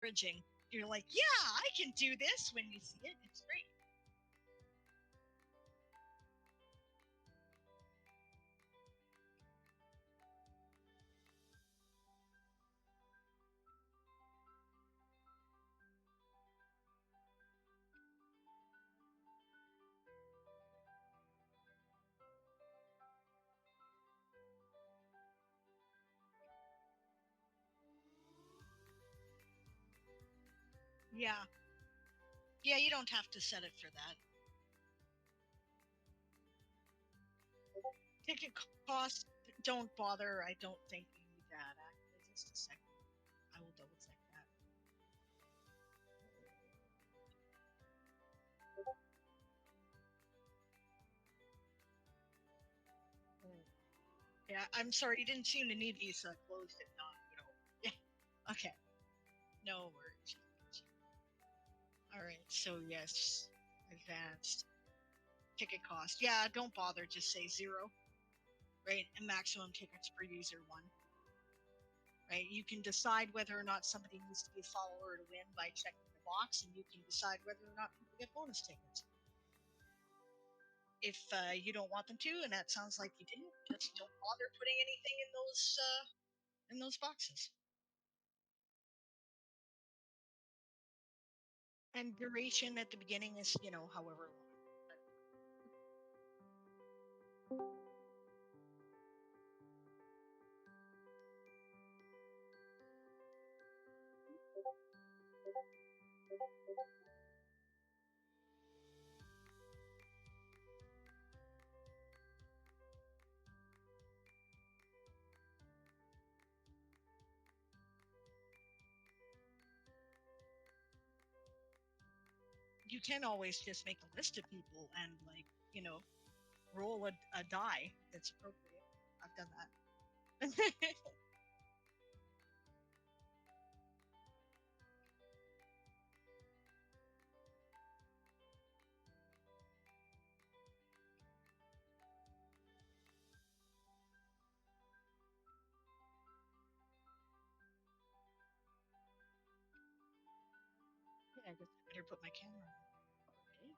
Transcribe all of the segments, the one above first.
encouraging. You're like, yeah, I can do this when you see it. It's great. Yeah. Yeah, you don't have to set it for that. Ticket cost, don't bother. I don't think you need that. Actually, just a second. I will double check that. Yeah, I'm sorry. You didn't seem to need these, so I closed it. Not, Yeah. Okay. No worries. All right. So yes, advanced ticket cost. Yeah, don't bother. Just say 0. Right, and maximum tickets per user 1. Right, you can decide whether or not somebody needs to be a follower to win by checking the box, and you can decide whether or not people get bonus tickets. If you don't want them to, and that sounds like you didn't, just don't bother putting anything in those boxes. And duration at the beginning is, however long. You can always just make a list of people and, like, roll a die that's appropriate. I've done that. Yeah, I guess I better put my camera on. Okay.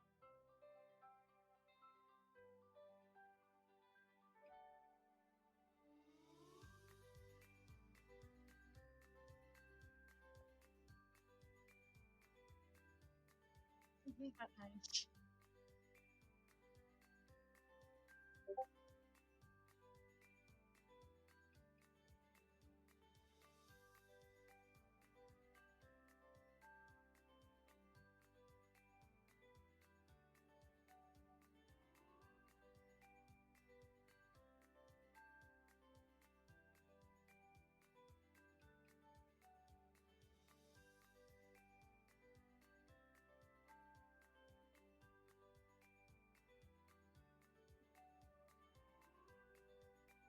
Isn't that nice?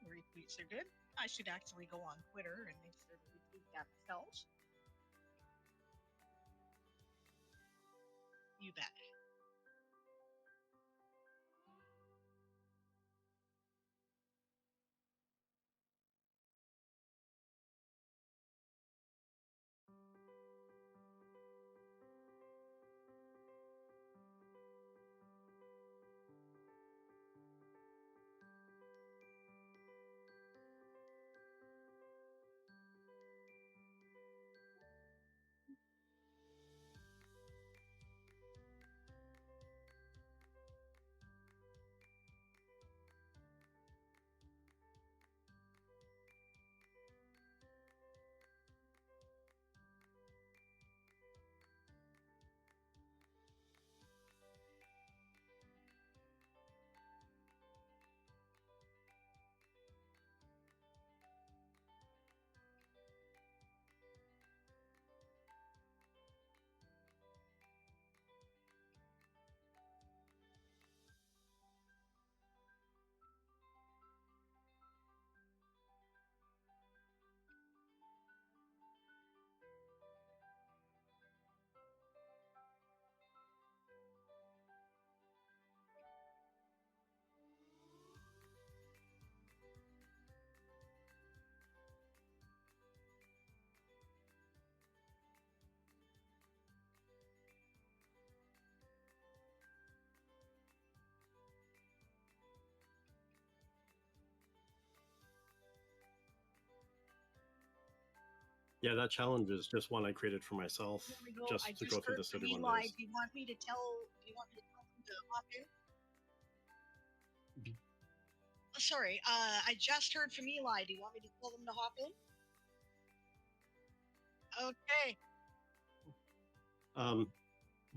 Retweets are good. I should actually go on Twitter and make sure to retweet that myself. You bet. Yeah, that challenge is just one I created for myself, Here we go. I just to go just through heard this from 31 Eli. days. Do you want me to tell? Do you want me to tell him to hop in? Oh, sorry. I just heard from Eli. Do you want me to tell them to hop in? Okay. Um,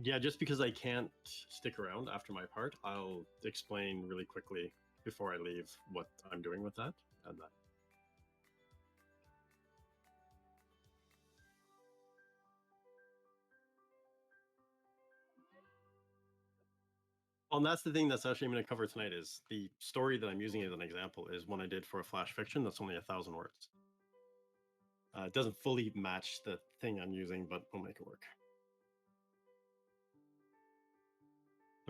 yeah, just because I can't stick around after my part, I'll explain really quickly before I leave what I'm doing with that, and that. Well, and that's the thing that's actually I'm going to cover tonight is the story that I'm using as an example is one I did for a flash fiction that's only 1,000 words. It doesn't fully match the thing I'm using, but we'll make it work.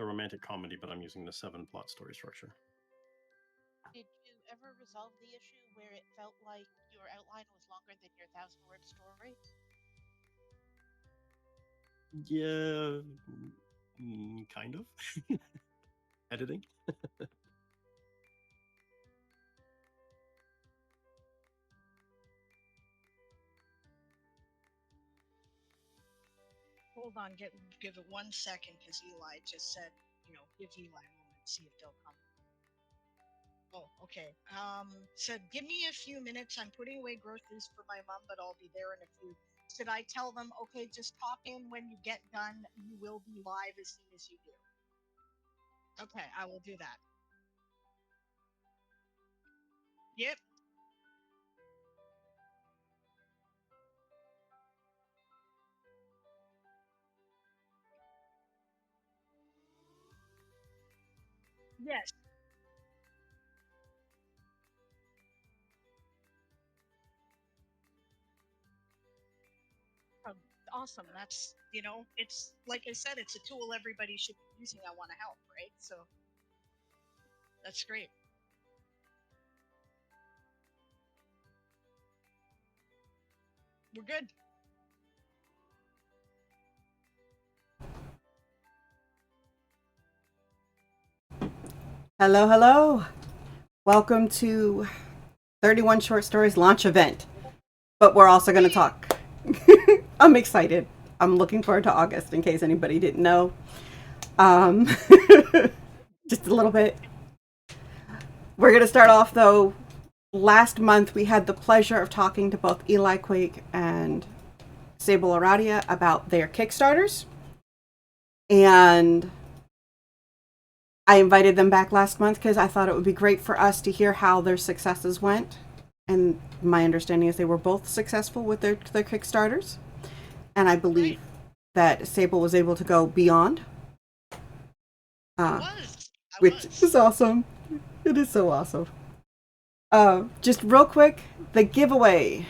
A romantic comedy, but I'm using the 7 plot story structure. Did you ever resolve the issue where it felt like your outline was longer than your 1,000 word story? Yeah, kind of. Editing. Hold on. Give it 1 second because Eli just said, give Eli a moment. See if they'll come. Oh, okay. Said, give me a few minutes. I'm putting away groceries for my mom, but I'll be there in a few. Should I tell them, okay, just pop in when you get done? You will be live as soon as you do. Okay, I will do that. Yep. Yes. Um, awesome. It's like I said, it's a tool everybody should be using. I want to help, right? So that's great. We're good. Hello, hello. Welcome to 31 Short Stories launch event. But we're also going to Whee! talk. I'm excited. I'm looking forward to August in case anybody didn't know. Um, just a little bit. We're going to start off though. Last month we had the pleasure of talking to both Eli Quake and Sable Aradia about their Kickstarters. And I invited them back last month because I thought it would be great for us to hear how their successes went. And my understanding is they were both successful with their Kickstarters. And I believe Great. that Sable was able to go beyond, I uh, was. I which was. is awesome. It is so awesome. Just real quick, the giveaway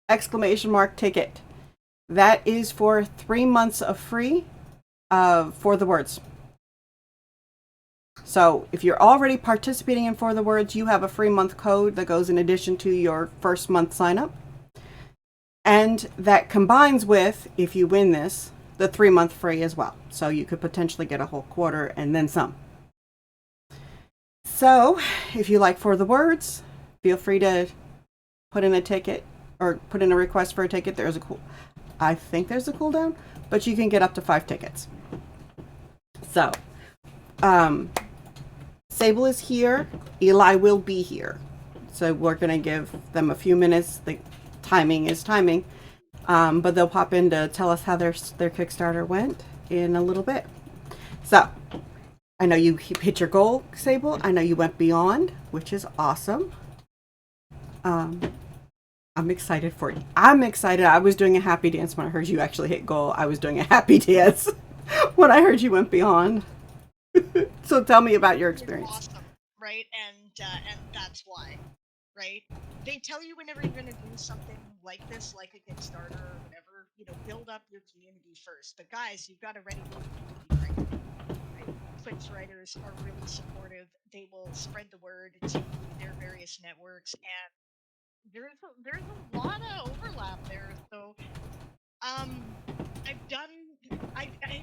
exclamation mark ticket. That is for 3 months of free for the words. So if you're already participating in For the Words, you have a free month code that goes in addition to your first month sign up. And that combines with, if you win this, the 3 month free as well. So you could potentially get a whole quarter and then some. So if you like For the Words, feel free to put in a ticket or put in a request for a ticket. I think there's a cooldown, but you can get up to 5 tickets. So, um, Sable is here. Eli will be here. So we're going to give them a few minutes. The timing is timing. But they'll pop in to tell us how their Kickstarter went in a little bit. So I know you hit your goal, Sable. I know you went beyond, which is awesome. Um, I'm excited for you. I'm excited. I was doing a happy dance when I heard you actually hit goal. I was doing a happy dance when I heard you went beyond. So tell me about your It's experience. awesome, right? And that's why, right? They tell you whenever you're going to do something like this, like a Kickstarter or whatever, build up your community first. But guys, you've got a ready made community right now, right? Twitch writers are really supportive. They will spread the word to their various networks, and there's a lot of overlap there. So um, I've done.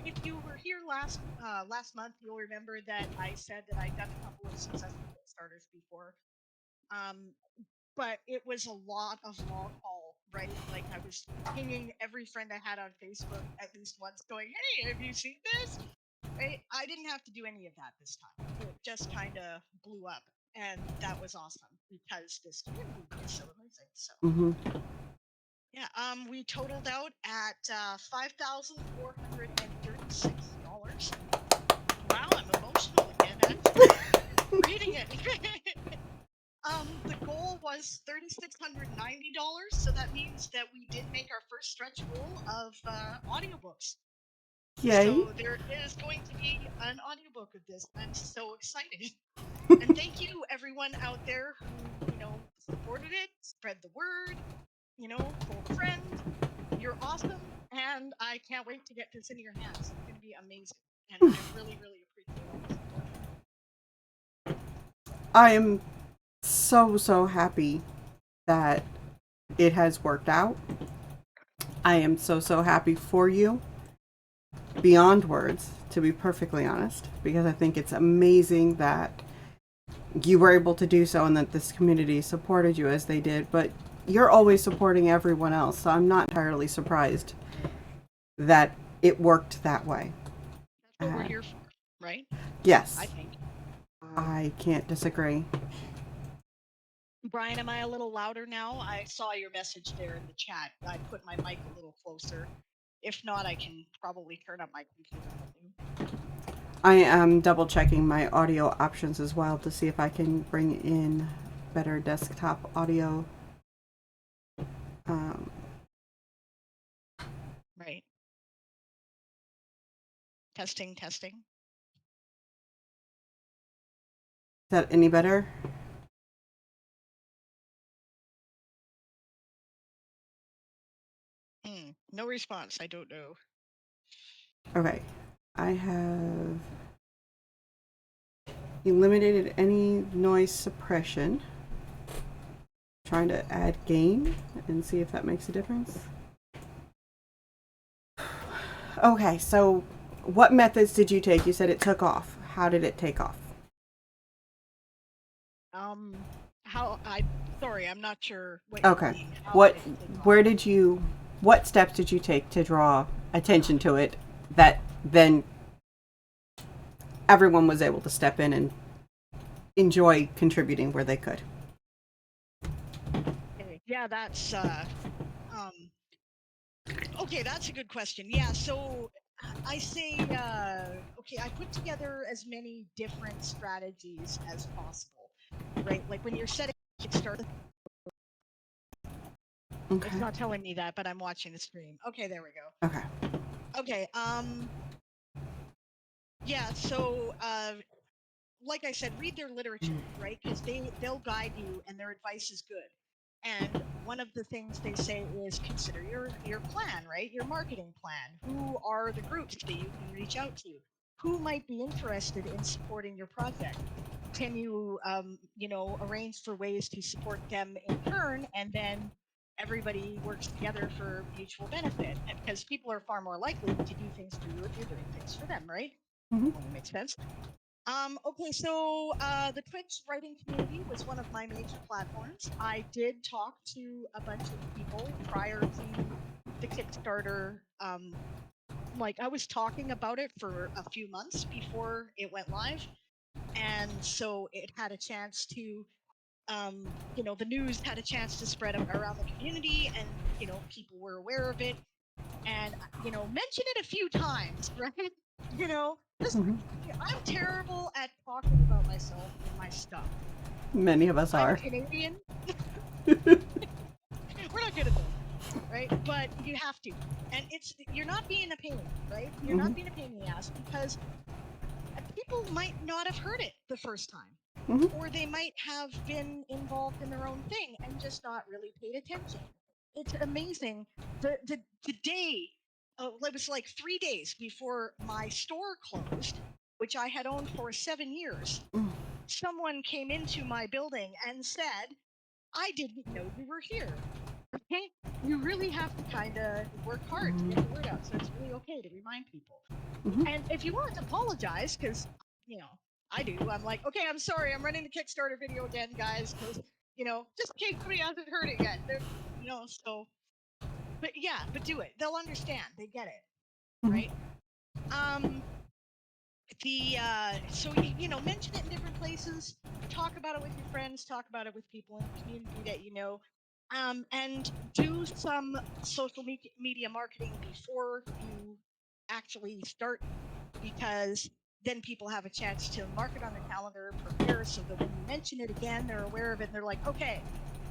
If you were here last month, you'll remember that I said that I'd done a couple of successful Kickstarters before. Um, but it was a lot of long haul, right? Like I was pinging every friend I had on Facebook at least once, going, "Hey, have you seen this?" Right? I didn't have to do any of that this time. It just kind of blew up, and that was awesome because this community is so amazing. So Mm-hmm. yeah, we totaled out at $5,436. Wow, I'm emotional again. Actually, reading it. The goal was $3,690, so that means that we did make our first stretch goal of audiobooks. Yay. So there is going to be an audiobook of this. I'm so excited. And thank you everyone out there who, supported it, spread the word, told a friend. You're awesome, and I can't wait to get this into your hands. It's going to be amazing. And I really, really appreciate all the support. I am so happy that it has worked out. I am so happy for you. Beyond words, to be perfectly honest, because I think it's amazing that you were able to do so and that this community supported you as they did. But you're always supporting everyone else, so I'm not entirely surprised that it worked that way. That's what we're here for, right? Yes. I think. I can't disagree. Brian, am I a little louder now? I saw your message there in the chat. I put my mic a little closer. If not, I can probably turn up my computer volume. I am double checking my audio options as well to see if I can bring in better desktop audio. Right. Testing. Is that any better? No response. I don't know. Okay. I have eliminated any noise suppression. Trying to add gain and see if that makes a difference. Okay, so what methods did you take? You said it took off. How did it take off? Sorry, I'm not sure what Okay. you mean. What steps did you take to draw attention to it that then everyone was able to step in and enjoy contributing where they could? Yeah, that's okay, that's a good question. Yeah, so I say I put together as many different strategies as possible. Right? Like when you're setting Kickstarter. Okay. It's not telling me that, but I'm watching the stream. Okay, there we go. Okay, yeah, so like I said, read their literature, right? Because they'll guide you, and their advice is good. And one of the things they say is consider your plan, right? Your marketing plan. Who are the groups that you can reach out to? Who might be interested in supporting your project? Can you, arrange for ways to support them in turn, and then everybody works together for mutual benefit? Because people are far more likely to do things for you if you're doing things for them, right? Mm-hmm. Only makes sense. Okay, so the Twitch writing community was one of my major platforms. I did talk to a bunch of people prior to the Kickstarter. I was talking about it for a few months before it went live. And so it had a chance to, the news had a chance to spread around the community, and, people were aware of it. And, mention it a few times, right? I'm terrible at talking about myself and my stuff. Many of us are. I'm Canadian. We're not good at this, right? But you have to. And you're not being a pain, right? You're not being a pain in the ass, because people might not have heard it the first time. Or they might have been involved in their own thing and just not really paid attention. It's amazing. The day, it was like 3 days before my store closed, which I had owned for 7 years. Someone came into my building and said, "I didn't know you were here." Okay? You really have to kind of work hard to get the word out, so it's really okay to remind people. And if you want to apologize, because, I do, I'm like, okay, I'm sorry, I'm running the Kickstarter video again, guys, because, just in case somebody hasn't heard it yet. So, but yeah, but do it. They'll understand. They get it, right? So mention it in different places. Talk about it with your friends. Talk about it with people in the community that you know. And do some social media marketing before you actually start, because then people have a chance to mark it on their calendar, prepare, so that when you mention it again, they're aware of it and they're like, okay,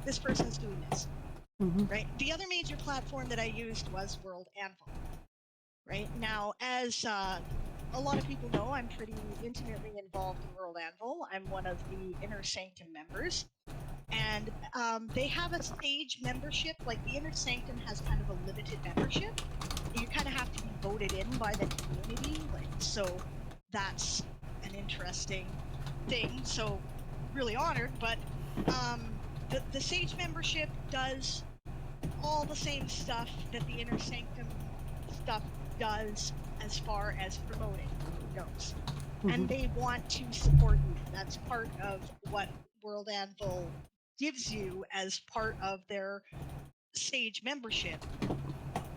this person's doing this. Right? The other major platform that I used was World Anvil. Right? Now, as a lot of people know, I'm pretty intimately involved in World Anvil. I'm one of the Inner Sanctum members. And they have a stage membership. Like, the Inner Sanctum has kind of a limited membership. You kind of have to be voted in by the community. So that's an interesting thing. So really honored. But the Sage membership does all the same stuff that the Inner Sanctum stuff does as far as promoting goes. And they want to support you. That's part of what World Anvil gives you as part of their Sage membership.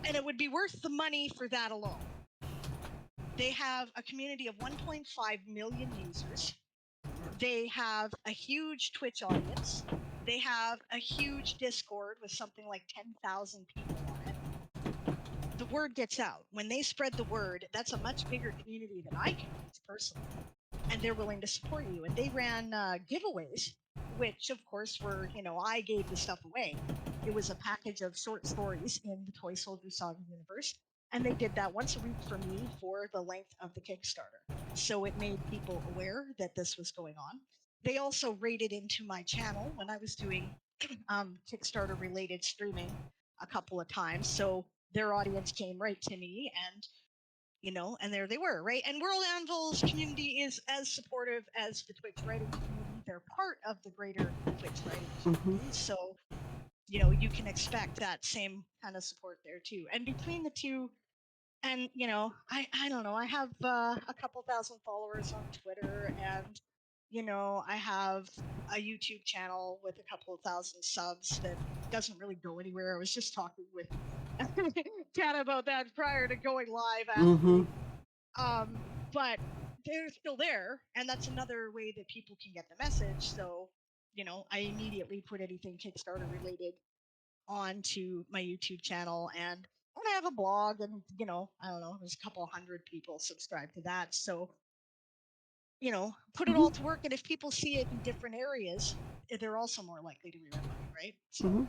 And it would be worth the money for that alone. They have a community of 1.5 million users. They have a huge Twitch audience. They have a huge Discord with something like 10,000 people on it. The word gets out. When they spread the word, that's a much bigger community than I can reach personally. And they're willing to support you. And they ran giveaways, which of course were, I gave the stuff away. It was a package of short stories in the Toy Soldier Saga universe. And they did that once a week for me for the length of the Kickstarter. So it made people aware that this was going on. They also raided into my channel when I was doing Kickstarter related streaming a couple of times. So their audience came right to me, and and there they were, right? And World Anvil's community is as supportive as the Twitch writing community. They're part of the greater Twitch writing community. So, you can expect that same kind of support there too. And between the two, and I don't know, I have a couple thousand followers on Twitter, and I have a YouTube channel with a couple of thousand subs that doesn't really go anywhere. I was just talking with Kat about that prior to going live, actually. But they're still there, and that's another way that people can get the message. So I immediately put anything Kickstarter related onto my YouTube channel, and I have a blog, and I don't know, there's a couple hundred people subscribed to that. So put it all to work, and if people see it in different areas, they're also more likely to remember it, right? So,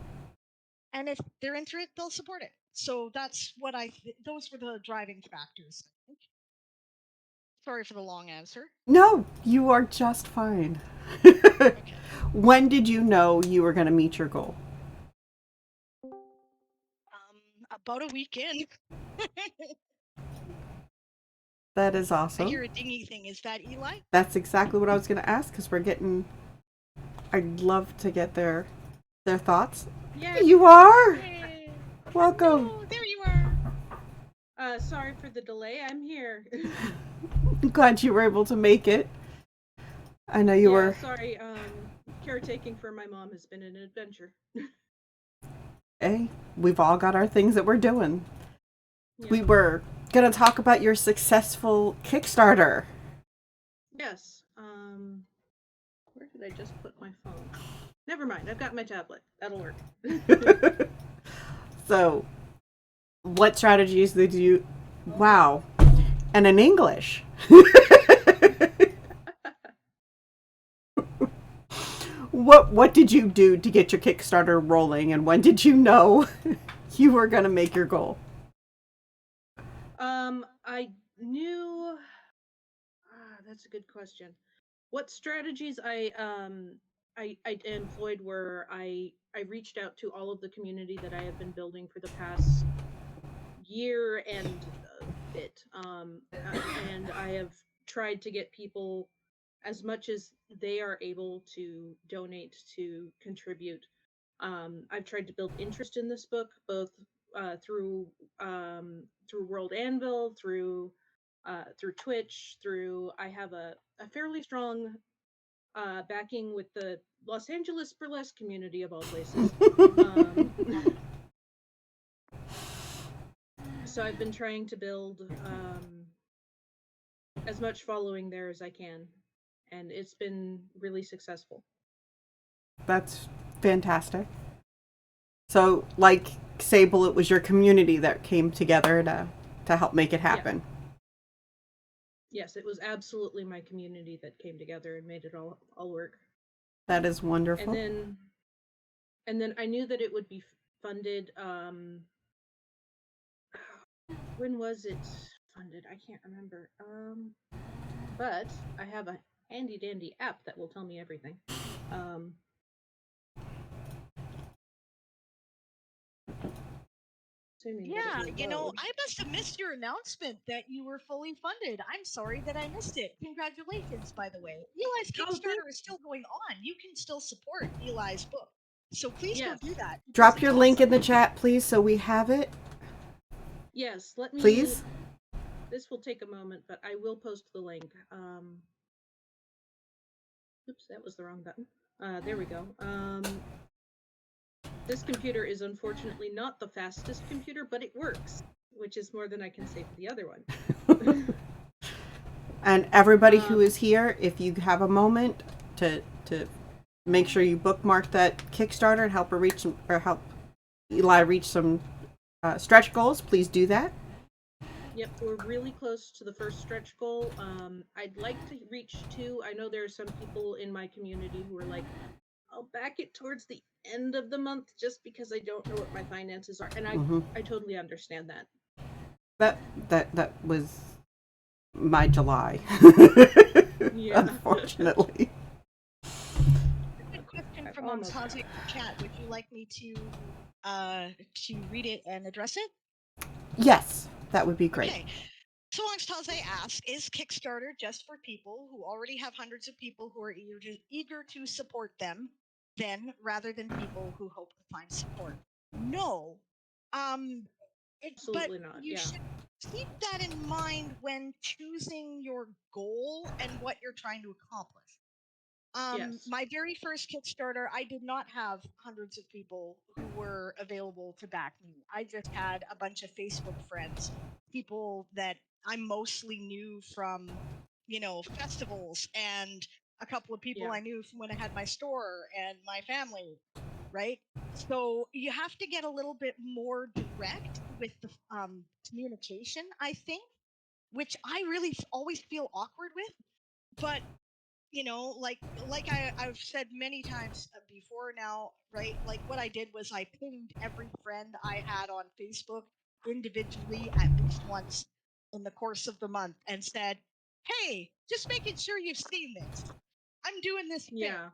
and if they're into it, they'll support it. So that's what those were the driving factors, I think. Sorry for the long answer. No, you are just fine. Okay. When did you know you were going to meet your goal? About a week in. That is I awesome. hear a dingy thing. Is that Eli? That's exactly what I was going to ask, because I'd love to get their thoughts. Yeah. You are? Yay. Welcome. Oh, there you are. Sorry for the delay. I'm here. I'm glad you were able to make it. I know you were. Sorry. Caretaking for my mom has been an adventure. Hey, we've all got our things that we're doing. Yeah. We were going to talk about your successful Kickstarter. Yes. Where did I just put my phone? Never mind. I've got my tablet. That'll work. So, what strategies did you... Wow. And in English. What did you do to get your Kickstarter rolling, and when did you know you were going to make your goal? I knew... that's a good question. What strategies I employed were I reached out to all of the community that I have been building for the past year and a bit, and I have tried to get people, as much as they are able to donate, to contribute. I've tried to build interest in this book, both through World Anvil, through Twitch, I have a fairly strong backing with the Los Angeles burlesque community of all places. So I've been trying to build as much following there as I can, and it's been really successful. That's fantastic. So, like Sable, it was your community that came together to help make it happen. Yes, it was absolutely my community that came together and made it all work. That is wonderful. And then I knew that it would be funded. When was it funded? I can't remember. But I have a handy dandy app that will tell me everything. Yeah, you know, I must have missed your announcement that you were fully funded. I'm sorry that I missed it. Congratulations, by the way. Eli's Kickstarter is still going on. You can still support Eli's book. So please go do that. Drop your link in the chat, please, so we have it. Yes, let me. Please. This will take a moment, but I will post the link. Oops, that was the wrong button. There we go. This computer is unfortunately not the fastest computer, but it works, which is more than I can say for the other one. And everybody who is here, if you have a moment to make sure you bookmark that Kickstarter and help her reach some, or help Eli reach some stretch goals, please do that. Yep, we're really close to the first stretch goal. I'd like to reach 2. I know there are some people in my community who are like, I'll back it towards the end of the month just because I don't know what my finances are. And I totally understand that. That was my July. Yeah. Unfortunately. Good question from Tazi in the chat. Would you like me to read it and address it? Yes, that would be great. Okay. So Tazi asks, is Kickstarter just for people who already have hundreds of people who are eager to support them, then rather than people who hope to find support? No. Absolutely not. You should keep that in mind when choosing your goal and what you're trying to accomplish. My very first Kickstarter, I did not have hundreds of people who were available to back me. I just had a bunch of Facebook friends, people that I mostly knew from, festivals, and a couple of people I knew from when I had my store and my family, right? So you have to get a little bit more direct with the communication, I think, which I really always feel awkward with. But like I've said many times before now, right? Like what I did was I pinged every friend I had on Facebook individually at least once in the course of the month and said, hey, just making sure you've seen this. I'm doing this thing. Yeah.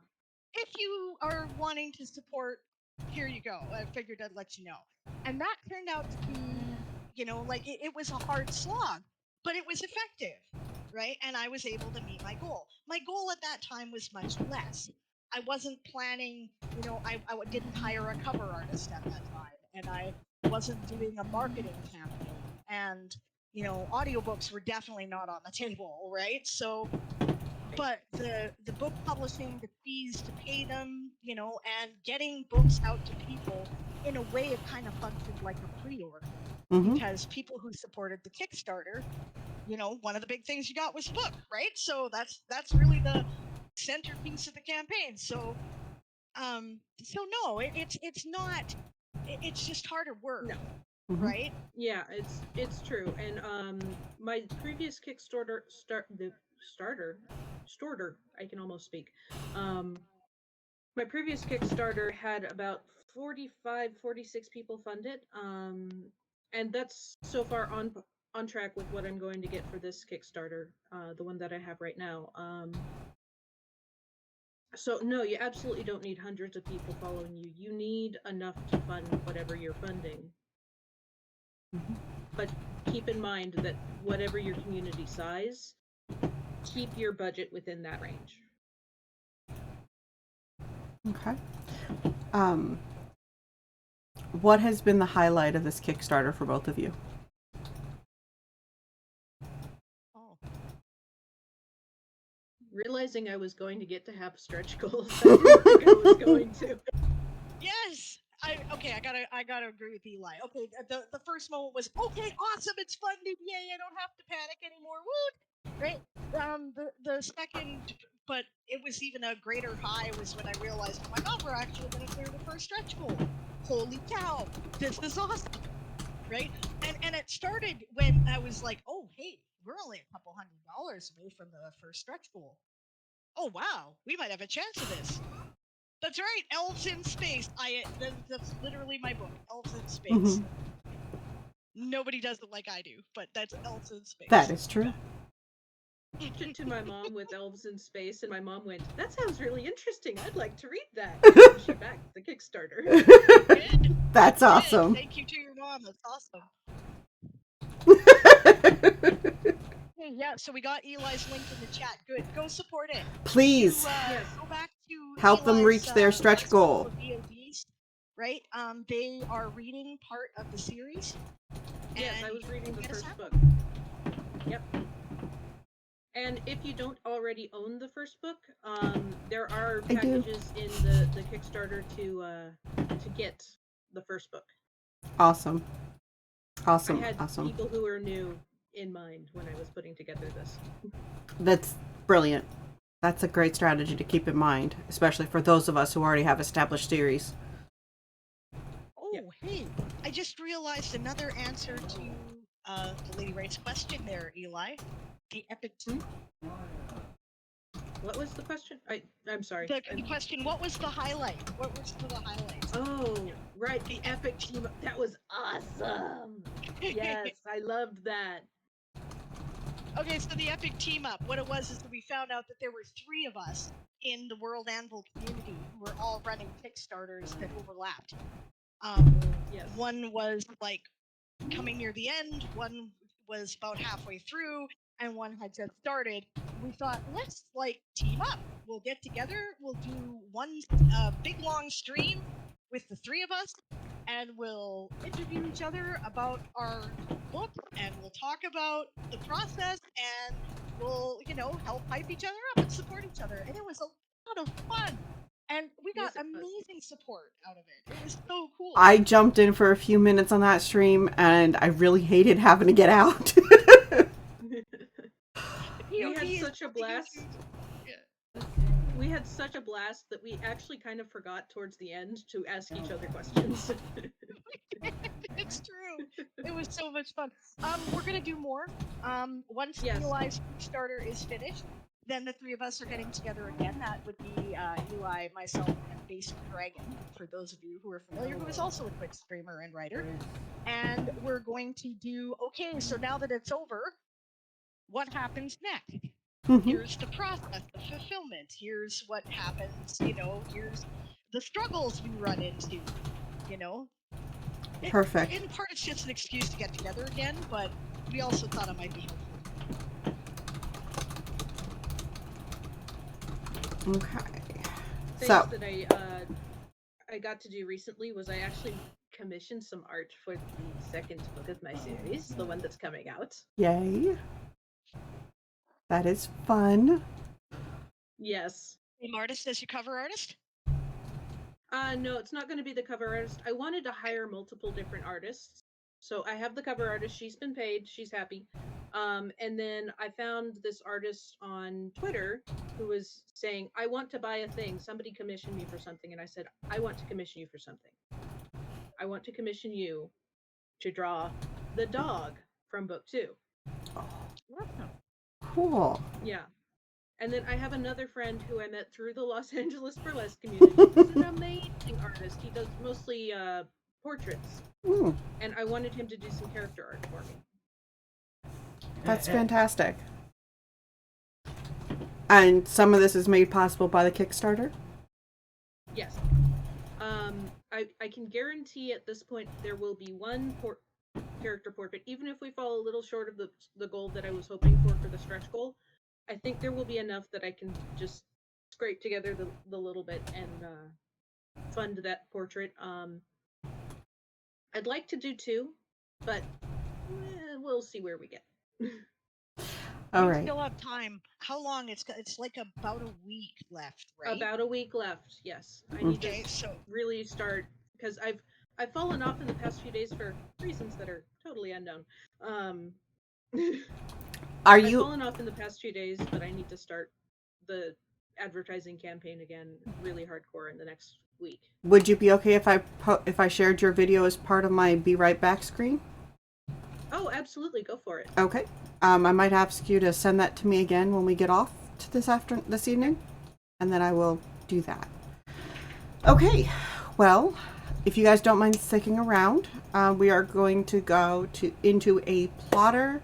If you are wanting to support, here you go. I figured I'd let you know. And that turned out to be, it was a hard slog, but it was effective. Right? And I was able to meet my goal. My goal at that time was much less. I wasn't planning, I didn't hire a cover artist at that time, and I wasn't doing a marketing campaign, and, audiobooks were definitely not on the table, right? So, but the book publishing, the fees to pay them, and getting books out to people, in a way, it kind of functioned like a pre-order, because people who supported the Kickstarter, one of the big things you got was a book, right? So that's really the centerpiece of the campaign. So, no, it's not. It's just harder work, right? Yeah, it's true. And my previous Kickstarter I can almost speak. My previous Kickstarter had about 46 people fund it. And that's so far on track with what I'm going to get for this Kickstarter, the one that I have right now. So no, you absolutely don't need hundreds of people following you. You need enough to fund whatever you're funding. But keep in mind that whatever your community size, keep your budget within that range. Okay. What has been the highlight of this Kickstarter for both of you? Realizing I was going to get to have stretch goals, I didn't think I was going to. Yes. I gotta agree with Eli. Okay, the first moment was okay, awesome, it's fun, yay! I don't have to panic anymore. Woo! Right. The second, but it was even a greater high was when I realized, oh my god, we're actually gonna clear the first stretch goal. Holy cow, this is awesome, right? And it started when I was like, oh hey, we're only a couple $100 away from the first stretch goal. Oh wow, we might have a chance of this. That's right, Elves in Space. That's literally my book, Elves in Space. Nobody does it like I do, but that's Elves in Space. That is true. To my mom with Elves in Space, and my mom went, "That sounds really interesting. I'd like to read that." And she backed the Kickstarter. That's awesome. Thank you to your mom. That's awesome. Yeah, so we got Eli's link in the chat. Good. Go support it. Please. Yes. Go back to Help them Eli's, reach their stretch goal. of VODs, right? They are reading part of the series. Yes, and I was reading the get us first out. book. Yep. And if you don't already own the first book, there are I do. packages in the Kickstarter to get the first book. Awesome. Awesome. I had Awesome. people who are new in mind when I was putting together this. That's brilliant. That's a great strategy to keep in mind, especially for those of us who already have established series. Oh, Yep. hey, I just realized another answer to the Lady Wright's question there, Eli. The epic team. What was the question? I'm sorry. The question, what was the highlight? What were some of the highlights? Oh, right, the epic team. That was awesome. Yes, I loved that. Okay, so the epic team up, what it was is that we found out that there were 3 of us in the World Anvil community who were all running Kickstarters that overlapped. Yes. One was like coming near the end, one was about halfway through, and one had just started. We thought, let's like team up. We'll get together, we'll do one big long stream with the 3 of us, and we'll interview each other about our book, and we'll talk about the process, and we'll, help hype each other up and support each other. And it was a lot of fun. And we got Yes, it was. amazing support out of it. It was so cool. I jumped in for a few minutes on that stream, and I really hated having to get out. We had such a blast. We had such a blast that we actually kind of forgot towards the end to ask each other questions. It's true. It was so much fun. We're gonna do more. Once Yes. Eli's Kickstarter is finished, then the 3 of us are getting together again. That would be Eli, myself, and Basic Dragon, for those of you who are familiar, who is also a quick streamer and writer. And we're going to do, okay, so now that it's over, what happens next? Here's the process, the fulfillment. Here's what happens, here's the struggles we run into, Perfect. In part, it's just an excuse to get together again, but we also thought it might be helpful. Okay. Things So that I got to do recently was I actually commissioned some art for the second book of my series, the one that's coming out. yay. That is fun. Yes. Same artist as your cover artist? No, it's not going to be the cover artist. I wanted to hire multiple different artists. So I have the cover artist. She's been paid. She's happy. And then I found this artist on Twitter who was saying, I want to buy a thing. Somebody commissioned me for something. And I said, I want to commission you for something. I want to commission you to draw the dog from book 2. Cool. Yeah. And then I have another friend who I met through the Los Angeles burlesque community. He's an amazing artist. He does mostly portraits. Ooh, And I wanted him to do some character art for me. that's fantastic. And some of this is made possible by the Kickstarter? Yes. I can guarantee at this point there will be one character portrait, even if we fall a little short of the goal that I was hoping for the stretch goal. I think there will be enough that I can just scrape together the little bit and fund that portrait. I'd like to do 2, but we'll see where we get. All We right. still have time. How long? It's like about a week left, right? About a week left. Yes, I need Okay, to so really start because I've fallen off in the past few days for reasons that are totally unknown. Um, Are I've you? fallen off in the past few days, but I need to start the advertising campaign again really hardcore in the next week. Would you be okay if I shared your video as part of my Be Right Back screen? Oh, absolutely, go for it. Okay. I might ask you to send that to me again when we get off to this evening, and then I will do that. Okay. Well, if you guys don't mind sticking around, we are going to go into a plotter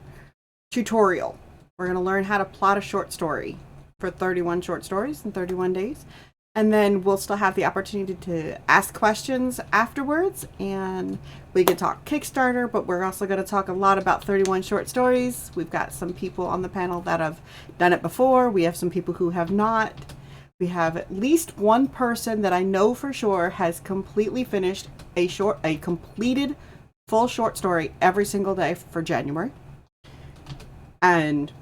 tutorial. We're going to learn how to plot a short story for 31 short stories in 31 days. And then we'll still have the opportunity to ask questions afterwards, and we can talk Kickstarter, but we're also going to talk a lot about 31 short stories. We've got some people on the panel that have done it before. We have some people who have not. We have at least one person that I know for sure has completely finished a completed full short story every single day for January. And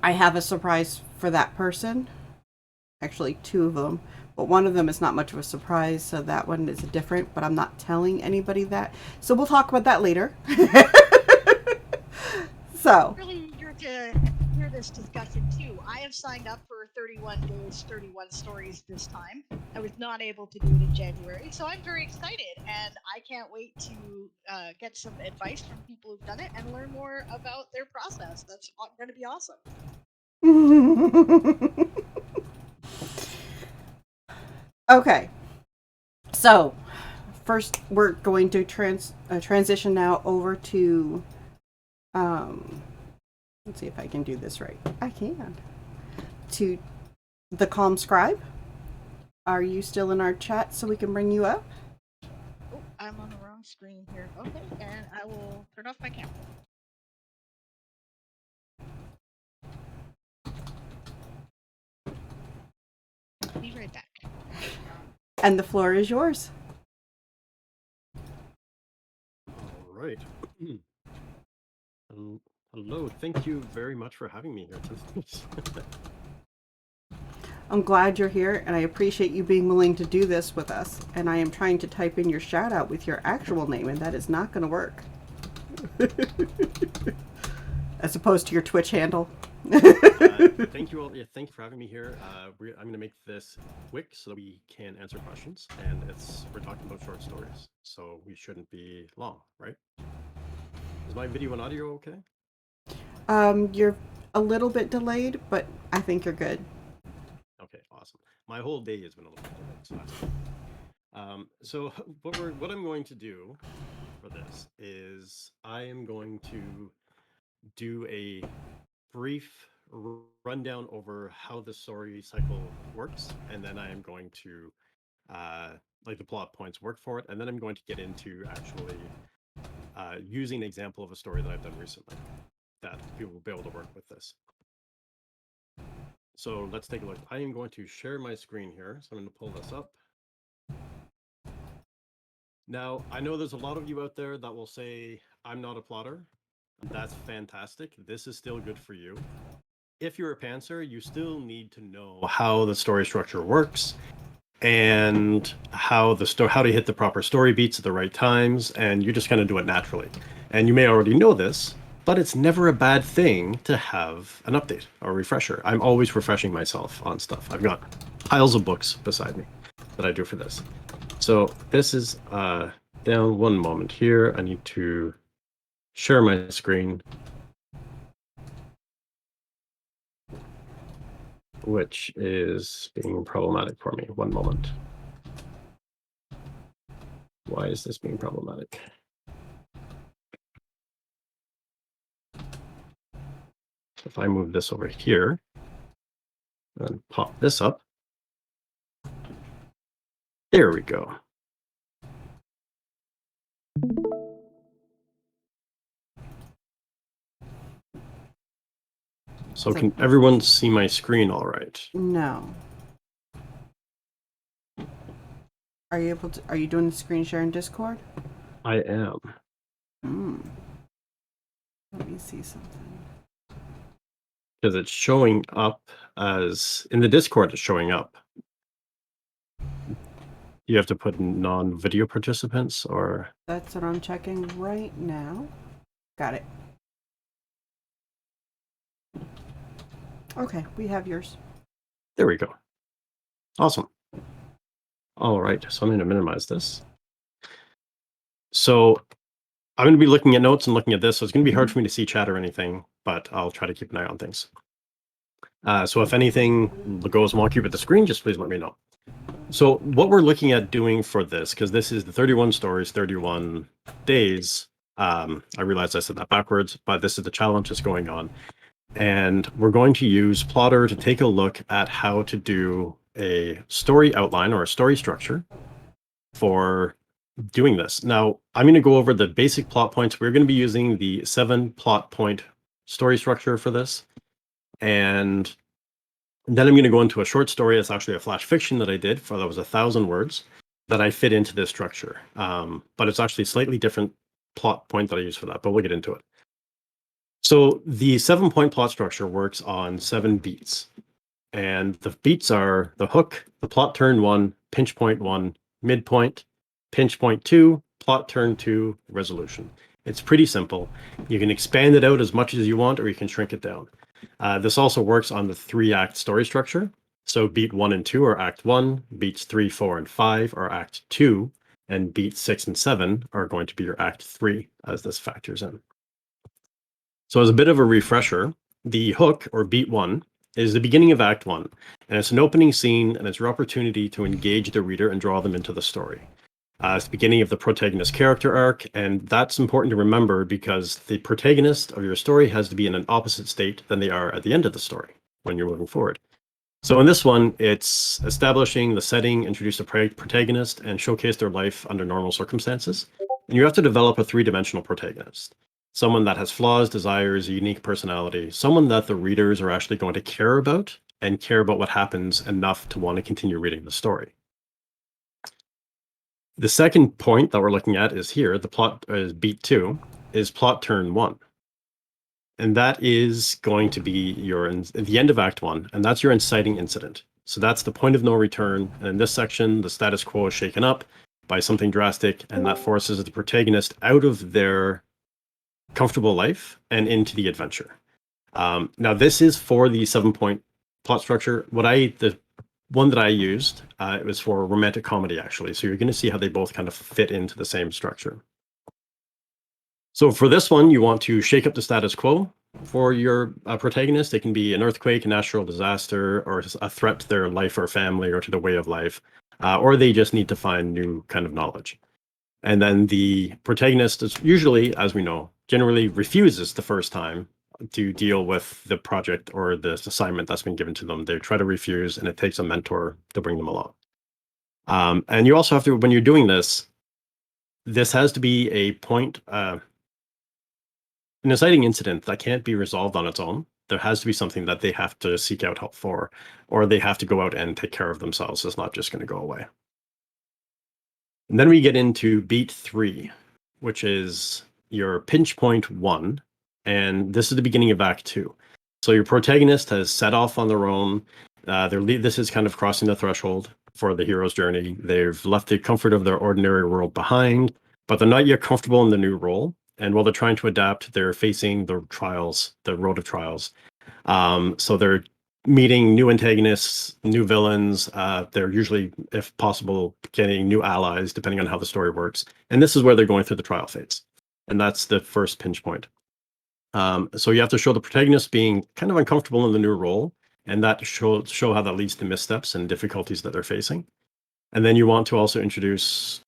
I have a surprise for that person. Actually, two of them. But one of them is not much of a surprise, so that one is different, but I'm not telling anybody that. So we'll talk about that later. So. really eager to hear this discussion too. I have signed up for 31 days, 31 stories this time. I was not able to do it in January, so I'm very excited, and I can't wait to get some advice from people who've done it and learn more about their process. That's going to be awesome. Okay. So, first we're going to transition now over to let's see if I can do this right. I can. To the Calm Scribe. Are you still in our chat so we can bring you up? Oh, I'm on the wrong screen here. Okay, and I will turn off my camera. Be right back. And the floor is yours. All right. Hello. Thank you very much for having me here tonight. I'm glad you're here, and I appreciate you being willing to do this with us. And I am trying to type in your shout out with your actual name, and that is not going to work. As opposed to your Twitch handle. Thank you all. Yeah, thank you for having me here. I'm going to make this quick so that we can answer questions. And we're talking about short stories, so we shouldn't be long, right? Is my video and audio okay? You're a little bit delayed, but I think you're good. Okay, awesome. My whole day has been a little bit delayed, so that's good. So what I'm going to do for this is I am going to do a brief rundown over how the story cycle works, and then I am going to like the plot points work for it, and then I'm going to get into actually using an example of a story that I've done recently that people will be able to work with this. So let's take a look. I am going to share my screen here. So I'm going to pull this up. Now, I know there's a lot of you out there that will say, I'm not a plotter. That's fantastic. This is still good for you. If you're a pantser, you still need to know how the story structure works and how to hit the proper story beats at the right times, and you just kind of do it naturally. And you may already know this, but it's never a bad thing to have an update or a refresher. I'm always refreshing myself on stuff. I've got piles of books beside me that I do for this. So this is down one moment here. I need to share my screen, which is being problematic for me. One moment. Why is this being problematic? If I move this over here and pop this up, there we go. So can everyone see my screen all right? No. Are you doing the screen share in Discord? I am. Let me see something. because it's showing up as in the Discord. It's showing up. You have to put non-video participants, or That's what I'm checking right now. Got it. Okay, we have yours. there we go. Awesome. All right, so I'm going to minimize this. So I'm going to be looking at notes and looking at this, so it's going to be hard for me to see chat or anything, but I'll try to keep an eye on things. So if anything goes wonky with the screen, just please let me know. So what we're looking at doing for this, because this is the 31 stories, 31 days. I realized I said that backwards, but this is the challenge that's going on. And we're going to use Plotter to take a look at how to do a story outline or a story structure for doing this. Now, I'm going to go over the basic plot points. We're going to be using the 7 plot point story structure for this. And then I'm going to go into a short story. It's actually a flash fiction that I did for that was 1,000 words that I fit into this structure. But it's actually a slightly different plot point that I use for that, but we'll get into it. So the 7-point plot structure works on 7 beats. And the beats are the hook, the plot turn 1, pinch point 1, midpoint, pinch point 2, plot turn 2, resolution. It's pretty simple. You can expand it out as much as you want, or you can shrink it down. This also works on the 3-act story structure. So beat 1 and 2 are act 1, beats 3, 4, and 5 are act 2, and beats 6 and 7 are going to be your act 3 as this factors in. So as a bit of a refresher, the hook, or beat 1, is the beginning of act 1, and it's an opening scene, and it's your opportunity to engage the reader and draw them into the story. It's the beginning of the protagonist character arc, and that's important to remember because the protagonist of your story has to be in an opposite state than they are at the end of the story when you're moving forward. So in this one, it's establishing the setting, introduce the protagonist, and showcase their life under normal circumstances. And you have to develop a 3-dimensional protagonist. Someone that has flaws, desires, a unique personality, someone that the readers are actually going to care about and care about what happens enough to want to continue reading the story. The second point that we're looking at is here, the plot is beat 2, is plot turn 1. And that is going to be the end of Act 1, and that's your inciting incident. So that's the point of no return. And in this section, the status quo is shaken up by something drastic, and that forces the protagonist out of their comfortable life and into the adventure. Now, this is for the 7-point plot structure. The one that I used, it was for romantic comedy, actually. So you're going to see how they both kind of fit into the same structure. So for this one, you want to shake up the status quo for your protagonist. It can be an earthquake, a natural disaster, or a threat to their life or family or to the way of life, or they just need to find new kind of knowledge. And then the protagonist is usually, as we know, generally refuses the first time to deal with the project or this assignment that's been given to them. They try to refuse, and it takes a mentor to bring them along. And you also have to, when you're doing this has to be a point, an inciting incident that can't be resolved on its own. There has to be something that they have to seek out help for, or they have to go out and take care of themselves. It's not just going to go away. And then we get into beat 3, which is your pinch point 1. And this is the beginning of Act 2. So your protagonist has set off on their own. This is kind of crossing the threshold for the hero's journey. They've left the comfort of their ordinary world behind, but they're not yet comfortable in the new role. And while they're trying to adapt, they're facing the road of trials. So they're meeting new antagonists, new villains. They're usually, if possible, getting new allies, depending on how the story works. And this is where they're going through the trial phase. And that's the first pinch point. So you have to show the protagonist being kind of uncomfortable in the new role, and that show how that leads to missteps and difficulties that they're facing. And then you want to also introduce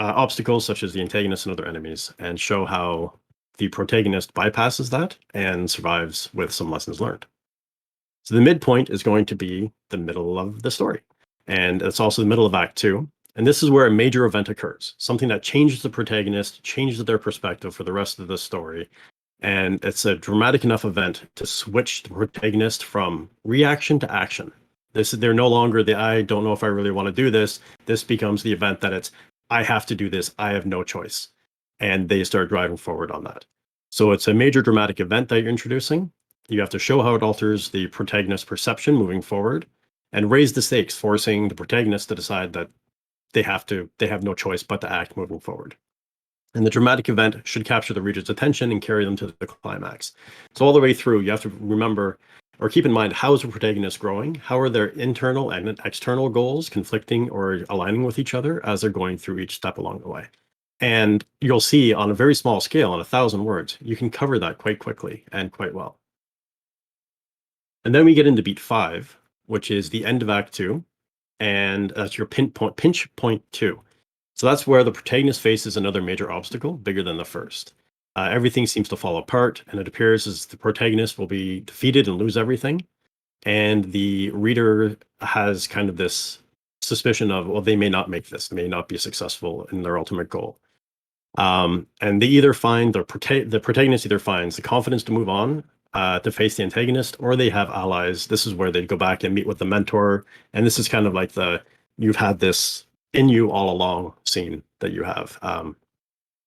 obstacles such as the antagonist and other enemies, and show how the protagonist bypasses that and survives with some lessons learned. So the midpoint is going to be the middle of the story, and it's also the middle of Act 2. And this is where a major event occurs, something that changes the protagonist, changes their perspective for the rest of the story. And it's a dramatic enough event to switch the protagonist from reaction to action. They're no longer I don't know if I really want to do this. This becomes the event that I have to do this. I have no choice. And they start driving forward on that. So it's a major dramatic event that you're introducing. You have to show how it alters the protagonist's perception moving forward, and raise the stakes, forcing the protagonist to decide that they have no choice but to act moving forward. And the dramatic event should capture the reader's attention and carry them to the climax. So all the way through, you have to remember or keep in mind, how is the protagonist growing? How are their internal and external goals conflicting or aligning with each other as they're going through each step along the way? And you'll see on a very small scale, on 1,000 words, you can cover that quite quickly and quite well. And then we get into beat 5, which is the end of Act 2, and that's your pinch point 2. So that's where the protagonist faces another major obstacle, bigger than the first. Everything seems to fall apart, and it appears as the protagonist will be defeated and lose everything. And the reader has kind of this suspicion of, well, they may not make this, they may not be successful in their ultimate goal. And they either find the protagonist either finds the confidence to move on, to face the antagonist, or they have allies. This is where they go back and meet with the mentor, and this is kind of like the you've had this in you all along scene that you have.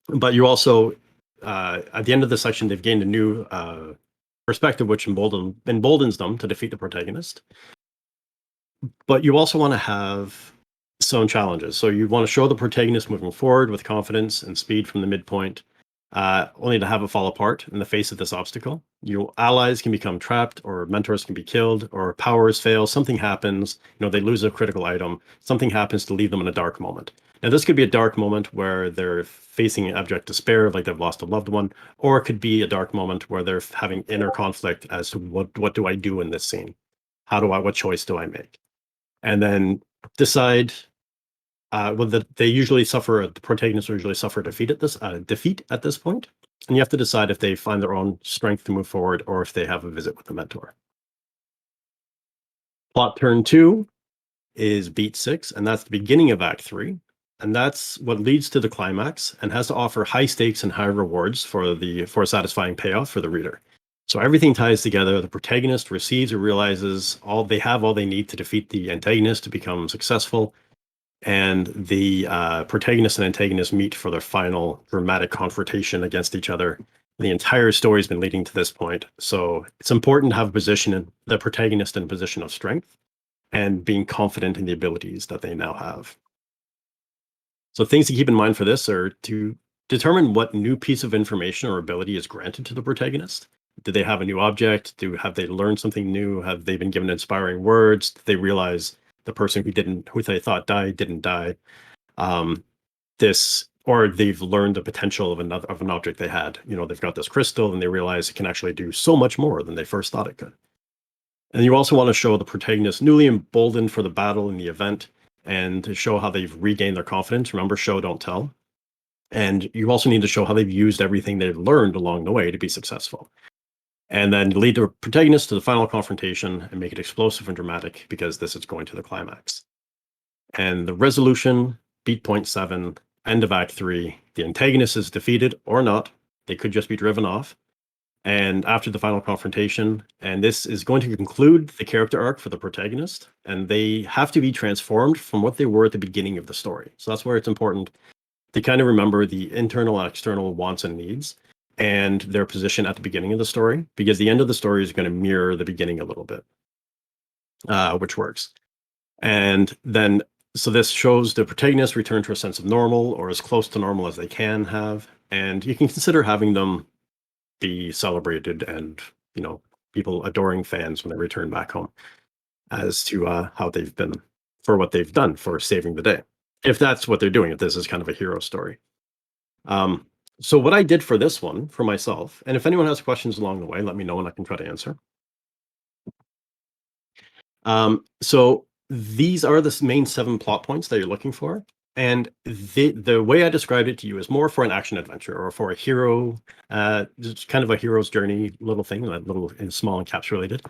But you also, at the end of the section, they've gained a new perspective, which emboldens them to defeat the protagonist. But you also want to have some challenges. So you want to show the protagonist moving forward with confidence and speed from the midpoint, only to have it fall apart in the face of this obstacle. Your allies can become trapped, or mentors can be killed, or powers fail. Something happens, they lose a critical item. Something happens to leave them in a dark moment. Now, this could be a dark moment where they're facing abject despair, like they've lost a loved one, or it could be a dark moment where they're having inner conflict as to what do I do in this scene? What choice do I make? And then decide. The protagonists usually suffer defeat at this point, and you have to decide if they find their own strength to move forward or if they have a visit with the mentor. Plot turn 2 is beat 6, and that's the beginning of Act 3, and that's what leads to the climax and has to offer high stakes and high rewards for a satisfying payoff for the reader. So everything ties together. The protagonist receives or realizes all they need to defeat the antagonist to become successful. And the protagonist and antagonist meet for their final dramatic confrontation against each other. The entire story's been leading to this point, so it's important to have the protagonist in a position of strength and being confident in the abilities that they now have. So things to keep in mind for this are to determine what new piece of information or ability is granted to the protagonist. Do they have a new object? Have they learned something new? Have they been given inspiring words? Did they realize the person who they thought died didn't die? Or they've learned the potential of an object they had. They've got this crystal and they realize it can actually do so much more than they first thought it could. And you also want to show the protagonist newly emboldened for the battle in the event, and to show how they've regained their confidence. Remember, show, don't tell. And you also need to show how they've used everything they've learned along the way to be successful. And then lead the protagonist to the final confrontation and make it explosive and dramatic, because this is going to the climax. And the resolution, beat point 7, end of Act 3, the antagonist is defeated or not. They could just be driven off. And after the final confrontation, and this is going to conclude the character arc for the protagonist, and they have to be transformed from what they were at the beginning of the story. So that's where it's important to kind of remember the internal and external wants and needs and their position at the beginning of the story, because the end of the story is going to mirror the beginning a little bit, which works. And then, so this shows the protagonist return to a sense of normal, or as close to normal as they can have. And you can consider having them be celebrated and, people adoring fans when they return back home as to how they've been, for what they've done for saving the day. If that's what they're doing, if this is kind of a hero story. So what I did for this one, for myself, and if anyone has questions along the way, let me know and I can try to answer. So these are the main 7 plot points that you're looking for. And the way I described it to you is more for an action adventure, or for a hero, just kind of a hero's journey little thing, a little small encapsulated.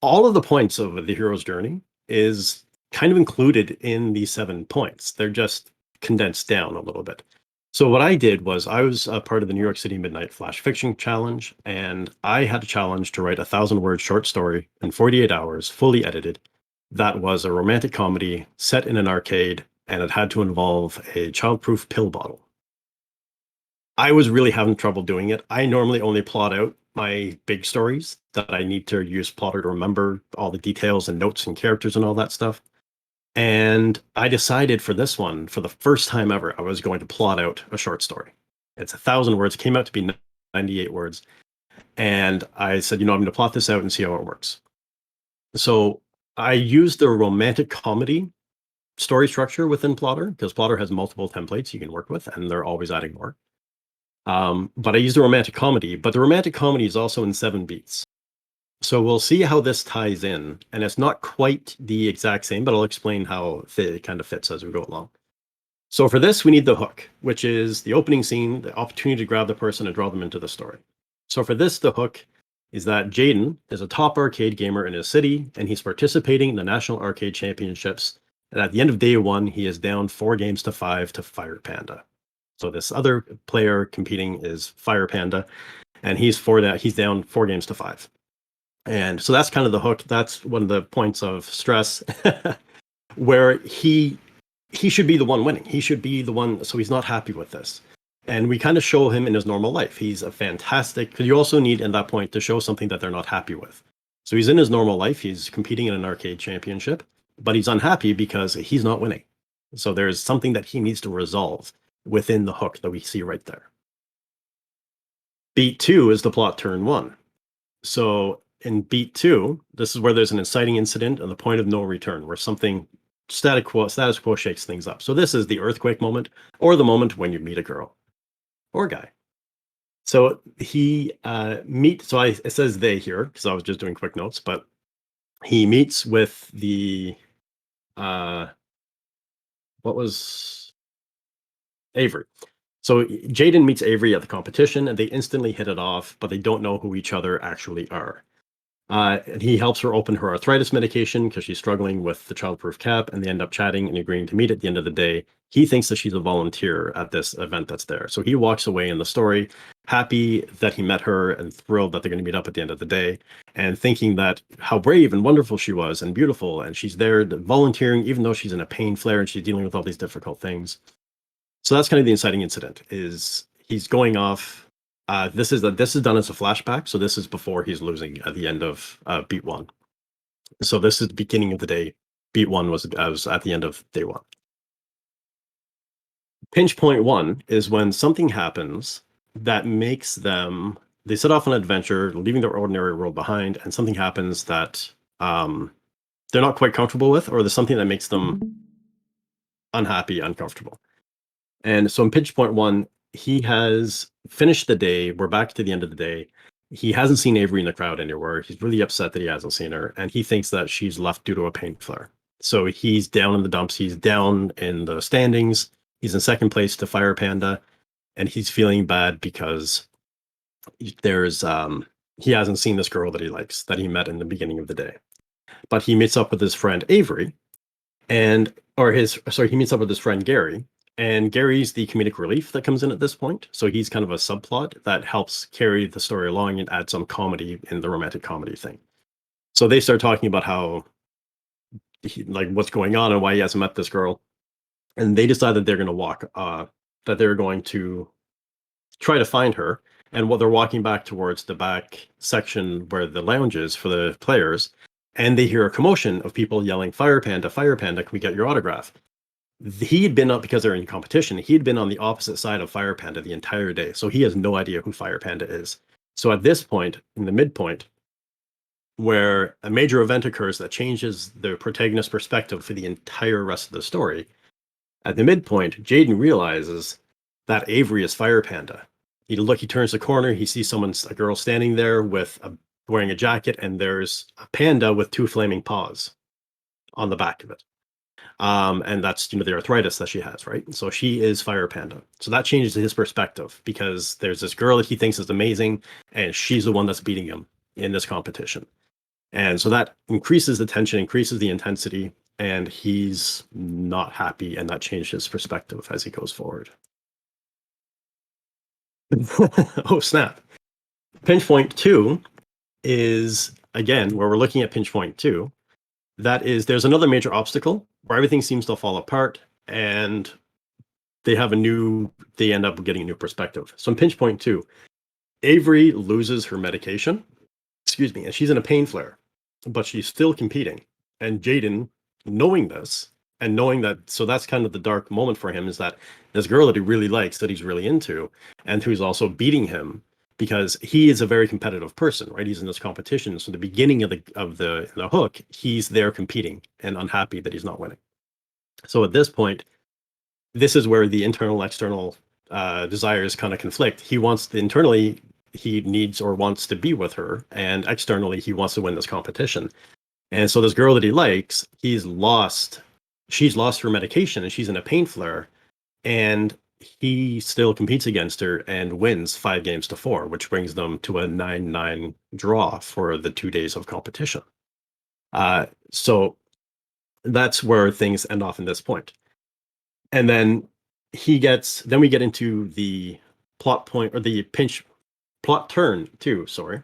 All of the points of the hero's journey is kind of included in these 7 points. They're just condensed down a little bit. So what I did was, I was a part of the New York City Midnight Flash Fiction Challenge, and I had a challenge to write a 1,000-word short story in 48 hours, fully edited. That was a romantic comedy set in an arcade, and it had to involve a childproof pill bottle. I was really having trouble doing it. I normally only plot out my big stories that I need to use Plotter to remember all the details and notes and characters and all that stuff. And I decided for this one, for the first time ever, I was going to plot out a short story. It's 1,000 words, came out to be 98 words. And I said, I'm going to plot this out and see how it works. So I used the romantic comedy story structure within Plotter, because Plotter has multiple templates you can work with, and they're always adding more. But I used the romantic comedy, but the romantic comedy is also in 7 beats. So we'll see how this ties in, and it's not quite the exact same, but I'll explain how it kind of fits as we go along. So for this, we need the hook, which is the opening scene, the opportunity to grab the person and draw them into the story. So for this, the hook is that Jaden is a top arcade gamer in his city, and he's participating in the National Arcade Championships. And at the end of day 1, he is down 4 games to 5 to Fire Panda. So this other player competing is Fire Panda, and he's down 4 games to 5. And so that's kind of the hook. That's one of the points of stress where he should be the one winning. He should be the one. So he's not happy with this. And we kind of show him in his normal life. He's a fantastic, because you also need in that point to show something that they're not happy with. So he's in his normal life. He's competing in an arcade championship, but he's unhappy because he's not winning. So there's something that he needs to resolve within the hook that we see right there. Beat 2 is the plot turn 1. So in beat 2, this is where there's an inciting incident and the point of no return, where something status quo shakes things up. So this is the earthquake moment, or the moment when you meet a girl or a guy. So he it says they here, because I was just doing quick notes, but he meets with the Avery. So Jaden meets Avery at the competition, and they instantly hit it off, but they don't know who each other actually are. And he helps her open her arthritis medication because she's struggling with the childproof cap, and they end up chatting and agreeing to meet at the end of the day. He thinks that she's a volunteer at this event that's there. So he walks away in the story, happy that he met her and thrilled that they're going to meet up at the end of the day, and thinking that how brave and wonderful she was and beautiful. And she's there volunteering, even though she's in a pain flare and she's dealing with all these difficult things. So that's kind of the inciting incident, is he's going off. This is done as a flashback, so this is before he's losing at the end of beat 1. So this is the beginning of the day. Beat 1 was at the end of day 1. Pinch point 1 is when something happens that makes them. They set off on an adventure, leaving their ordinary world behind, and something happens that they're not quite comfortable with, or there's something that makes them unhappy, uncomfortable. And so in pinch point 1, he has finished the day. We're back to the end of the day. He hasn't seen Avery in the crowd anywhere. He's really upset that he hasn't seen her, and he thinks that she's left due to a pain flare. So he's down in the dumps. He's down in the standings. He's in second place to Fire Panda, and he's feeling bad because there's he hasn't seen this girl that he likes, that he met in the beginning of the day. But he meets up with his friend Avery, he meets up with his friend Gary. And Gary's the comedic relief that comes in at this point. So he's kind of a subplot that helps carry the story along and add some comedy in the romantic comedy thing. So they start talking about how, what's going on and why he hasn't met this girl. And they decide that they're going to that they're going to try to find her. And while they're walking back towards the back section where the lounge is for the players, and they hear a commotion of people yelling, Fire Panda, can we get your autograph? He had been up, because they're in competition, he had been on the opposite side of Fire Panda the entire day. So he has no idea who Fire Panda is. So at this point, in the midpoint, where a major event occurs that changes the protagonist's perspective for the entire rest of the story, at the midpoint, Jaden realizes that Avery is Fire Panda. He turns the corner, he sees a girl standing there wearing a jacket, and there's a panda with 2 flaming paws on the back of it. And that's the arthritis that she has, right? So she is Fire Panda. So that changes his perspective, because there's this girl that he thinks is amazing, and she's the one that's beating him in this competition. And so that increases the tension, increases the intensity, and he's not happy, and that changes his perspective as he goes forward. Oh, snap. Pinch point 2 is, again, where we're looking at pinch point 2. That is, there's another major obstacle where everything seems to fall apart, and they end up getting a new perspective. So in pinch point 2, Avery loses her medication, excuse me, and she's in a pain flare, but she's still competing. And Jaden, knowing this and knowing that, so that's kind of the dark moment for him, is that this girl that he really likes, that he's really into, and who's also beating him, because he is a very competitive person, right? He's in this competition. So the beginning of the hook, he's there competing and unhappy that he's not winning. So at this point, this is where the internal external desires kind of conflict. He wants internally, he needs or wants to be with her, and externally he wants to win this competition. And so this girl that he likes, she's lost her medication and she's in a pain flare, and he still competes against her and wins 5 games to 4, which brings them to a 9-9 draw for the 2 days of competition. So that's where things end off in this point. And then we get into the plot point, or the plot turn too, sorry.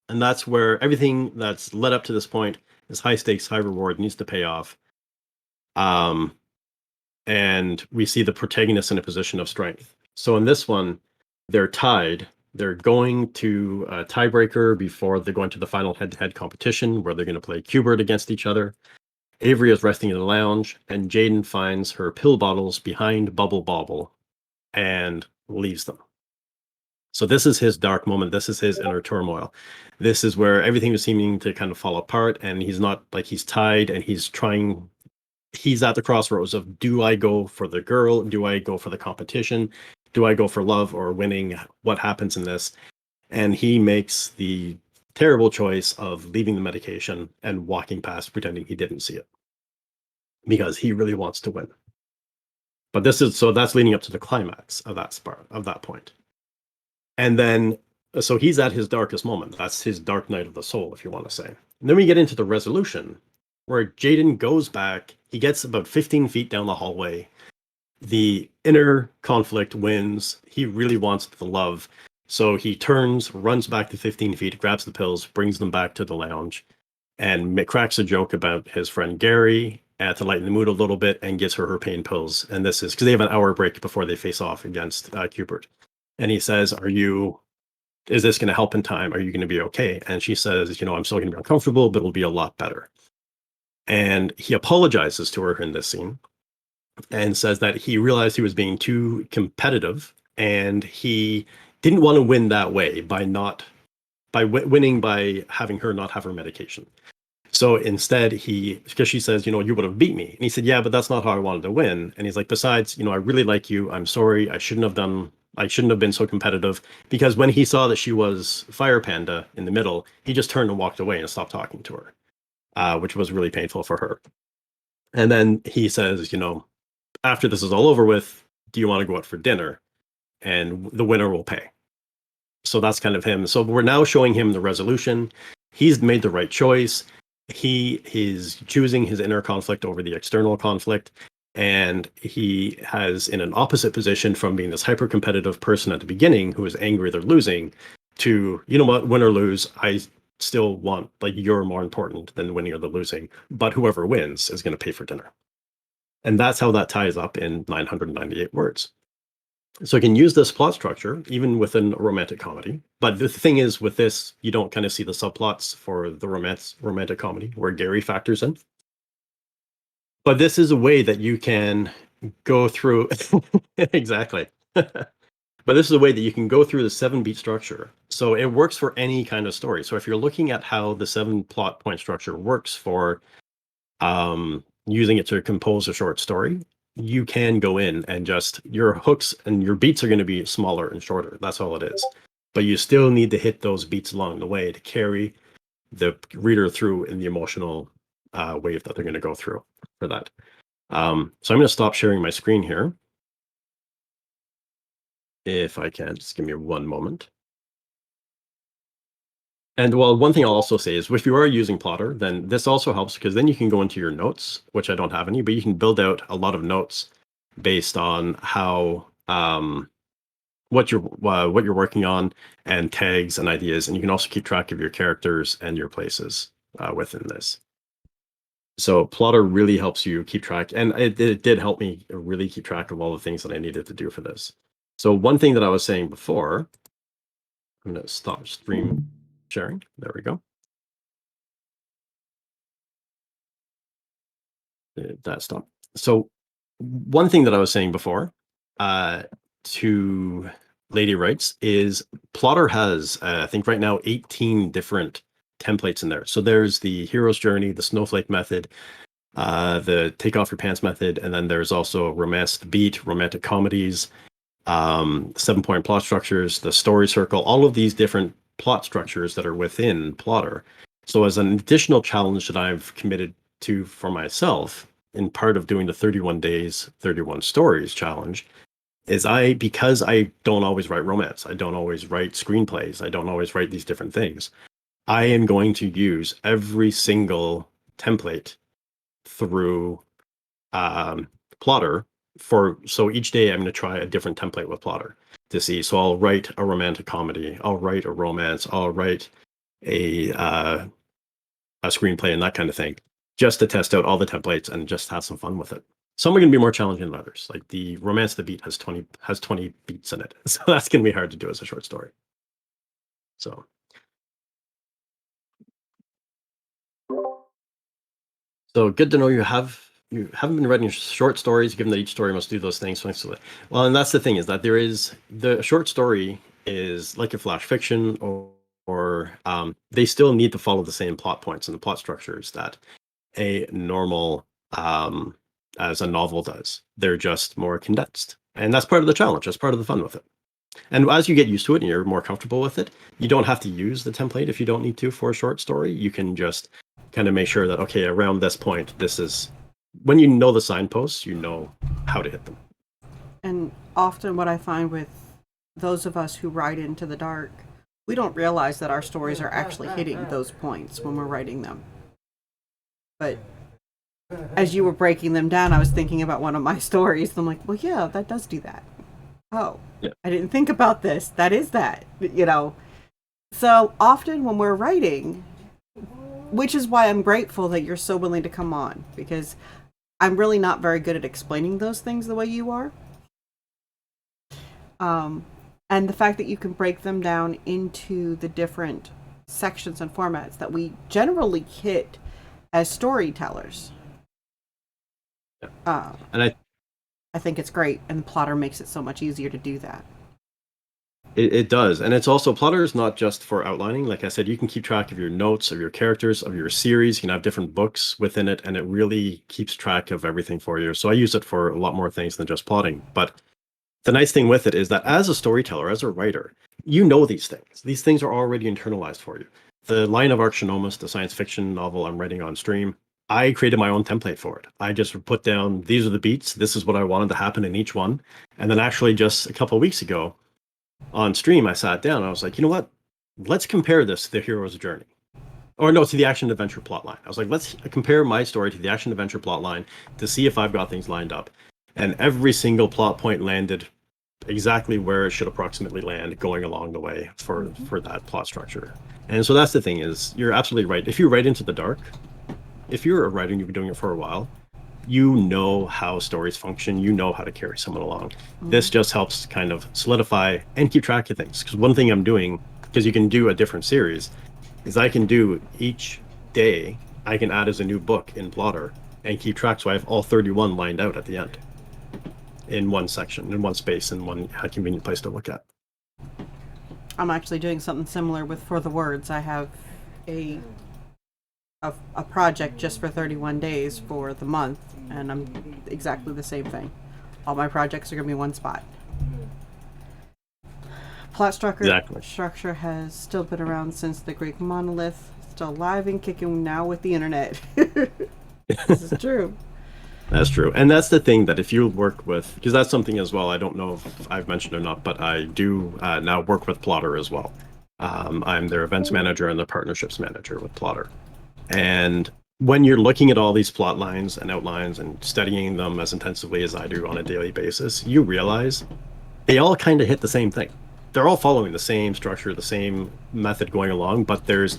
And that's where everything that's led up to this point, this high stakes, high reward, needs to pay off. And we see the protagonist in a position of strength. So in this one, they're tied. They're going to a tiebreaker before they're going to the final head-to-head competition, where they're going to play Qbert against each other. Avery is resting in the lounge, and Jaden finds her pill bottles behind Bubble Bobble and leaves them. So this is his dark moment. This is his inner turmoil. This is where everything is seeming to kind of fall apart, and he's not, like, he's tied, and he's at the crossroads of, do I go for the girl? Do I go for the competition? Do I go for love or winning? What happens in this? And he makes the terrible choice of leaving the medication and walking past, pretending he didn't see it, because he really wants to win. But that's leading up to the climax of that point. And then, so he's at his darkest moment. That's his dark night of the soul, if you want to say. And then we get into the resolution, where Jaden goes back. He gets about 15 feet down the hallway. The inner conflict wins. He really wants the love. So he turns, runs back to 15 feet, grabs the pills, brings them back to the lounge, and cracks a joke about his friend Gary to lighten the mood a little bit, and gives her pain pills. And this is because they have an hour break before they face off against Qbert. And he says, is this going to help in time? Are you going to be okay? And she says, I'm still going to be uncomfortable, but it'll be a lot better. And he apologizes to her in this scene and says that he realized he was being too competitive, and he didn't want to win that way by winning by having her not have her medication. So instead, because she says, you would have beat me. And he said, yeah, but that's not how I wanted to win. And he's like, besides, I really like you. I'm sorry. I shouldn't have been so competitive. Because when he saw that she was Fire Panda in the middle, he just turned and walked away and stopped talking to her, which was really painful for her. And then he says, after this is all over with, do you want to go out for dinner? And the winner will pay. So that's kind of him. So we're now showing him the resolution. He's made the right choice. He is choosing his inner conflict over the external conflict. And he has in an opposite position from being this hyper-competitive person at the beginning who is angry they're losing to, what, win or lose, I still want, you're more important than winning or the losing. But whoever wins is going to pay for dinner. And that's how that ties up in 998 words. So you can use this plot structure even within a romantic comedy. But the thing is, with this, you don't kind of see the subplots for the romantic comedy where Gary factors in. But this is a way that you can go through exactly. But this is a way that you can go through the 7-beat structure. So it works for any kind of story. So if you're looking at how the 7 plot point structure works for using it to compose a short story, you can go in and just, your hooks and your beats are going to be smaller and shorter. That's all it is. But you still need to hit those beats along the way to carry the reader through in the emotional wave that they're going to go through for that. So I'm going to stop sharing my screen here. If I can, just give me one moment. And one thing I'll also say is, if you are using Plotter, then this also helps, because then you can go into your notes, which I don't have any, but you can build out a lot of notes based on how what you're working on, and tags and ideas, and you can also keep track of your characters and your places within this. So Plotter really helps you keep track, and it did help me really keep track of all the things that I needed to do for this. So one thing that I was saying before I'm going to stop stream sharing. There we go. That stopped. So one thing that I was saying before to Lady Wrights is Plotter has, I think right now, 18 different templates in there. So there's the hero's journey, the snowflake method, the take off your pants method, and then there's also romance the beat, romantic comedies, 7-point plot structures, the story circle, all of these different plot structures that are within Plotter. So as an additional challenge that I've committed to for myself in part of doing the 31 days, 31 stories challenge is because I don't always write romance, I don't always write screenplays, I don't always write these different things. I am going to use every single template through Plotter so each day I'm going to try a different template with Plotter to see. So I'll write a romantic comedy, I'll write a romance, I'll write a screenplay and that kind of thing, just to test out all the templates and just have some fun with it. Some are going to be more challenging than others. Like the romance the beat has 20 beats in it, so that's going to be hard to do as a short story. So good to know you haven't been writing short stories, given that each story must do those things. Well, and that's the thing, is that the short story is like a flash fiction, or they still need to follow the same plot points and the plot structures that a normal as a novel does. They're just more condensed, and that's part of the challenge. That's part of the fun with it. And as you get used to it and you're more comfortable with it, you don't have to use the template if you don't need to for a short story. You can just kind of make sure that, okay, around this point, this is when you know the signposts, you know how to hit them. And often what I find with those of us who write into the dark, we don't realize that our stories are actually hitting those points when we're writing them. But as you were breaking them down, I was thinking about one of my stories. And I'm like, well, yeah, that does do that. Oh, yeah. I didn't think about this. That is that, So often when we're writing, which is why I'm grateful that you're so willing to come on, because I'm really not very good at explaining those things the way you are. And the fact that you can break them down into the different sections and formats that we generally hit as storytellers. Yeah. And I think it's great, and Plotter makes it so much easier to do that. It does, and it's also, Plotter is not just for outlining. Like I said, you can keep track of your notes, of your characters, of your series. You can have different books within it, and it really keeps track of everything for you. So I use it for a lot more things than just plotting. But the nice thing with it is that as a storyteller, as a writer, you know these things. These things are already internalized for you. The Line of Archinomus, the science fiction novel I'm writing on stream, I created my own template for it. I just put down, these are the beats, this is what I wanted to happen in each one. And then actually just a couple of weeks ago on stream, I sat down and I was like, you know what? Let's compare this to the hero's journey. Or no, to the action adventure plotline. I was like, let's compare my story to the action adventure plotline to see if I've got things lined up. And every single plot point landed exactly where it should approximately land going along the way for that plot structure. And so that's the thing, is you're absolutely right. If you write into the dark, if you're a writer and you've been doing it for a while, you know how stories function, you know how to carry someone along. This just helps kind of solidify and keep track of things. Because one thing I'm doing, because you can do a different series, is I can do each day, I can add as a new book in Plotter and keep track, so I have all 31 lined out at the end in one section, in one space, in one convenient place to look at. I'm actually doing something similar with For the Words. I have a project just for 31 days for the month, and I'm exactly the same thing. All my projects are going to be one spot. Plot structure has still been around since the Greek monolith, still alive and kicking now with the internet. This is true. That's true. And that's the thing, that if you work with, because that's something as well, I don't know if I've mentioned or not, but I do now work with Plotter as well. I'm their events manager and the partnerships manager with Plotter. And when you're looking at all these plot lines and outlines and studying them as intensively as I do on a daily basis, you realize they all kind of hit the same thing. They're all following the same structure, the same method going along, but there's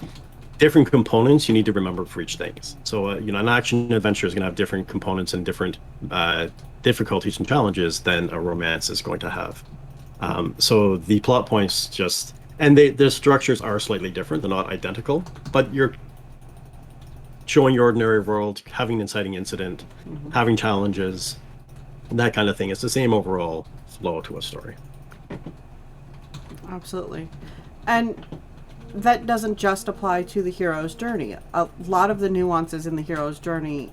different components you need to remember for each thing. So, an action adventure is going to have different components and different difficulties and challenges than a romance is going to have. So the plot points just And their structures are slightly different. They're not identical, but you're showing your ordinary world, having an inciting incident, having challenges, that kind of thing. It's the same overall flow to a story. Absolutely. And that doesn't just apply to the hero's journey. A lot of the nuances in the hero's journey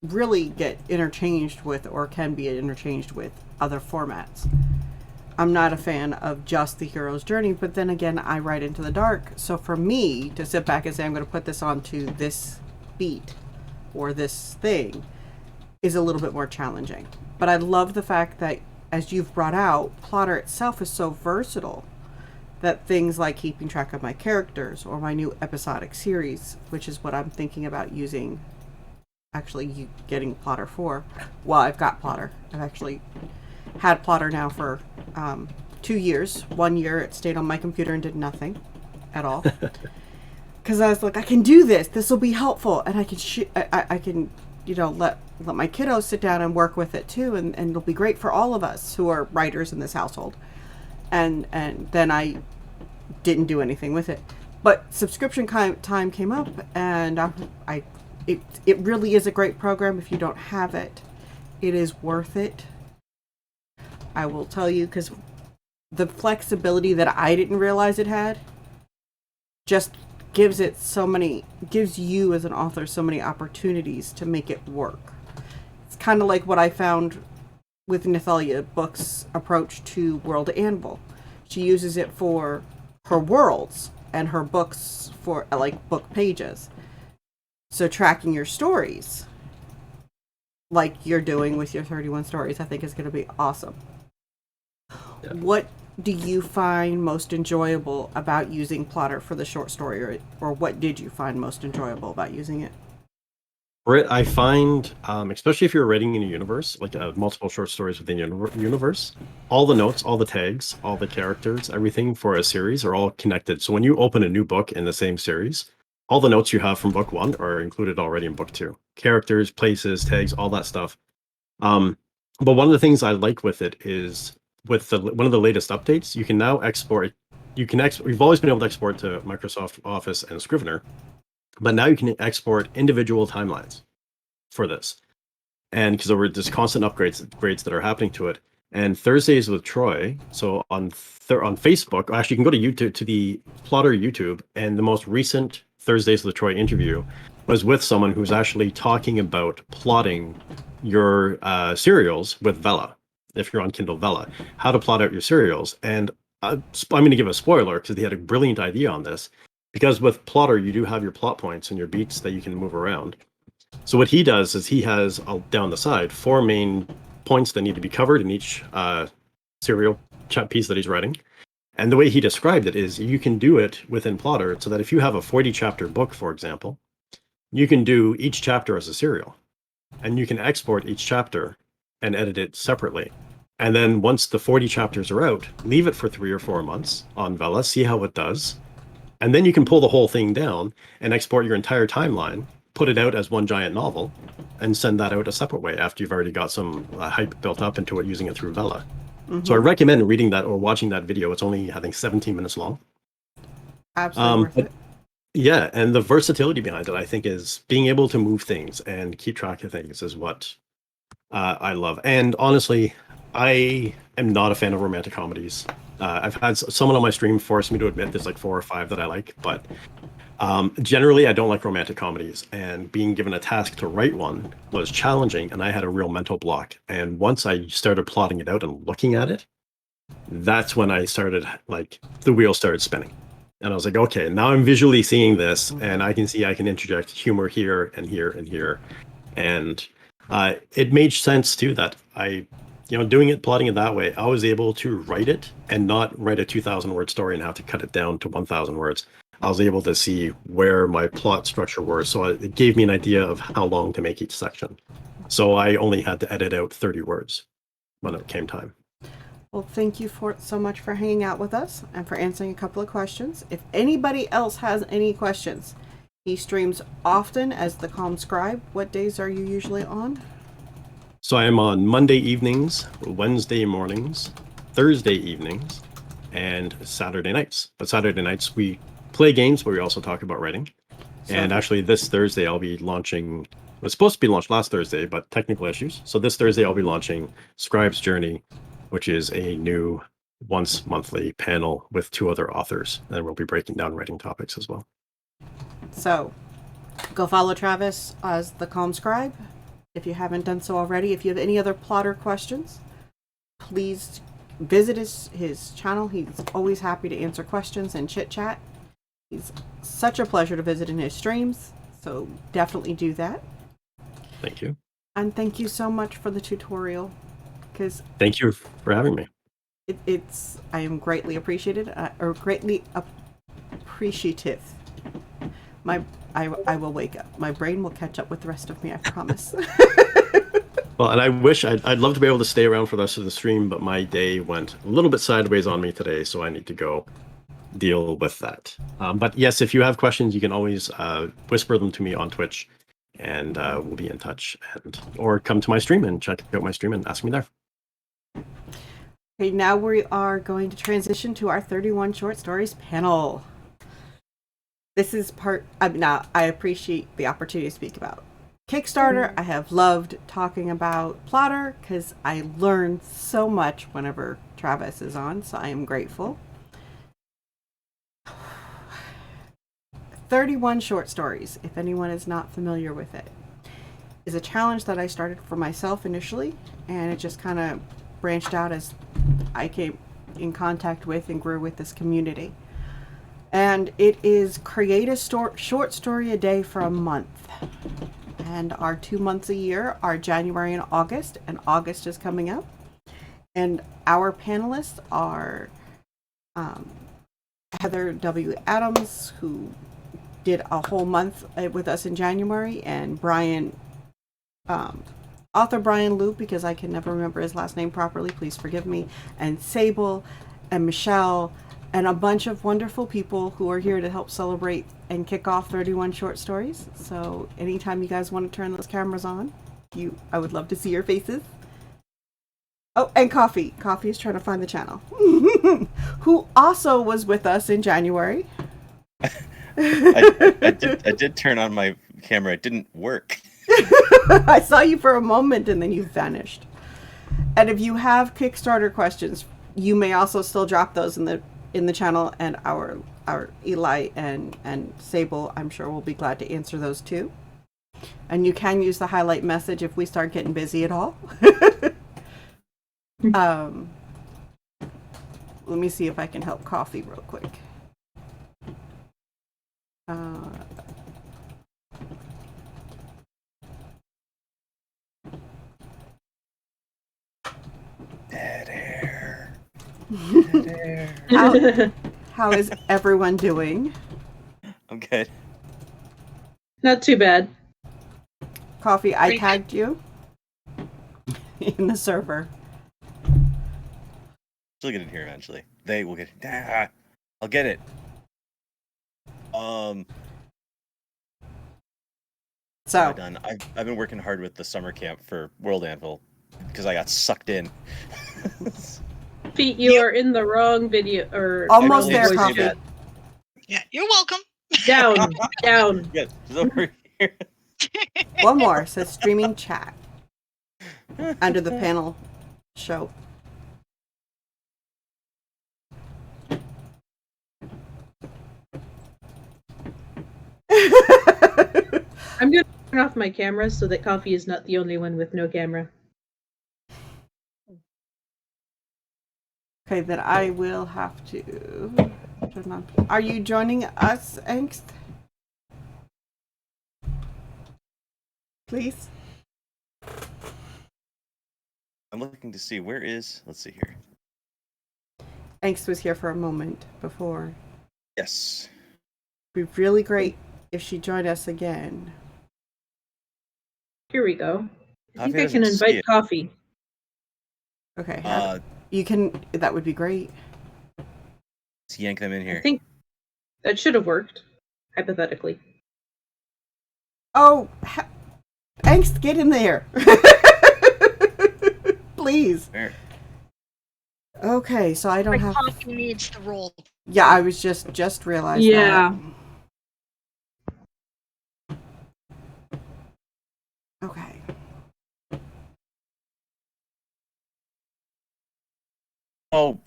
really get interchanged with, or can be interchanged with, other formats. I'm not a fan of just the hero's journey, but then again, I write into the dark. So for me to sit back and say, I'm going to put this onto this beat or this thing is a little bit more challenging. But I love the fact that, as you've brought out, Plotter itself is so versatile that things like keeping track of my characters or my new episodic series, which is what I'm thinking about using, actually getting Plotter for. Well, I've got Plotter. I've actually had Plotter now for 2 years. 1 year it stayed on my computer and did nothing at all. Because I was like, I can do this. This will be helpful, and I can I can let my kiddos sit down and work with it too, and it'll be great for all of us who are writers in this household. And then I didn't do anything with it. But subscription time came up, and it really is a great program. If you don't have it, it is worth it. I will tell you, because the flexibility that I didn't realize it had just gives you as an author so many opportunities to make it work. It's kind of like what I found with Nathalia Book's approach to World Anvil. She uses it for her worlds and her books for like book pages. So tracking your stories like you're doing with your 31 stories, I think is going to be awesome. Yeah. What do you find most enjoyable about using Plotter for the short story, or what did you find most enjoyable about using it? For it, I find, especially if you're writing in a universe, like multiple short stories within your universe, all the notes, all the tags, all the characters, everything for a series are all connected. So when you open a new book in the same series, all the notes you have from book 1 are included already in book 2. Characters, places, tags, all that stuff. But one of the things I like with it is, with one of the latest updates, you can now export. We've always been able to export to Microsoft Office and Scrivener, but now you can export individual timelines for this. And because there were just constant upgrades that are happening to it. And Thursdays with Troy, so on Facebook, actually you can go to YouTube, to the Plotter YouTube, and the most recent Thursdays with Troy interview was with someone who's actually talking about plotting your serials with Vela. If you're on Kindle Vela, how to plot out your serials. And I'm going to give a spoiler because he had a brilliant idea on this. Because with Plotter, you do have your plot points and your beats that you can move around. So what he does is he has down the side 4 main points that need to be covered in each serial piece that he's writing. And the way he described it is you can do it within Plotter so that if you have a 40 chapter book, for example, you can do each chapter as a serial, and you can export each chapter and edit it separately. And then once the 40 chapters are out, leave it for 3 or 4 months on Vela, see how it does. And then you can pull the whole thing down and export your entire timeline, put it out as one giant novel, and send that out a separate way after you've already got some hype built up into it using it through Vela. Mm-hmm. So I recommend reading that or watching that video. It's only, I think, 17 minutes long. Absolutely worth it. Yeah, and the versatility behind it, I think, is being able to move things and keep track of things is what I love. And honestly, I am not a fan of romantic comedies. I've had someone on my stream force me to admit there's like 4 or 5 that I like, but generally I don't like romantic comedies. And being given a task to write one was challenging, and I had a real mental block. And once I started plotting it out and looking at it, that's when I started, like, the wheels started spinning. And I was like, okay, now I'm visually seeing this, and I can see I can interject humor here and here and here. And it made sense too that plotting it that way, I was able to write it and not write a 2,000 word story and have to cut it down to 1,000 words. I was able to see where my plot structure was. So it gave me an idea of how long to make each section. So I only had to edit out 30 words when it came time. Well, thank you so much for hanging out with us and for answering a couple of questions. If anybody else has any questions, he streams often as the Calm Scribe. What days are you usually on? So I am on Monday evenings, Wednesday mornings, Thursday evenings, and Saturday nights. But Saturday nights we play games, but we also talk about writing. And actually, this Thursday I'll be launching. It was supposed to be launched last Thursday, but technical issues. So this Thursday I'll be launching Scribe's Journey, which is a new once monthly panel with 2 other authors, and we'll be breaking down writing topics as well. So, go follow Travis as the Calm Scribe if you haven't done so already. If you have any other plotter questions, please visit his channel. He's always happy to answer questions and chit chat. He's such a pleasure to visit in his streams, so definitely do that. Thank you. And thank you so much for the tutorial, because Thank you for having me. I am greatly appreciated, or greatly appreciative. I will wake up. My brain will catch up with the rest of me, I promise. Well, and I wish I'd love to be able to stay around for the rest of the stream, but my day went a little bit sideways on me today, so I need to go deal with that. But yes, if you have questions, you can always whisper them to me on Twitch, and we'll be in touch. Or come to my stream and check out my stream and ask me there. Okay, now we are going to transition to our 31 short stories panel. This is now I appreciate the opportunity to speak about Kickstarter. I have loved talking about Plotter because I learn so much whenever Travis is on, so I am grateful. 31 short stories, if anyone is not familiar with it, is a challenge that I started for myself initially, and it just kind of branched out as I came in contact with and grew with this community. And it is create a short story a day for a month. And our 2 months a year are January and August is coming up. And our panelists are Heather W. Adams, who did a whole month with us in January, and author Brian Loop, because I can never remember his last name properly, please forgive me, and Sable and Michelle, and a bunch of wonderful people who are here to help celebrate and kick off 31 short stories. So anytime you guys want to turn those cameras on, I would love to see your faces. Oh, and Coffee. Coffee is trying to find the channel. Who also was with us in January. I did turn on my camera. It didn't work. I saw you for a moment and then you vanished. And if you have Kickstarter questions, you may also still drop those in the channel, and our Eli and Sable, I'm sure, will be glad to answer those too. And you can use the highlight message if we start getting busy at all. Let me see if I can help Coffee real quick. Dead air. Dead air. How is everyone doing? I'm good. Not too bad. Coffee, I tagged you in the server. She'll get in here eventually. They will get. I'll get it. So done. I've been working hard with the summer camp for World Anvil because I got sucked in. Pete, you are in the wrong video, or almost there, voice Coffee. chat. Yeah, you're welcome. Down, down. Yeah, it's over here. One more says streaming chat under the panel show. I'm going to turn off my camera so that Coffee is not the only one with no camera. Okay, then I will have to turn on. Are you joining us, Angst? Please. I'm looking to see where is. Let's see here. Angst was here for a moment before. Yes. It'd be really great if she joined us again. Here we go. I think Coffee I can doesn't see invite it. Coffee. Okay, you can. That would be great. Let's yank them in here. I think that should have worked, hypothetically. Oh, Angst, get in there. Please. Where? Okay, so I don't My have. coffee needs to roll. Yeah, I was just realized Yeah. that. Okay. Oh,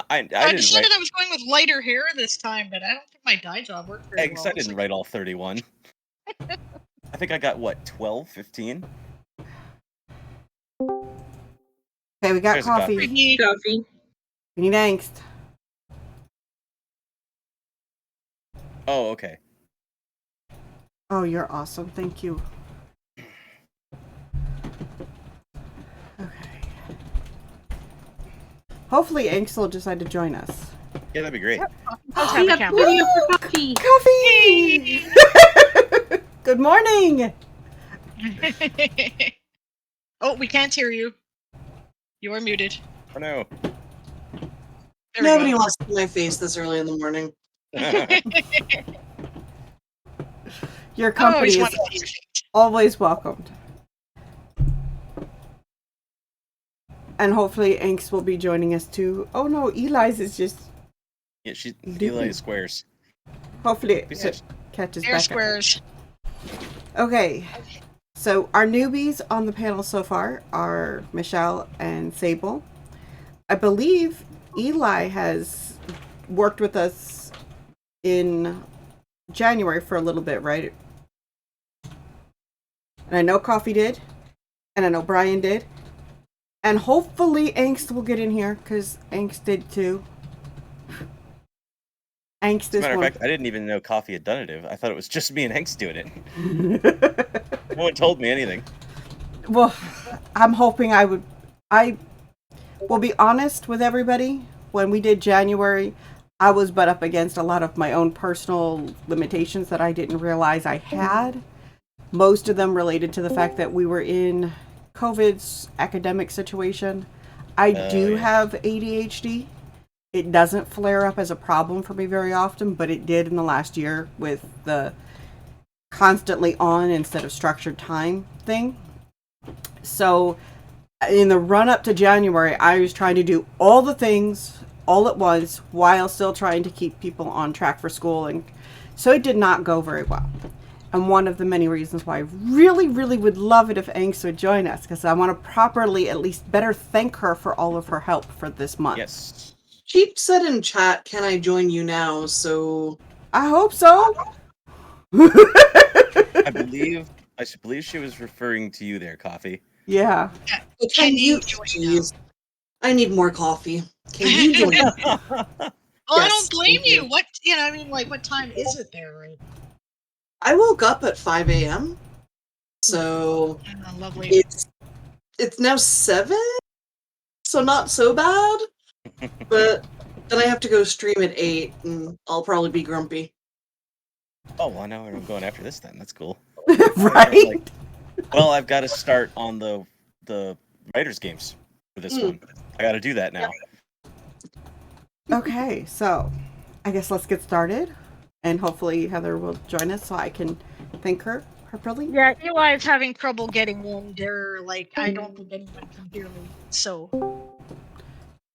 I I didn't decided write. I was going with lighter hair this time, but I don't think my dye job worked very Eggs, well. I didn't write all 31. I think I got what, 12, 15? Okay, we got There's a coffee. coffee. Coffee. We need angst. Oh, okay. Oh, you're awesome. Thank you. Okay. Hopefully Angst will decide to join us. Yeah, that'd be great. Let's We have a have camera. video for coffee. Coffee! Good morning! Oh, we can't hear you. You are muted. Oh no. There Nobody we wants to see my face this early in the morning. go. Your I company always is want to see your face. always welcomed. And hopefully Angst will be joining us too. Oh no, Eli's is just... Yeah, she's Loopy. Eli Squares. Hopefully Be it safe. catches Air back squares. up. Okay. So our newbies on the panel so far are Michelle and Sable. I believe Eli has worked with us in January for a little bit, right? And I know Coffee did. And I know Brian did. And hopefully Angst will get in here, because Angst did too. Angst As a is matter of one. fact, I didn't even know Coffee had done it. I thought it was just me and Hank's doing it. No one told me anything. Well, I'm hoping I will be honest with everybody. When we did January, I was butt up against a lot of my own personal limitations that I didn't realize I had. Most of them related to the fact that we were in COVID's academic situation. I do Yeah. have ADHD. It doesn't flare up as a problem for me very often, but it did in the last year with the constantly on instead of structured time thing. So in the run up to January, I was trying to do all the things all at once while still trying to keep people on track for school. And so it did not go very well. And one of the many reasons why I really, really would love it if Angst would join us, because I want to properly, at least better thank her for all of her help for this month. Yes. She said in chat, "Can I join you now?" So I hope so. I believe she was referring to you there, Coffee. Yeah. can you join please? I need more coffee. Can you join? Well, I Yes, don't blame thank you. you. What I mean, like, what time is it there right I woke up at 5 a.m. So now? Oh, lovely. it's now 7, so not so bad. But then I have to go stream at 8, and I'll probably be grumpy. Oh, well, I know where I'm going after this then. That's cool. Right? Well, I've got to start on the writers' games for this one. I got to do that now. Okay, so I guess let's get started. And hopefully Heather will join us so I can thank her properly. Yeah, Eli is having trouble getting in. They're like, I don't think anyone can hear me. So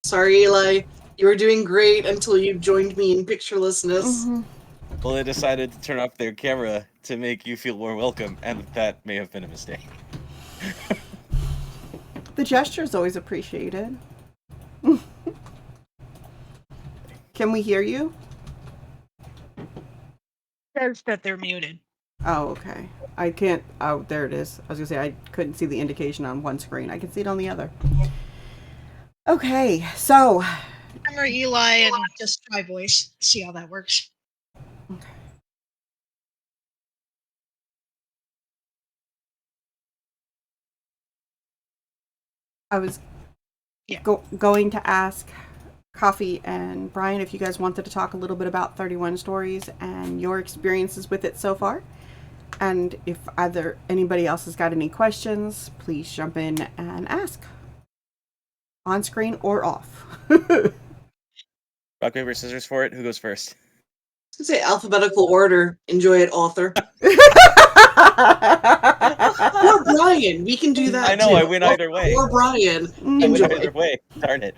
Sorry, Eli. You were doing great until you joined me in picturelessness. Mhm. Well, they decided to turn off their camera to make you feel more welcome, and that may have been a mistake. The gesture is always appreciated. Can we hear you? says that they're muted. Oh, okay. I can't. Oh, there it is. I was gonna say I couldn't see the indication on one screen. I can see it on the other. Okay, so Remember Eli and just try voice. See how that works. I was Yeah. going to ask Coffee and Brian if you guys wanted to talk a little bit about 31 Stories and your experiences with it so far. And if either anybody else has got any questions, please jump in and ask. On screen or off. Rock, paper, scissors for it. Who goes first? I was gonna say alphabetical order. Enjoy it, author. Or Brian. We can do that I know, too. I win either way. Or Brian. I win Enjoy. either way. Darn it.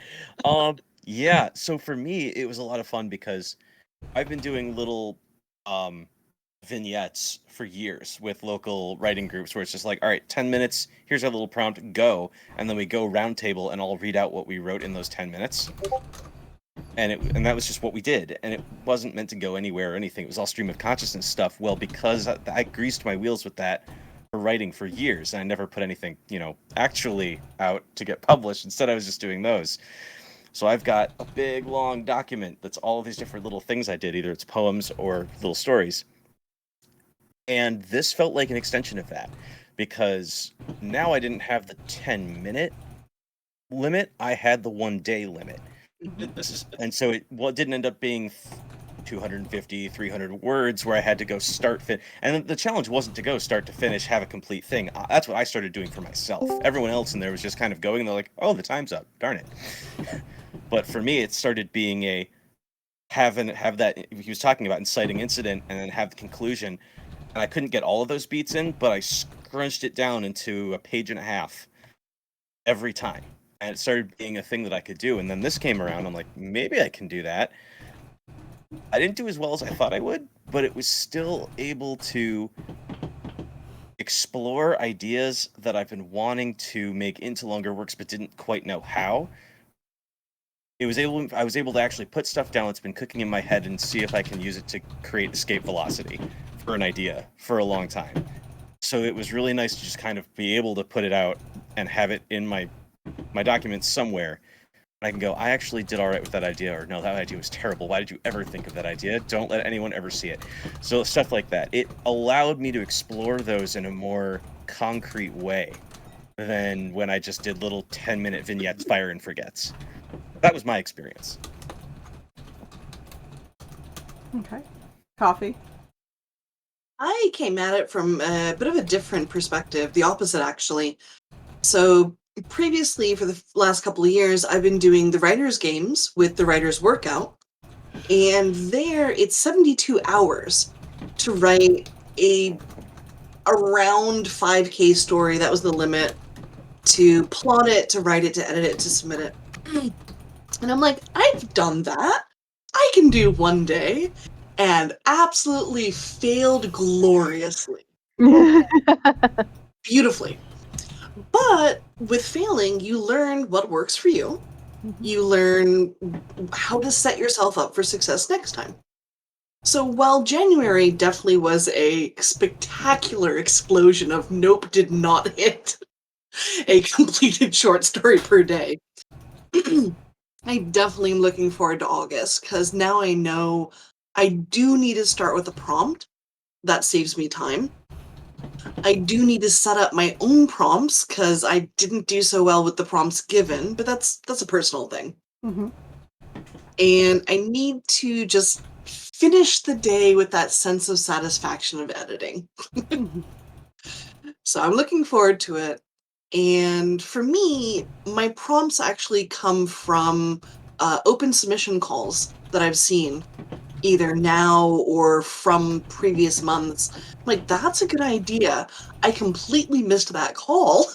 Yeah. So for me, it was a lot of fun because I've been doing little vignettes for years with local writing groups where it's just like, all right, 10 minutes, here's our little prompt, go. And then we go round table and I'll read out what we wrote in those 10 minutes. And that was just what we did. And it wasn't meant to go anywhere or anything. It was all stream of consciousness stuff. Well, because I greased my wheels with that for writing for years, and I never put anything, actually out to get published. Instead, I was just doing those. So I've got a big, long document that's all of these different little things I did. Either it's poems or little stories. And this felt like an extension of that because now I didn't have the 10-minute limit. I had the 1-day limit. And so it didn't end up being 250, 300 words where I had to go and the challenge wasn't to go start to finish, have a complete thing. That's what I started doing for myself. Everyone else in there was just kind of going, and they're like, oh, the time's up, darn it. But for me, it started being have that, he was talking about inciting incident, and then have the conclusion. And I couldn't get all of those beats in, but I scrunched it down into a page and a half every time. And it started being a thing that I could do. And then this came around. I'm like, maybe I can do that. I didn't do as well as I thought I would, but it was still able to explore ideas that I've been wanting to make into longer works, but didn't quite know how. I was able to actually put stuff down that's been cooking in my head and see if I can use it to create escape velocity for an idea for a long time. So it was really nice to just kind of be able to put it out and have it in my documents somewhere. I can go, I actually did all right with that idea, or no, that idea was terrible. Why did you ever think of that idea? Don't let anyone ever see it. So stuff like that. It allowed me to explore those in a more concrete way than when I just did little 10-minute vignettes, fire and forgets. That was my experience. Okay. Coffee. I came at it from a bit of a different perspective, the opposite actually. So previously, for the last couple of years, I've been doing the writer's games with the writer's workout. And there, it's 72 hours to write around 5K story. That was the limit. To plot it, to write it, to edit it, to submit it. And I'm like, I've done that. I can do one day. And absolutely failed gloriously. Beautifully. But with failing, you learn what works for you. You learn how to set yourself up for success next time. So while January definitely was a spectacular explosion of nope, did not hit a completed short story per day, I definitely am looking forward to August because now I know I do need to start with a prompt. That saves me time. I do need to set up my own prompts because I didn't do so well with the prompts given, but that's a personal thing. Mm-hmm. And I need to just finish the day with that sense of satisfaction of editing. So I'm looking forward to it. And for me, my prompts actually come from open submission calls that I've seen, either now or from previous months. I'm like, that's a good idea. I completely missed that call.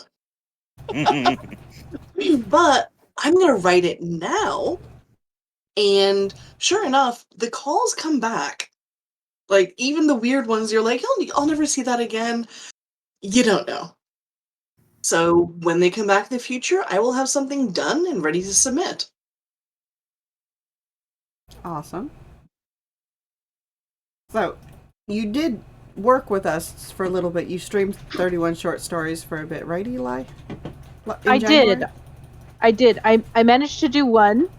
But I'm going to write it now. And sure enough, the calls come back. Like, even the weird ones, you're like, I'll never see that again. You don't know. So when they come back in the future, I will have something done and ready to submit. Awesome. So, you did work with us for a little bit. You streamed 31 short stories for a bit, right, Eli? I did. I managed to do one.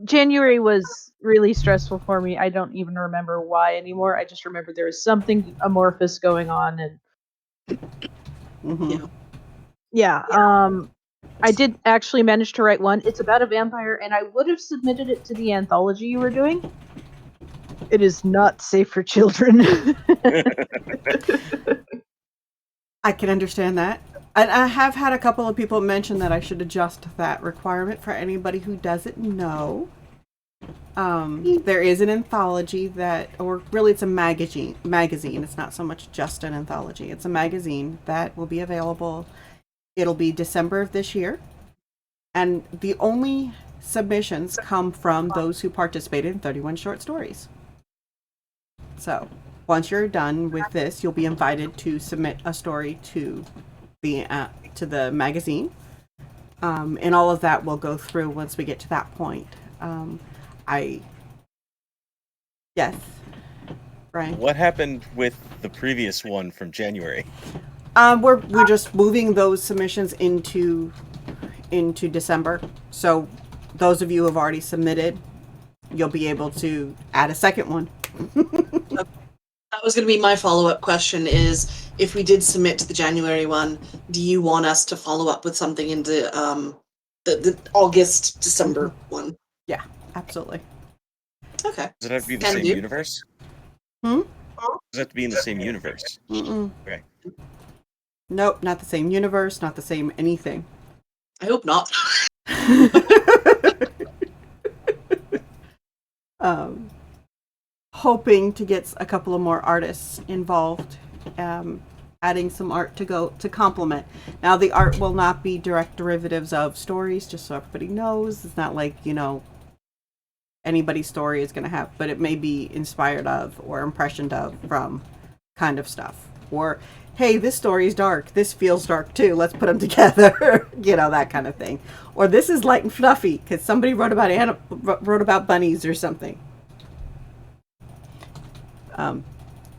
January was really stressful for me. I don't even remember why anymore. I just remember there was something amorphous going on, and Mm-hmm. yeah. I did actually manage to write one. It's about a vampire, and I would have submitted it to the anthology you were doing. It is not safe for children. I can understand that. And I have had a couple of people mention that I should adjust that requirement for anybody who doesn't know. There is an anthology that, or really it's a magazine. It's not so much just an anthology. It's a magazine that will be available. It'll be December of this year. And the only submissions come from those who participated in 31 short stories. So once you're done with this, you'll be invited to submit a story to the magazine. And all of that will go through once we get to that point. Yes, Brian. What happened with the previous one from January? We're just moving those submissions into December. So those of you who have already submitted, you'll be able to add a second one. That was going to be my follow-up question is, if we did submit to the January one, do you want us to follow up with something into the August, December one? Yeah, absolutely. Okay. Does it have to be the Can same do. universe? Hmm? Does it have to be in the same universe? Mm-mm. Okay. Nope, not the same universe, not the same anything. I hope not. Hoping to get a couple of more artists involved, adding some art to complement. Now, the art will not be direct derivatives of stories, just so everybody knows. It's not like, anybody's story is going to have, but it may be inspired of or impressioned of from kind of stuff. Or, hey, this story is dark. This feels dark too. Let's put them together. That kind of thing. Or this is light and fluffy because somebody wrote about bunnies or something.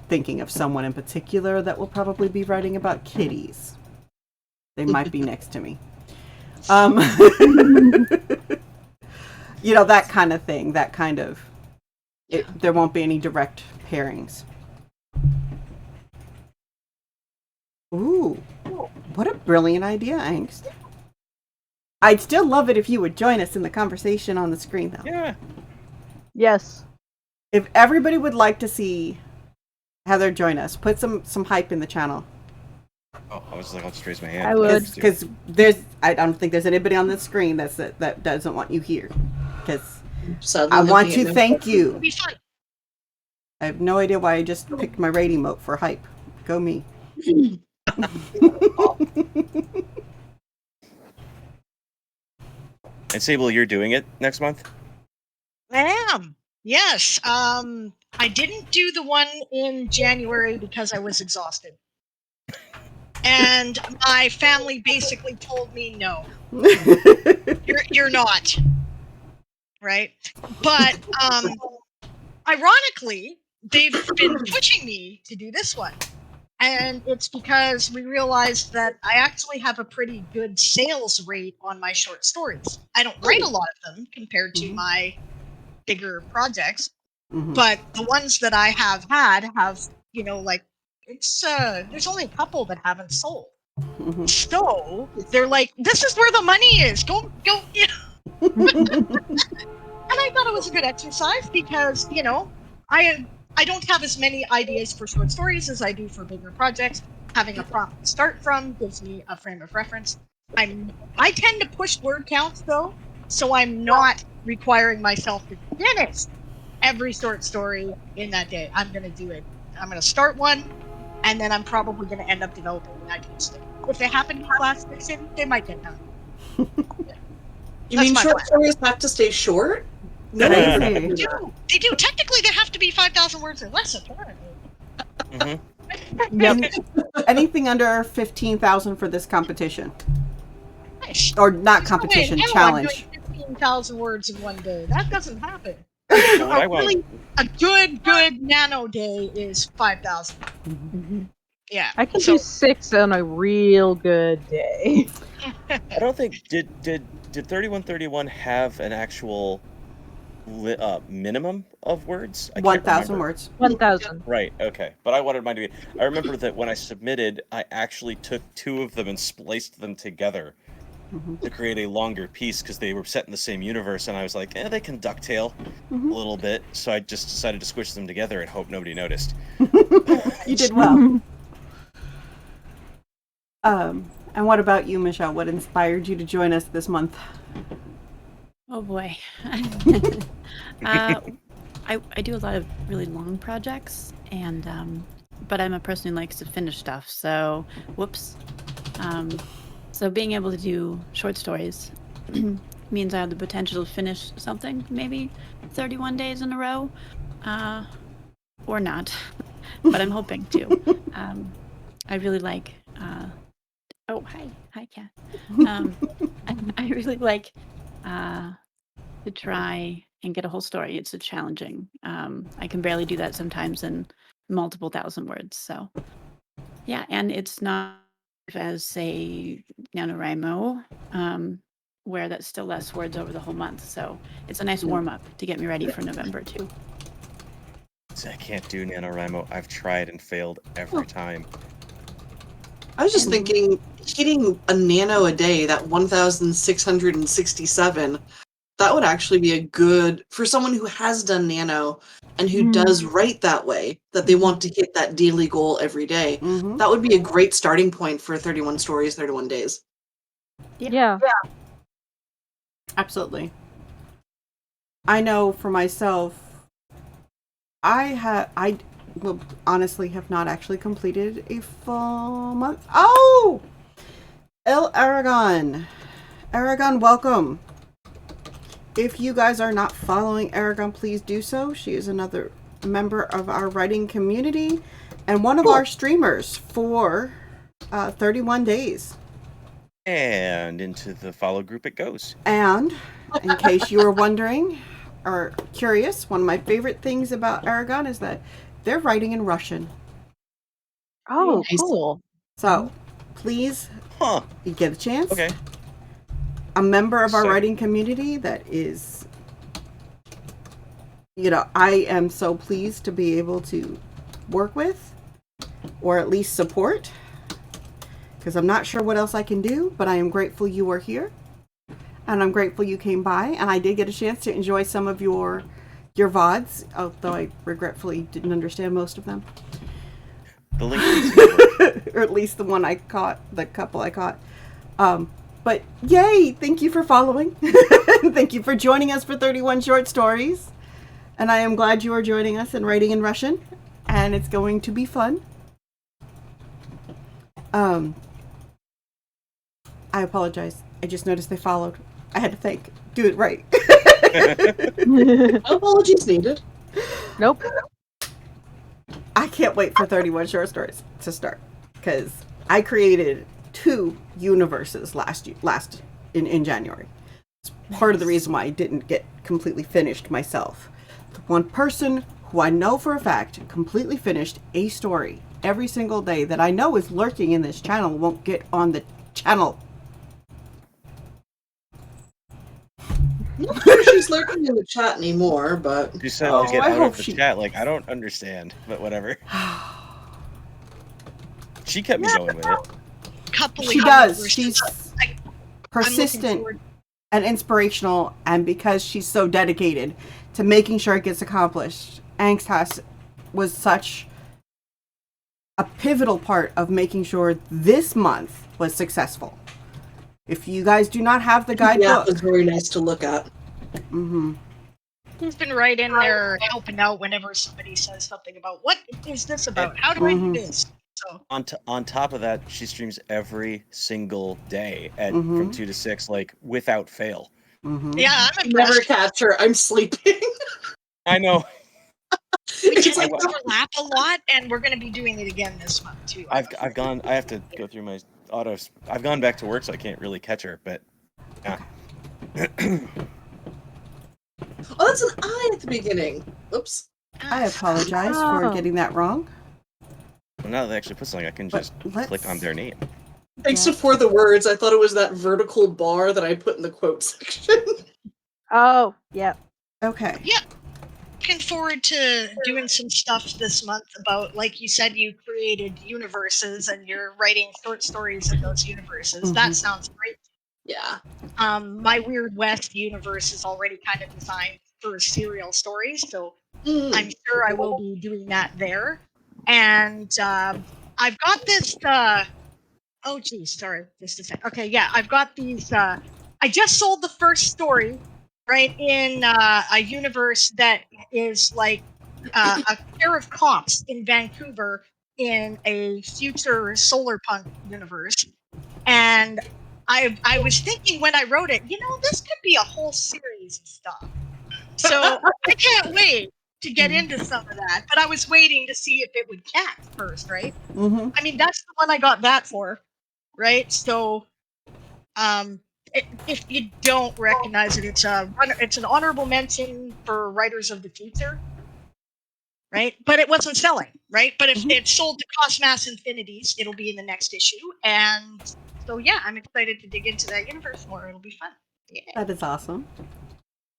Thinking of someone in particular that will probably be writing about kitties. They might be next to me. That kind of thing. That kind of... there won't be any direct pairings. Ooh, what a brilliant idea, Angst. I'd still love it if you would join us in the conversation on the screen, though. Yeah. Yes. If everybody would like to see Heather join us, put some hype in the channel. Oh, I was like, I'll just raise my hand. I would. Because I don't think there's anybody on the screen that doesn't want you here. Because I want to thank you. It'll be fun. I have no idea why I just picked my raid emote for hype. Go me. And Sable, you're doing it next month? I am. Yes. I didn't do the one in January because I was exhausted. And my family basically told me no. You're not. Right? But ironically, they've been pushing me to do this one. And it's because we realized that I actually have a pretty good sales rate on my short stories. I don't write a lot of them compared to my bigger projects, but the ones that I have had have, it's there's only a couple that haven't sold. So they're like, this is where the money is. Go. And I thought it was a good exercise because, I don't have as many ideas for short stories as I do for bigger projects. Having a prompt to start from gives me a frame of reference. I tend to push word counts though, so I'm not requiring myself to finish every short story in that day. I'm going to do it. I'm going to start one, and then I'm probably going to end up developing the ideas. If they happen to be class fiction, they might get done. You mean short stories have to stay short? No. They do. Technically, they have to be 5,000 words or less, apparently. Yep. Anything under 15,000 for this competition. Nice. Or not competition, challenge. 15,000 words in one day. That doesn't happen. Really, a good nano day is 5,000. Yeah. I can do 6 on a real good day. I don't think did 3131 have an actual minimum of words? 1,000 words. 1,000. Right. Okay. But I wanted mine to be. I remember that when I submitted, I actually took 2 of them and spliced them together to create a longer piece because they were set in the same universe, and I was like, they can ducktail a little bit. So I just decided to squish them together and hope nobody noticed. You did well. And what about you, Michelle? What inspired you to join us this month? Oh boy. I do a lot of really long projects, and but I'm a person who likes to finish stuff. So, whoops. So being able to do short stories means I have the potential to finish something maybe 31 days in a row, or not. But I'm hoping to. I really like. Oh, hi, Kat. I really like to try and get a whole story. It's challenging. I can barely do that sometimes in multiple thousand words. So, yeah, and it's not as say NaNoWriMo, where that's still less words over the whole month. So it's a nice warm up to get me ready for November too. See, I can't do NaNoWriMo. I've tried and failed every time. I was just thinking, hitting a nano a day, that 1,667, that would actually be a good, for someone who has done nano and who does write that way, that they want to hit that daily goal every day. Mhm. That would be a great starting point for 31 stories, 31 days. Yeah. Absolutely. I know for myself, I will honestly have not actually completed a full month. Oh! Aragon, welcome. If you guys are not following Aragon, please do so. She is another member of our writing community and one of our streamers for 31 days. And into the follow group it goes. And in case you were wondering or curious, one of my favorite things about Aragon is that they're writing in Russian. Oh, Nice. cool. So please, Huh. you get a chance. Okay. A member of our So- writing community that is, I am so pleased to be able to work with or at least support, because I'm not sure what else I can do, but I am grateful you are here and I'm grateful you came by, and I did get a chance to enjoy some of your VODs, although I regretfully didn't understand most of them. The link is Or at least the one I caught, the couple I caught. But yay, thank you for following. Thank you for joining us for 31 short stories. And I am glad you are joining us and writing in Russian. And it's going to be fun. I apologize. I just noticed they followed. I had to think. Do it right. No apologies needed. Nope. I can't wait for 31 short stories to start. Because I created 2 universes in January. It's part of the reason why I didn't get completely finished myself. The one person who I know for a fact completely finished a story every single day that I know is lurking in this channel won't get on the channel. Not sure she's lurking in the chat anymore, but You said to get I out hope of the she- chat. Like, I don't understand, but whatever. She kept me going with it. Couple She of does. universes. She's I'm looking persistent forward. and inspirational, and because she's so dedicated to making sure it gets accomplished, Angst was such a pivotal part of making sure this month was successful. If you guys do not have the yeah, it guidebook, was very nice to look at. He's been right in there helping out whenever somebody says something about what is this about? How do I do this? So On top of that, she streams every single day from 2 to 6, like without fail. yeah, I'm Never impressed. catch her. I'm sleeping. I know. We tend It's to like- overlap a lot, and we're going to be doing it again this month too. I have to go through my autos. I've gone back to work, so I can't really catch her. But yeah. Oh, that's an I at the beginning. Oops. I apologize for Oh. getting that wrong. Well, now that they actually put something, I can just let's- click on their name. Thanks for the words. I thought it was that vertical bar that I put in the quote section. Oh, yeah. Okay. Yeah. Looking forward to doing some stuff this month about, like you said, you created universes and you're writing short stories in those universes. That sounds great. Yeah. My Weird West universe is already kind of designed for serial stories, so I'm sure I will be doing that there. And I've got this. Oh, geez, sorry, just a sec. Okay, yeah, I've got these. I just sold the first story right, in a universe that is like a pair of cops in Vancouver in a future solar punk universe. And I was thinking when I wrote it, this could be a whole series of stuff. So I can't wait to get into some of that. But I was waiting to see if it would catch first, right? Mm-hmm. I mean, that's the one I got that for, right? So, if you don't recognize it, it's an honorable mention for writers of the future, right? But it wasn't selling, right? But if it sold to Cosmass Infinities, it'll be in the next issue, and so yeah, I'm excited to dig into that universe more. It'll be fun. Yeah. That is awesome.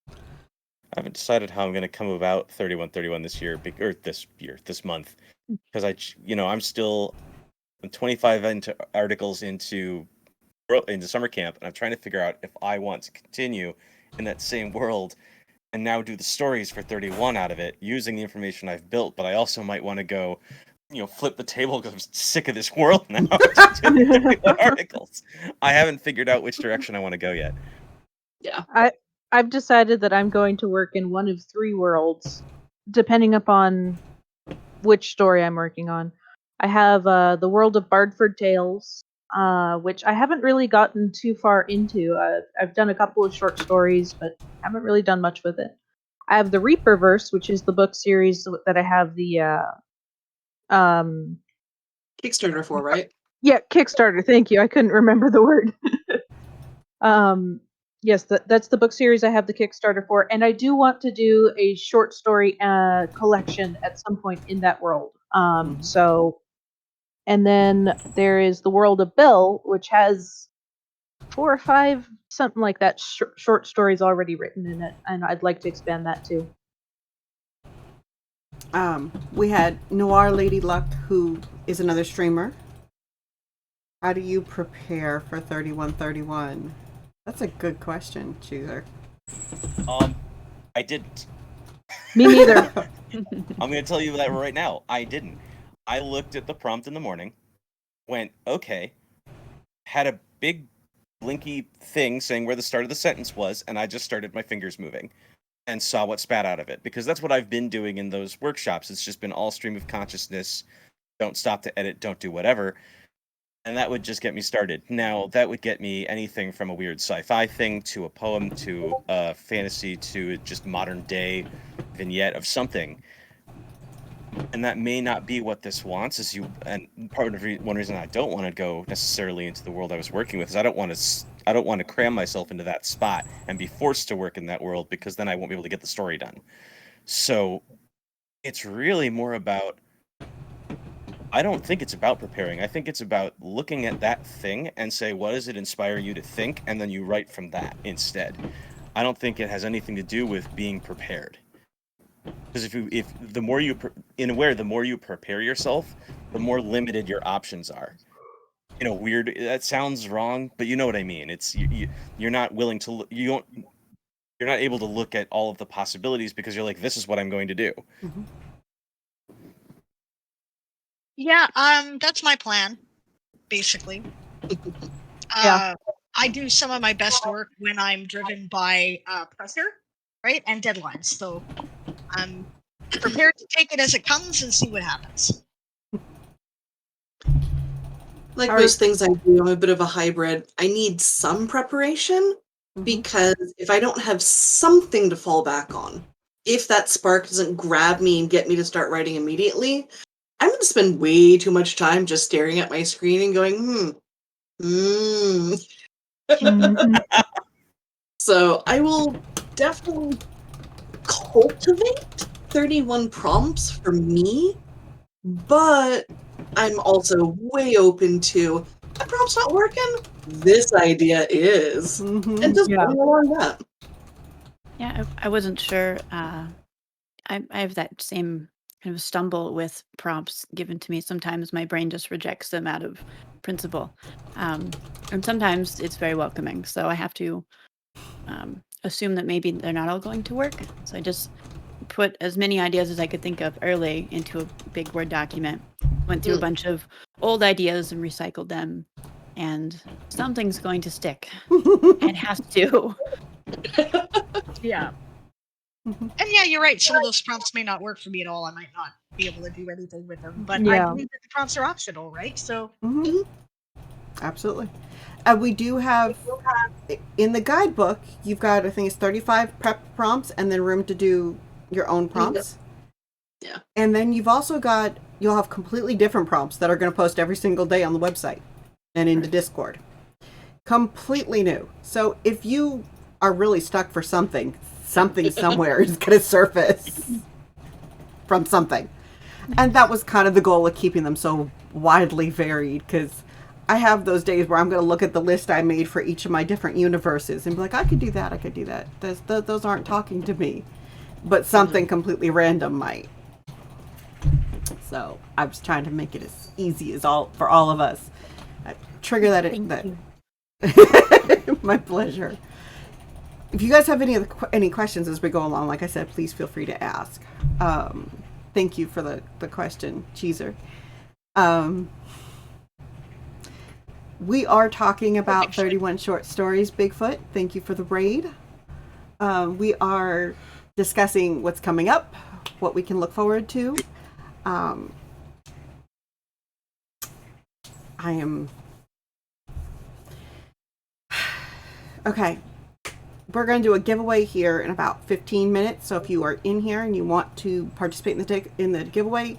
I haven't decided how I'm going to come about 3131 this year, or this month, because I'm 25 articles into summer camp, and I'm trying to figure out if I want to continue in that same world and now do the stories for 31 out of it using the information I've built. But I also might want to go, flip the table because I'm sick of this world now. Articles. I haven't figured out which direction I want to go yet. Yeah. I've decided that I'm going to work in one of 3 worlds, depending upon which story I'm working on. I have the world of Bardford Tales, which I haven't really gotten too far into. I've done a couple of short stories, but haven't really done much with it. I have the Reaperverse, which is the book series that I have the Kickstarter for, right? yeah, Kickstarter. Thank you. I couldn't remember the word. Yes, that's the book series I have the Kickstarter for, and I do want to do a short story collection at some point in that world. So, and then there is the world of Bill, which has 4 or 5, something like that, short stories already written in it, and I'd like to expand that too. We had Noir Lady Luck, who is another streamer. How do you prepare for 3131? That's a good question, Chooser. I didn't. Me neither. I'm going to tell you that right now. I didn't. I looked at the prompt in the morning, went, okay, had a big blinky thing saying where the start of the sentence was, and I just started my fingers moving and saw what spat out of it. Because that's what I've been doing in those workshops. It's just been all stream of consciousness. Don't stop to edit, don't do whatever. And that would just get me started. Now, that would get me anything from a weird sci-fi thing to a poem to a fantasy to just modern day vignette of something. And that may not be what this wants. And part of one reason I don't want to go necessarily into the world I was working with is I don't want to cram myself into that spot and be forced to work in that world, because then I won't be able to get the story done. So it's really more about, I don't think it's about preparing. I think it's about looking at that thing and say, what does it inspire you to think? And then you write from that instead. I don't think it has anything to do with being prepared. Because the more you prepare yourself, the more limited your options are. Weird. That sounds wrong, but you know what I mean. It's you're not willing to. You're not able to look at all of the possibilities because you're like, this is what I'm going to do. Mm-hmm. Yeah, that's my plan, basically. Yeah. I do some of my best work when I'm driven by pressure, right, and deadlines. So I'm prepared to take it as it comes and see what happens. Like All most right. things I do, I'm a bit of a hybrid. I need some preparation because if I don't have something to fall back on, if that spark doesn't grab me and get me to start writing immediately, I'm going to spend way too much time just staring at my screen and going, So I will definitely cultivate 31 prompts for me, but I'm also way open to, that prompt's not working, this idea is. And just going along that. Yeah, I wasn't sure. I have that same kind of stumble with prompts given to me. Sometimes my brain just rejects them out of principle. And sometimes it's very welcoming. So I have to assume that maybe they're not all going to work. So I just put as many ideas as I could think of early into a big Word document, went through a bunch of old ideas and recycled them, and something's going to stick. It has to. Yeah. And yeah, you're right. Some of those prompts may not work for me at all. I might not be able to do anything with them. But I Yeah. believe that the prompts are optional, right? So Mhm. Absolutely. We do have in the guidebook. You've got, I think it's 35 prep prompts, and then room to do your own prompts. Yeah. And then you've also got, you'll have completely different prompts that are going to post every single day on the website and into Discord. Completely new. So if you are really stuck for something somewhere is going to surface from something. And that was kind of the goal of keeping them so widely varied, because I have those days where I'm going to look at the list I made for each of my different universes and be like, I could do that, I could do that. Those aren't talking to me. But something completely random might. So I was trying to make it as easy as for all of us. Trigger that. Thank you. My pleasure. If you guys have any questions as we go along, like I said, please feel free to ask. Thank you for the question, Cheeser. We are talking about 31 short stories, Bigfoot. Thank you for the raid. We are discussing what's coming up, what we can look forward to. I am... Okay. We're going to do a giveaway here in about 15 minutes. So if you are in here and you want to participate in the giveaway, !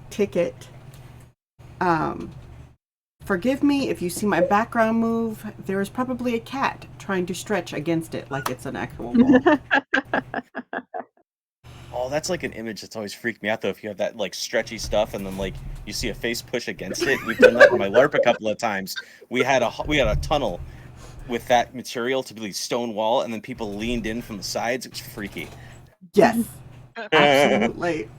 Ticket. Forgive me if you see my background move. There is probably a cat trying to stretch against it like it's an actual wall. Oh, that's like an image that's always freaked me out, though. If you have that like stretchy stuff, and then like you see a face push against it. We've done that in my LARP a couple of times. We had a tunnel with that material to be stone wall, and then people leaned in from the sides. It was freaky. Yes, absolutely.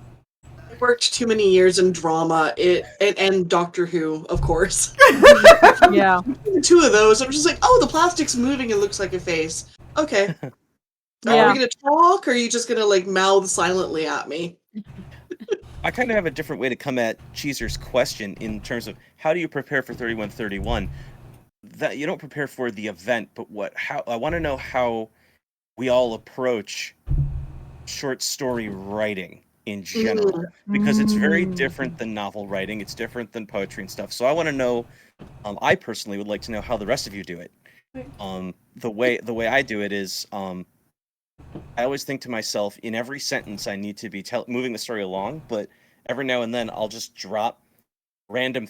I worked too many years in drama, and Doctor Who, of course. Yeah. The two of those, I'm just like, oh, the plastic's moving. It looks like a face. Okay. Are Yeah. we gonna talk, or are you just gonna like mouth silently at me? I kind of have a different way to come at Cheeser's question in terms of how do you prepare for 3131? That you don't prepare for the event, but how I want to know how we all approach short story writing in general, because it's very different than novel writing. It's different than poetry and stuff. So I want to know. I personally would like to know how the rest of you do it. The way I do it is, I always think to myself, in every sentence I need to be moving the story along, but every now and then I'll just drop random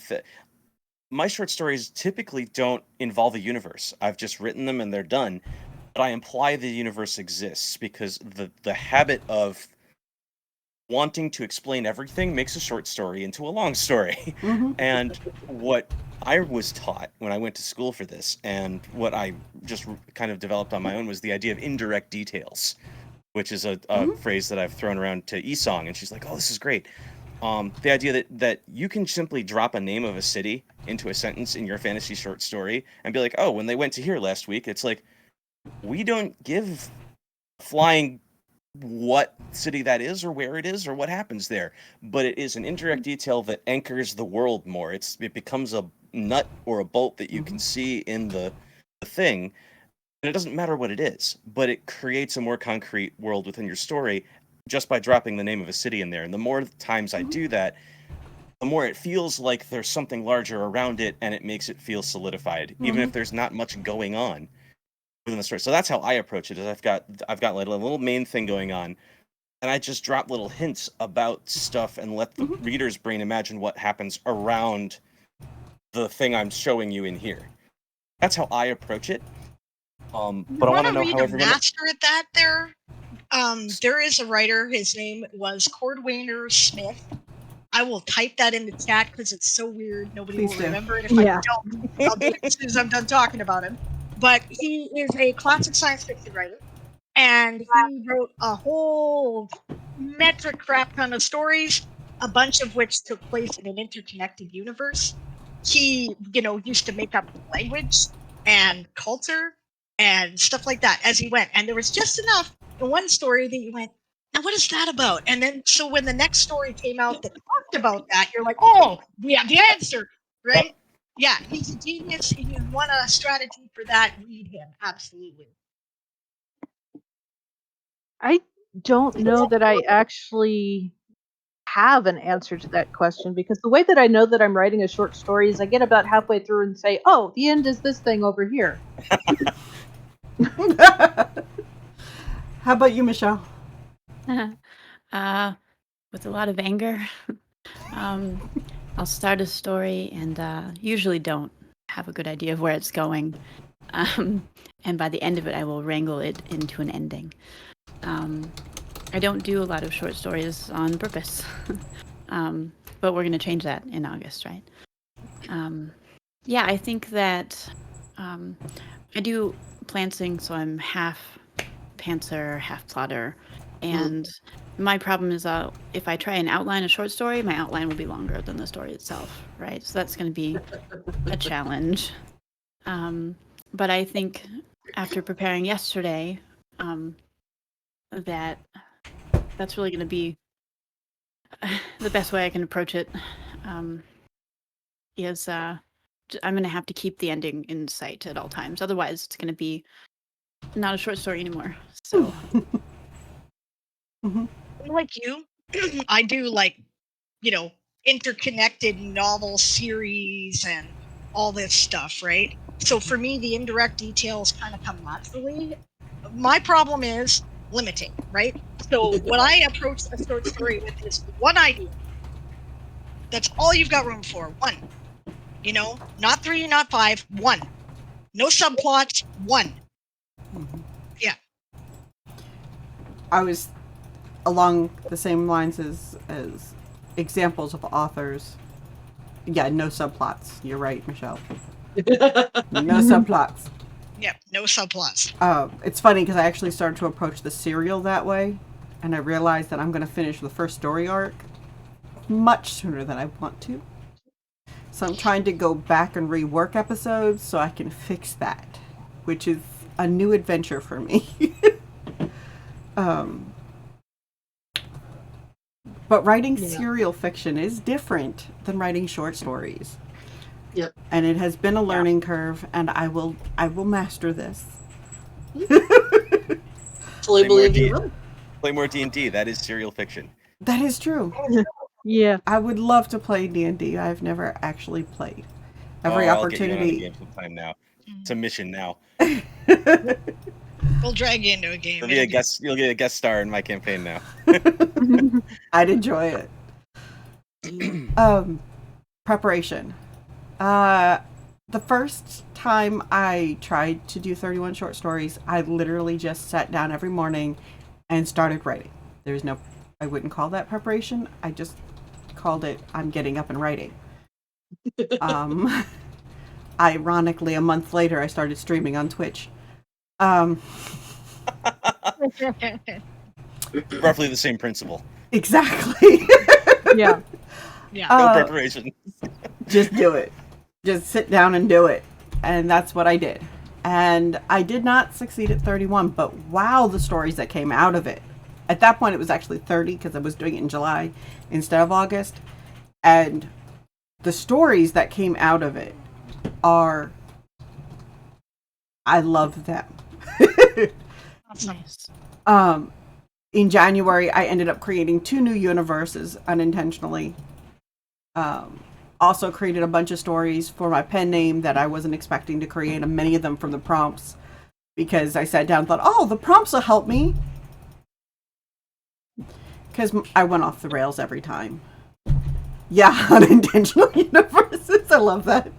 my short stories typically don't involve a universe. I've just written them and they're done, but I imply the universe exists because the habit of wanting to explain everything makes a short story into a long story. And what I was taught when I went to school for this, and what I just kind of developed on my own, was the idea of indirect details, which is a phrase that I've thrown around to Esong, and she's like, "Oh, this is great." The idea that you can simply drop a name of a city into a sentence in your fantasy short story and be like, "Oh, when they went to here last week," it's like, we don't give flying what city that is or where it is or what happens there, but it is an indirect detail that anchors the world more. It becomes a nut or a bolt that you can see in the thing, and it doesn't matter what it is, but it creates a more concrete world within your story just by dropping the name of a city in there. And the more times I do that, the more it feels like there's something larger around it, and it makes it feel solidified, even if there's not much going on within the story. So that's how I approach it. Is I've got like a little main thing going on, and I just drop little hints about stuff and let the reader's brain imagine what happens around the thing I'm showing you in here. That's how I approach it. But I want to know how everyone. Master at that there is a writer. His name was Cordwainer Smith. I will type that in the chat because it's so weird. Nobody Please will do. remember it if I don't. I'll do it as soon as I'm done talking about him. But he is a classic science fiction writer, and he wrote a whole metric crap ton of stories, a bunch of which took place in an interconnected universe. He, used to make up language and culture and stuff like that as he went. And there was just enough in one story that you went, now what is that about? And then, so when the next story came out that talked about that, you're like, oh, we have the answer, right? Yeah, he's a genius. If you want a strategy for that, read him. Absolutely. I don't know that I actually have an answer to that question, because the way that I know that I'm writing a short story is I get about halfway through and say, "Oh, the end is this thing over here." How about you, Michelle? With a lot of anger. I'll start a story and usually don't have a good idea of where it's going. And by the end of it, I will wrangle it into an ending. I don't do a lot of short stories on purpose. But we're going to change that in August, right? Yeah, I think that I do plantsing, so I'm half pantser, half plotter. And my problem is if I try and outline a short story, my outline will be longer than the story itself, right? So that's going to be a challenge. But I think after preparing yesterday, that's really going to be the best way I can approach it. Is I'm going to have to keep the ending in sight at all times. Otherwise, it's going to be not a short story anymore. So, Like you, I do interconnected novel series and all this stuff, right? So for me, the indirect details kind of come naturally. My problem is limiting, right? So when I approach a short story with this one idea, that's all you've got room for. One, not 3, not 5, 1. No subplots, 1. Yeah. I was along the same lines as examples of authors. Yeah, no subplots. You're right, Michelle. No subplots. Yep, no subplots. It's funny because I actually started to approach the serial that way, and I realized that I'm going to finish the first story arc much sooner than I want to. So I'm trying to go back and rework episodes so I can fix that, which is a new adventure for me. But writing serial fiction is different than writing short stories. Yep. And it has been a learning curve, and I will master this. Fully believe you will. Play more D&D. That is serial fiction. That is true. Yeah. I would love to play D&D. I've never actually played. Every I'll get you opportunity. into the game sometime now. It's a mission now. We'll drag you into a game. You'll get a guest star in my campaign now. I'd enjoy it. Preparation. The first time I tried to do 31 short stories, I literally just sat down every morning and started writing. I wouldn't call that preparation. I just called it, I'm getting up and writing. Ironically, a month later, I started streaming on Twitch. Roughly the same principle. Exactly. Yeah. No preparation. Just do it. Just sit down and do it. And that's what I did. And I did not succeed at 31, but wow, the stories that came out of it. At that point, it was actually 30 because I was doing it in July instead of August. And the stories that came out of it I love them. Awesome. In January, I ended up creating 2 new universes unintentionally. Also created a bunch of stories for my pen name that I wasn't expecting to create, and many of them from the prompts, because I sat down and thought, oh, the prompts will help me. Because I went off the rails every time. Yeah, unintentional universes. I love that.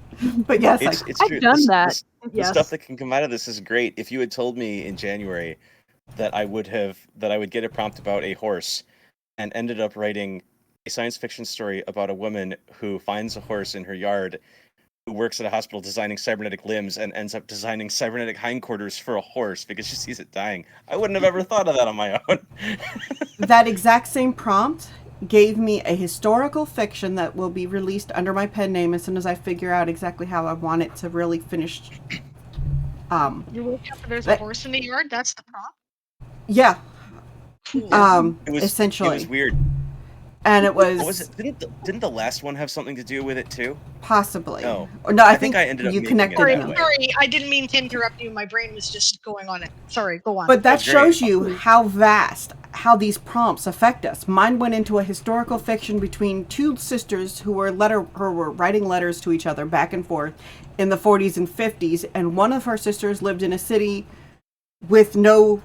But yes, It's I've true. done that. The Yes. stuff that can come out of this is great. If you had told me in January that I would get a prompt about a horse and ended up writing a science fiction story about a woman who finds a horse in her yard, who works at a hospital designing cybernetic limbs and ends up designing cybernetic hindquarters for a horse because she sees it dying, I wouldn't have ever thought of that on my own. that exact same prompt gave me a historical fiction that will be released under my pen name as soon as I figure out exactly how I want it to really finish. You wake up and there's a horse in the yard? That's the prompt? Yeah. Cool. It was Essentially. weird. And it was, What was it? Didn't the last one have something to do with it too? possibly. No. Or no, I think think I ended up you making it connected Sorry, that them. way. sorry, I didn't mean to interrupt you. My brain was just going on it. Sorry, go on. But that great. shows you how vast, how these prompts affect us. Mine went into a historical fiction between two sisters who were writing letters to each other back and forth in the 40s and 50s, and one of her sisters lived in a city with no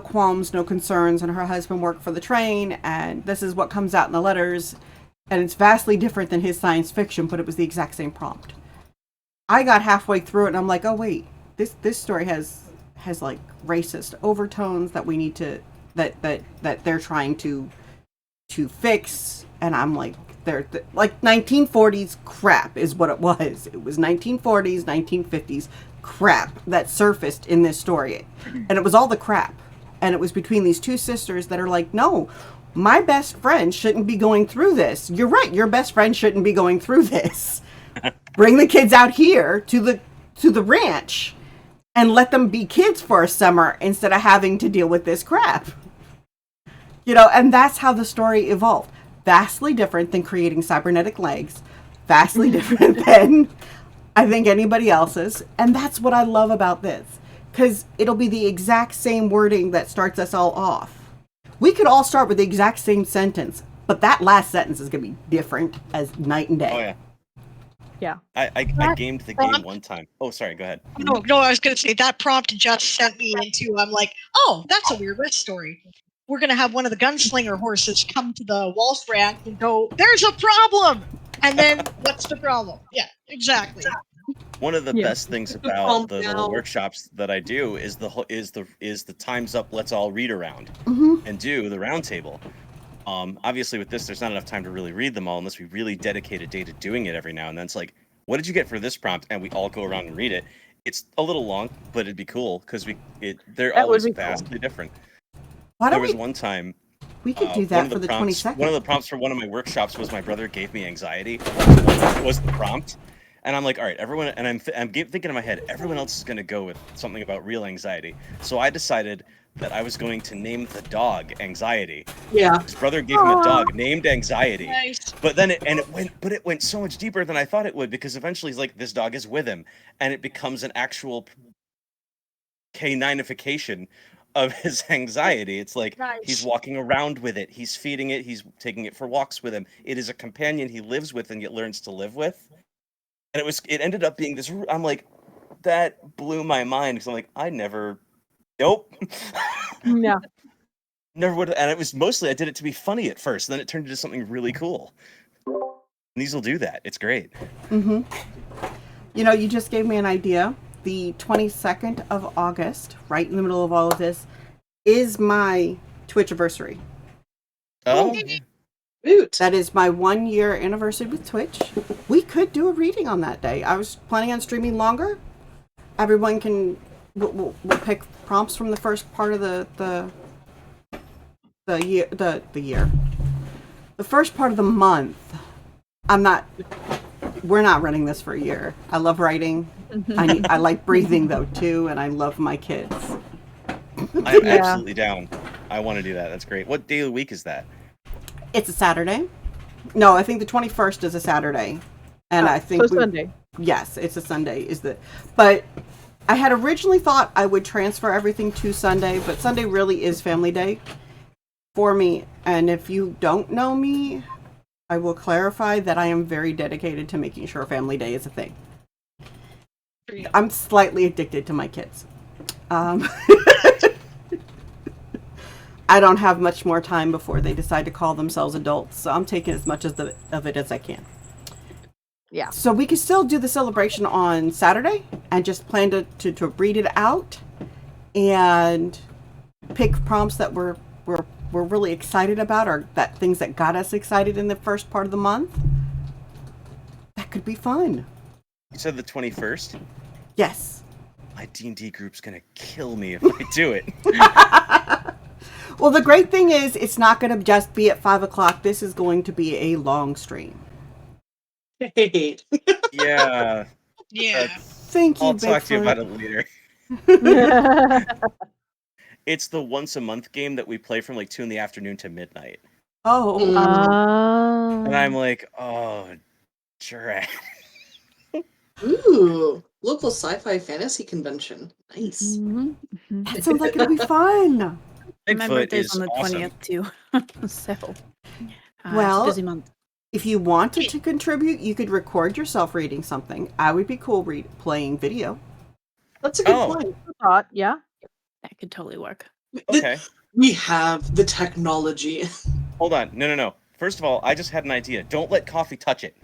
qualms, no concerns, and her husband worked for the train, and this is what comes out in the letters, and it's vastly different than his science fiction, but it was the exact same prompt. I got halfway through it and I'm like, oh wait, this story has like racist overtones that we need to that they're trying to fix, and I'm like, they're like 1940s crap is what it was. It was 1940s, 1950s crap that surfaced in this story, and it was all the crap, and it was between these two sisters that are like, no, my best friend shouldn't be going through this. You're right, your best friend shouldn't be going through this. Bring the kids out here to the ranch and let them be kids for a summer instead of having to deal with this crap. And that's how the story evolved. Vastly different than creating cybernetic legs. Vastly different than, I think, anybody else's. And that's what I love about this. Because it'll be the exact same wording that starts us all off. We could all start with the exact same sentence, but that last sentence is going to be different as night and day. Oh yeah. Yeah. I gamed the game one time. Oh, sorry. Go ahead. No, I was going to say that prompt just sent me into. I'm like, oh, that's a Weird West story. We're going to have one of the gunslinger horses come to the Walsh Ranch and go, "There's a problem," and then what's the problem? Yeah, exactly. One of the Yeah. best things about the little workshops that I do is the time's up. Let's all read around and do the round table. Obviously, with this, there's not enough time to really read them all unless we really dedicate a day to doing it every now and then. It's like, what did you get for this prompt? And we all go around and read it. It's a little long, but it'd be cool because they're That would always be cool. vastly different. Why There don't was we? one time. We could do one that of for the prompts, 22nd. One of the prompts for one of my workshops was my brother gave me anxiety. Was the prompt, and I'm like, all right, everyone, and I'm thinking in my head, everyone else is going to go with something about real anxiety. So I decided that I was going to name the dog Anxiety. Yeah. His brother gave him a dog named Anxiety. Nice. But then it went so much deeper than I thought it would, because eventually he's like, this dog is with him, and it becomes an actual caninification of his anxiety. It's like he's Nice. walking around with it, he's feeding it, he's taking it for walks with him. It is a companion he lives with and yet learns to live with. And it ended up being this. I'm like, that blew my mind, because I'm like, nope. Yeah. Never would. And it was mostly, I did it to be funny at first, and then it turned into something really cool. And these will do that. It's great. You just gave me an idea. The 22nd of August, right in the middle of all of this, is my Twitch anniversary. Oh, Boot. That is my 1 year anniversary with Twitch. We could do a reading on that day. I was planning on streaming longer. Everyone can we'll pick prompts from the first part of the year. The first part of the month. We're not running this for a year. I love writing. I like breathing though too, and I love my kids. I'm absolutely down. I want to do that. That's great. What day of the week is that? It's a Saturday. No, I think the 21st is a Saturday, and I think Sunday. Yes, it's a Sunday. But I had originally thought I would transfer everything to Sunday, but Sunday really is family day for me. And if you don't know me, I will clarify that I am very dedicated to making sure family day is a thing. I'm slightly addicted to my kids. I don't have much more time before they decide to call themselves adults, so I'm taking as much of it as I can. Yeah. So we could still do the celebration on Saturday and just plan to read it out and pick prompts that we're really excited about, or that things that got us excited in the first part of the month. That could be fun. You said the 21st? Yes. My D&D group's going to kill me if I do it. Well, the great thing is it's not going to just be at 5 o'clock. This is going to be a long stream. Hey. Yeah. Yeah. Thank you, I'll talk to you about Bigfoot. it later. It's the once a month game that we play from like 2 in the afternoon to midnight. Oh, And I'm like, oh, drat. Ooh, local sci-fi fantasy convention. Nice. Mhm, mhm. that sounds like it'll be fun. My Bigfoot birthday's is on the awesome. 20th too, so it's a Well, busy month. if you wanted to contribute, you could record yourself reading something. I would be cool playing video. That's a good Oh. point. Thought, yeah. That could totally work. Okay. We have the technology. Hold on. No. First of all, I just had an idea. Don't let Coffee touch it.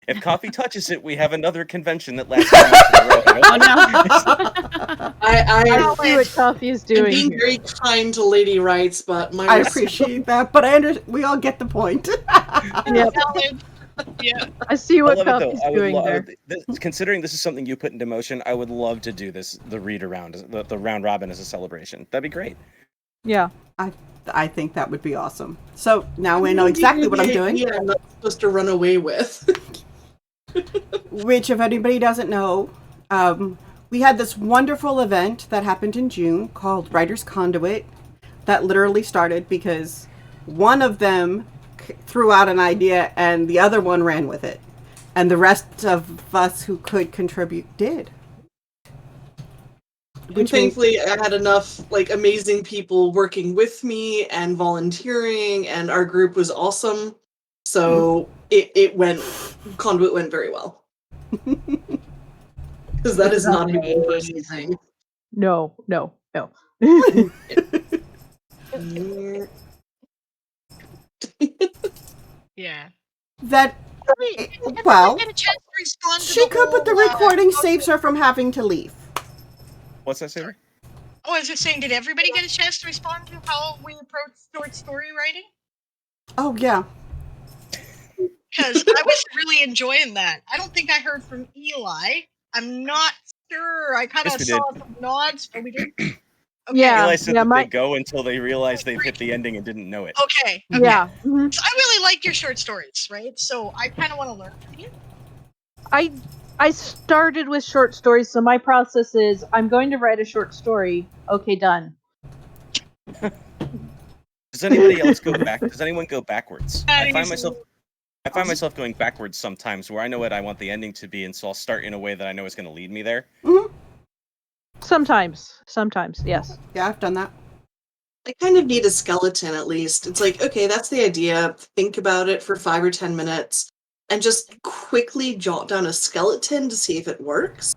If Coffee touches it, we have another convention that lasts 2 months in a row. Oh no! I see what Coffee is I'm doing being here. very kind to Lady Rights, but my I appreciate that, but we all get the point. Yep. Valid. Yeah. I see I what love it though. Coffee's doing there. Considering this is something you put into motion, I would love to do the read around, the round robin as a celebration. That'd be great. Yeah. I think that would be awesome. So now we know exactly what I'm doing. Yeah, I'm not supposed to run away with. Which, if anybody doesn't know, we had this wonderful event that happened in June called Writer's Conduit that literally started because one of them threw out an idea and the other one ran with it. And the rest of us who could contribute did. And thankfully, I had enough amazing people working with me and volunteering, and our group was awesome. So Conduit went very well. Because that is not a good thing. No. Yeah. That, Wait, did well, everyone get a chance to respond to she could, but the whole, recording saves her from having to leave. What's that, Sarah? Oh, I was just saying, did everybody get a chance to respond to how we approach short story writing? Oh, yeah. Because I was really enjoying that. I don't think I heard from Eli. I'm not sure. I kind of Yes, we saw did. some nods. Oh, we did? Okay. Yeah. Eli said that my- they go until they realize they've hit the ending and didn't know it. Okay. Yeah. Mhm. So I really like your short stories, right? So I kind of want to learn from you. I started with short stories, so my process is I'm going to write a short story. Okay, done. Does anybody else go back? Does anyone go backwards? I I find think myself going backwards sometimes, where I know what I want the ending to be, and so I'll start in a way that I know is going to lead me there. Mm-hmm. Sometimes, yes. Yeah, I've done that. I kind of need a skeleton at least. It's like, okay, that's the idea. Think about it for 5 or 10 minutes and just quickly jot down a skeleton to see if it works.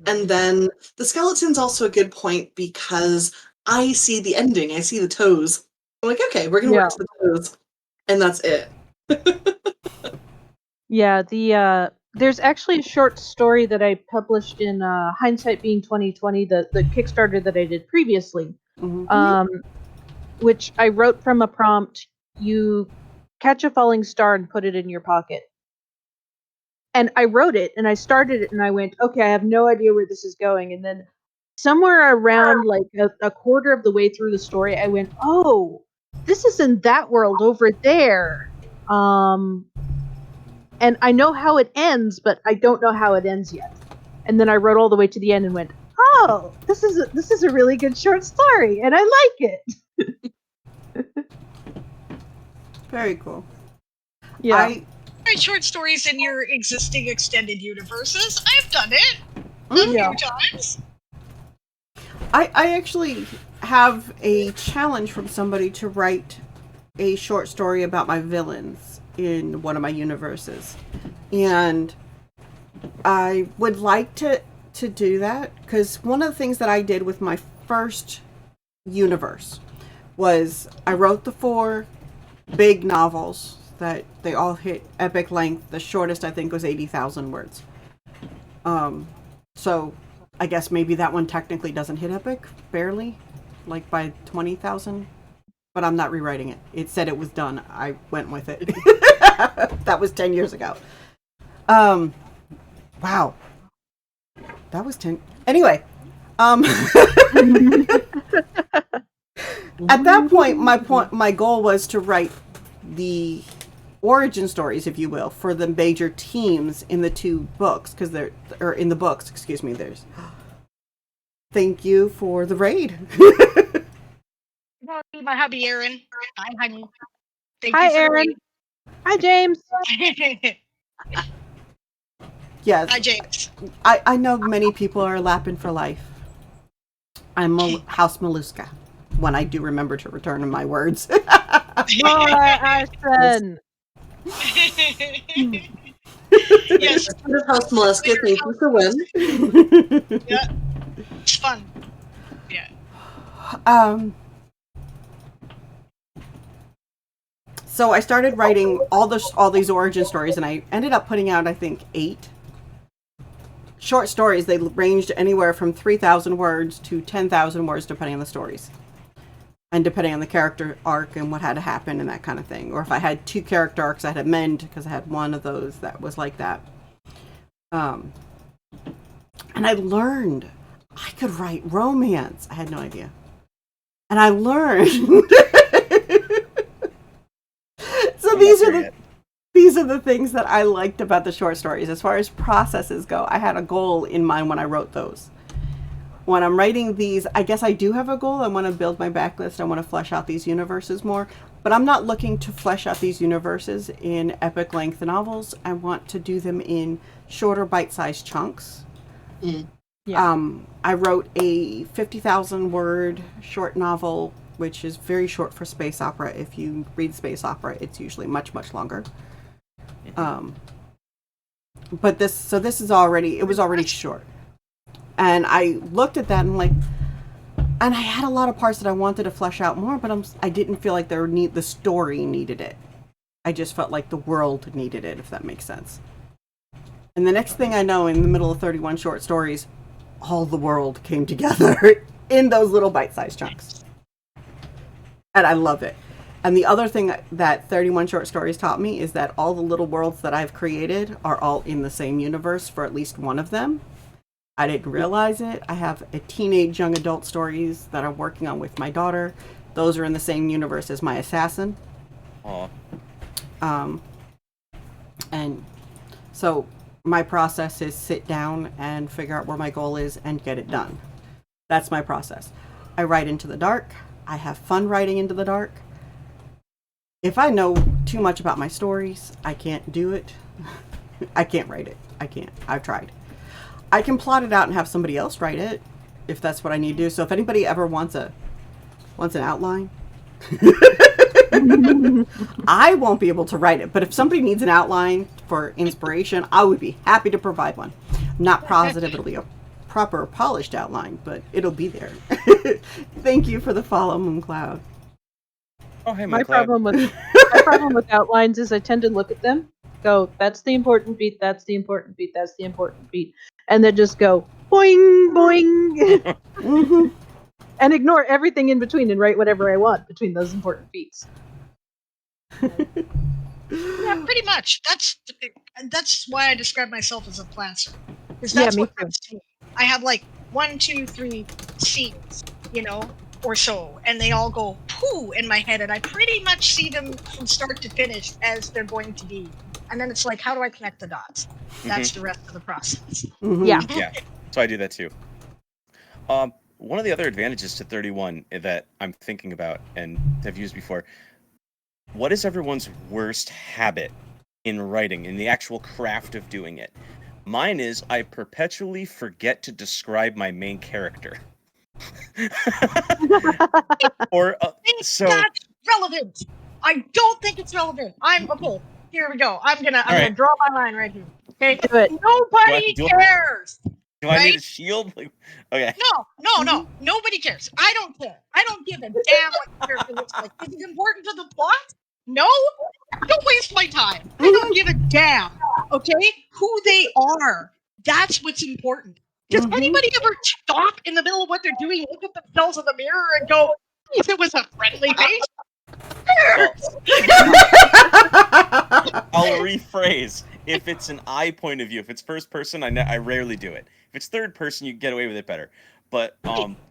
And then the skeleton's also a good point because I see the ending. I see the toes. I'm like, okay, we're going to work to the toes. And that's it. Yeah, there's actually a short story that I published in Hindsight Being 2020, the Kickstarter that I did previously, which I wrote from a prompt. You catch a falling star and put it in your pocket. And I wrote it, and I started it, and I went, okay, I have no idea where this is going. And then somewhere around a quarter of the way through the story, I went, oh, this is in that world over there. And I know how it ends, but I don't know how it ends yet. And then I wrote all the way to the end and went, oh, this is a really good short story, and I like it. Very cool. Yeah. Write short stories in your existing extended universes. I've done it a few times. I actually have a challenge from somebody to write a short story about my villains in one of my universes. And I would like to do that because one of the things that I did with my first universe was I wrote the 4 big novels that they all hit epic length. The shortest I think was 80,000 words. So I guess maybe that one technically doesn't hit epic, barely, like by 20,000. But I'm not rewriting it. It said it was done. I went with it. That was 10 years ago. Wow. That was 10. Anyway. At that point, my goal was to write the origin stories, if you will, for the major teams in the 2 books, because in the books, excuse me, there's. Thank you for the raid. My hubby, Aaron. Hi, honey. Thank Hi, you for Aaron. Hi, James. waiting. Yes, Hi, James. I know many people are lapping for life. I'm House Maluska when I do remember to return to my words. More arson. Yes, Instead of House Molesca, thank you for when. yeah, it's fun. Yeah. um, so I started writing all these origin stories, and I ended up putting out, I think, 8 short stories. They ranged anywhere from 3,000 words to 10,000 words, depending on the stories. And depending on the character arc and what had to happen and that kind of thing. Or if I had 2 character arcs, I had to mend because I had one of those that was like that. And I learned I could write romance. I had no idea. And I learned. So these are the things that I liked about the short stories. As far as processes go, I had a goal in mind when I wrote those. When I'm writing these, I guess I do have a goal. I want to build my backlist. I want to flesh out these universes more. But I'm not looking to flesh out these universes in epic length novels. I want to do them in shorter bite-sized chunks. Yeah. I wrote a 50,000 word short novel, which is very short for space opera. If you read space opera, it's usually much, much longer. But this is already, it was already short. And I looked at that and and I had a lot of parts that I wanted to flesh out more, but I didn't feel like the story needed it. I just felt like the world needed it, if that makes sense. And the next thing I know, in the middle of 31 short stories, all the world came together in those little bite-sized chunks. And I love it. And the other thing that 31 short stories taught me is that all the little worlds that I've created are all in the same universe for at least one of them. I didn't realize it. I have a teenage young adult stories that I'm working on with my daughter. Those are in the same universe as my assassin. Aw. And so my process is sit down and figure out where my goal is and get it done. That's my process. I write into the dark. I have fun writing into the dark. If I know too much about my stories, I can't do it. I can't write it. I can't. I've tried. I can plot it out and have somebody else write it if that's what I need to do. So if anybody ever wants an outline, I won't be able to write it. But if somebody needs an outline for inspiration, I would be happy to provide one. I'm not positive it'll be a proper polished outline, but it'll be there. Thank you for the follow, Mooncloud. Oh, hey, My Mooncloud. problem with outlines is I tend to look at them, go, that's the important beat, that's the important beat, that's the important beat, and then just go boing boing Mm-hmm. and ignore everything in between and write whatever I want between those important beats. Yeah, pretty much. That's why I describe myself as a plancer. Because Yeah, that's me what too. comes to me. I have like 1, 2, 3 scenes, or so, and they all go poo in my head, and I pretty much see them from start to finish as they're going to be. And then it's like, how do I connect the dots? That's the rest of the process. Mm-hmm. Yeah. Yeah, so I do that too. One of the other advantages to 31 that I'm thinking about and have used before, what is everyone's worst habit in writing, in the actual craft of doing it? Mine is I perpetually forget to describe my main character. Or so That's relevant. I don't think it's relevant. Okay. Here we go. I'm gonna right. draw my line right here. Okay. Do it. Nobody cares. Do I need Right? a shield? Like, okay. No. Nobody cares. I don't care. I don't give a damn what the character looks like. Is it important to the plot? No. Don't waste my time. I don't give a damn. Okay? Who they are. That's what's important. Does anybody ever stop in the middle of what they're doing, look at themselves in the mirror, and go, if it was a friendly face? Well, I'll rephrase. If it's an I point of view, if it's first person, I rarely do it. If it's third person, you get away with it better. But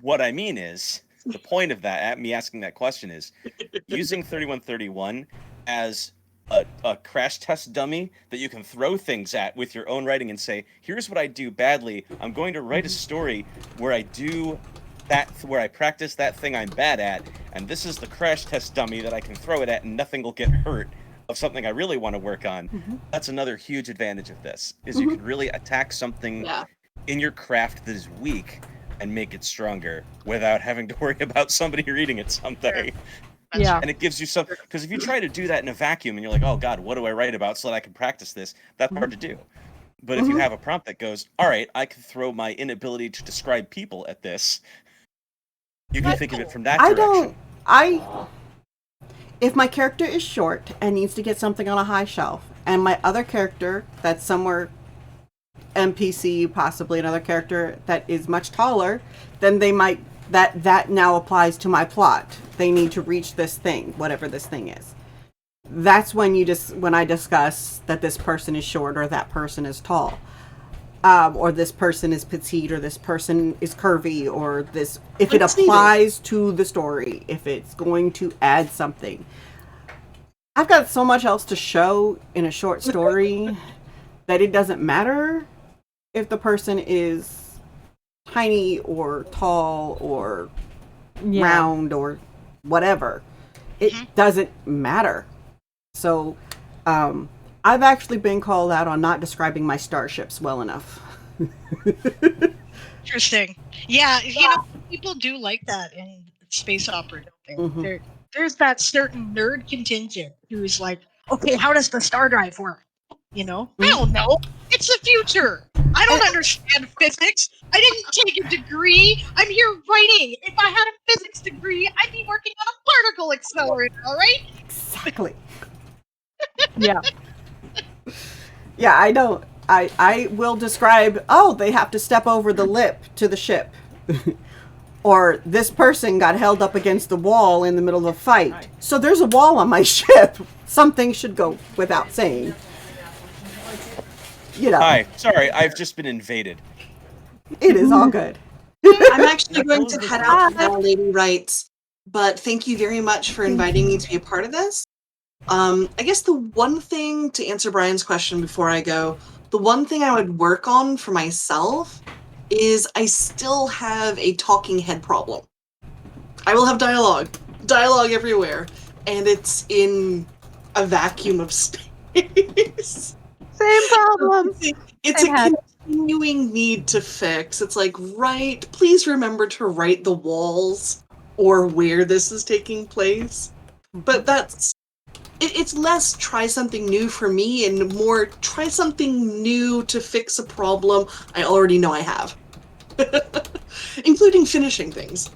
what I mean is, the point of that, me asking that question is, using 3131 as a crash test dummy that you can throw things at with your own writing and say, here's what I do badly. I'm going to write a story where I do where I practice that thing I'm bad at, and this is the crash test dummy that I can throw it at and nothing will get hurt of something I really want to work on. That's another huge advantage of this, is you can really attack something Yeah. in your craft that is weak and make it stronger without having to worry about somebody reading it someday. Yeah. And it gives you some, because if you try to do that in a vacuum and you're like, oh God, what do I write about so that I can practice this? That's hard to do. But if you have a prompt that goes, all right, I can throw my inability to describe people at this, you can think of it from that direction. If my character is short and needs to get something on a high shelf, and my other character that's somewhere NPC, possibly another character that is much taller, then they might that now applies to my plot. They need to reach this thing, whatever this thing is. That's when when I discuss that this person is short or that person is tall, or this person is petite or this person is curvy, or this if it applies to the story, if it's going to add something. I've got so much else to show in a short story that it doesn't matter if the person is tiny or tall or round or whatever. It doesn't matter. So I've actually been called out on not describing my starships well enough. Interesting. Yeah, you know, people do like that in space opera, don't they? There's that certain nerd contingent who's like, okay, how does the star drive work? You know? I don't know. It's the future. I don't understand physics. I didn't take a degree. I'm here writing. If I had a physics degree, I'd be working on a particle accelerator, all right? Exactly. Yeah. Yeah, I don't. I will describe, oh, they have to step over the lip to the ship. Or this person got held up against the wall in the middle of a fight. So there's a wall on my ship. Something should go without saying. You know. Hi, sorry, I've just been invaded. It is all good. I'm actually going to head out now, Lady Wrights. But thank you very much for inviting me to be a part of this. I guess the one thing, to answer Brian's question before I go, the one thing I would work on for myself is I still have a talking head problem. I will have dialogue everywhere, and it's in a vacuum of space. Same problem. It's a continuing need to fix. It's like, please remember to write the walls or where this is taking place. But it's less try something new for me and more try something new to fix a problem I already know I have. Including finishing things.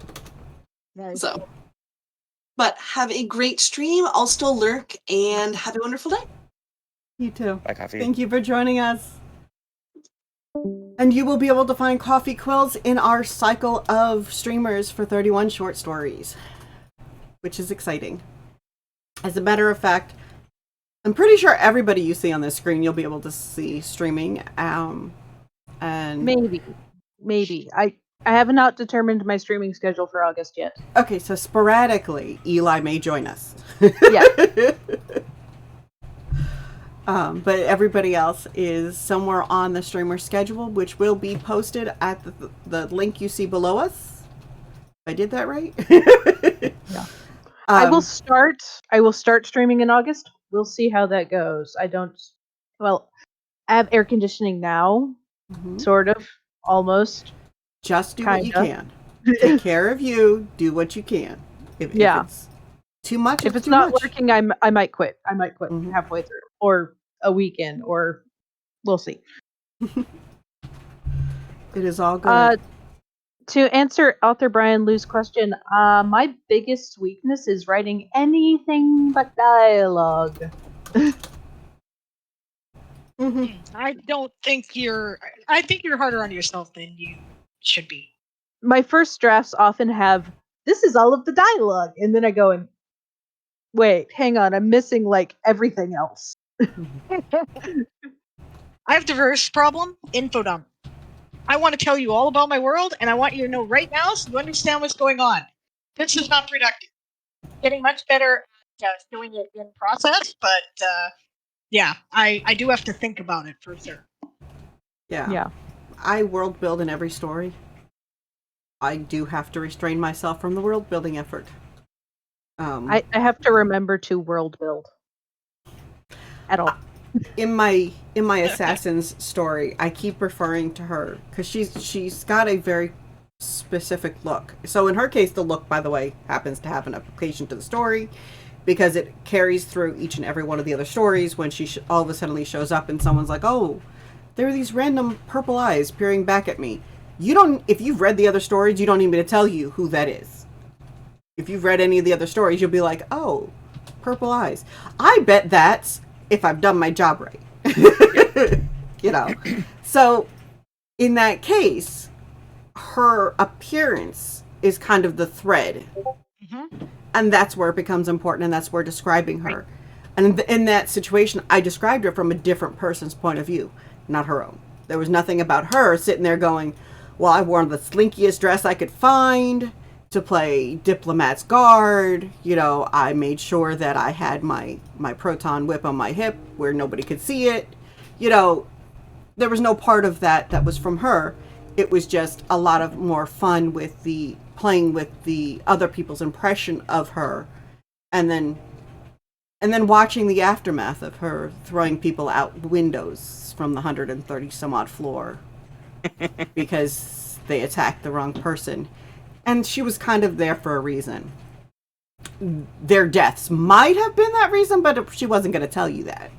Nice. So, but have a great stream. I'll still lurk and have a wonderful day. You too. Bye, Coffee. Thank you for joining us. And you will be able to find Coffee Quills in our cycle of streamers for 31 short stories, which is exciting. As a matter of fact, I'm pretty sure everybody you see on this screen you'll be able to see streaming. And Maybe. I have not determined my streaming schedule for August yet. Okay, so sporadically, Eli may join us. Yeah. But everybody else is somewhere on the streamer schedule, which will be posted at the link you see below us. I did that right? Yeah. I will start streaming in August. We'll see how that goes. I have air conditioning now, sort of, almost. Just do what you can. Take care of you. Do what you can. If it's too much, if it's not working, I might quit. I might quit halfway through, or a weekend, or we'll see. It is all good. To answer author Brian Liu's question, my biggest weakness is writing anything but dialogue. I think you're harder on yourself than you should be. My first drafts often have, this is all of the dialogue, and then I go and wait, hang on, I'm missing like everything else. I have diverse problem, info dump. I want to tell you all about my world, and I want you to know right now so you understand what's going on. This is not productive. Getting much better at doing it in process, but yeah, I do have to think about it for sure. Yeah. I world build in every story. I do have to restrain myself from the world building effort. I have to remember to world build at all. In my assassin's story, I keep referring to her because she's got a very specific look. So in her case, the look, by the way, happens to have an application to the story because it carries through each and every one of the other stories. When she all of a sudden shows up and someone's like, "Oh, there are these random purple eyes peering back at me." You don't. If you've read the other stories, you don't need me to tell you who that is. If you've read any of the other stories, you'll be like, "Oh, purple eyes." I bet that's if I've done my job right. You know. So in that case, her appearance is kind of the thread. Mm-hmm. And that's where it becomes important, and that's where describing her. And in that situation, I described her from a different person's point of view, not her own. There was nothing about her sitting there going, well, I wore the slinkiest dress I could find to play diplomat's guard. You know, I made sure that I had my proton whip on my hip where nobody could see it. You know, there was no part of that was from her. It was just a lot of more fun with the playing with the other people's impression of her, and then watching the aftermath of her throwing people out windows from the 130 some odd floor because they attacked the wrong person. And she was kind of there for a reason. Their deaths might have been that reason, but she wasn't going to tell you that.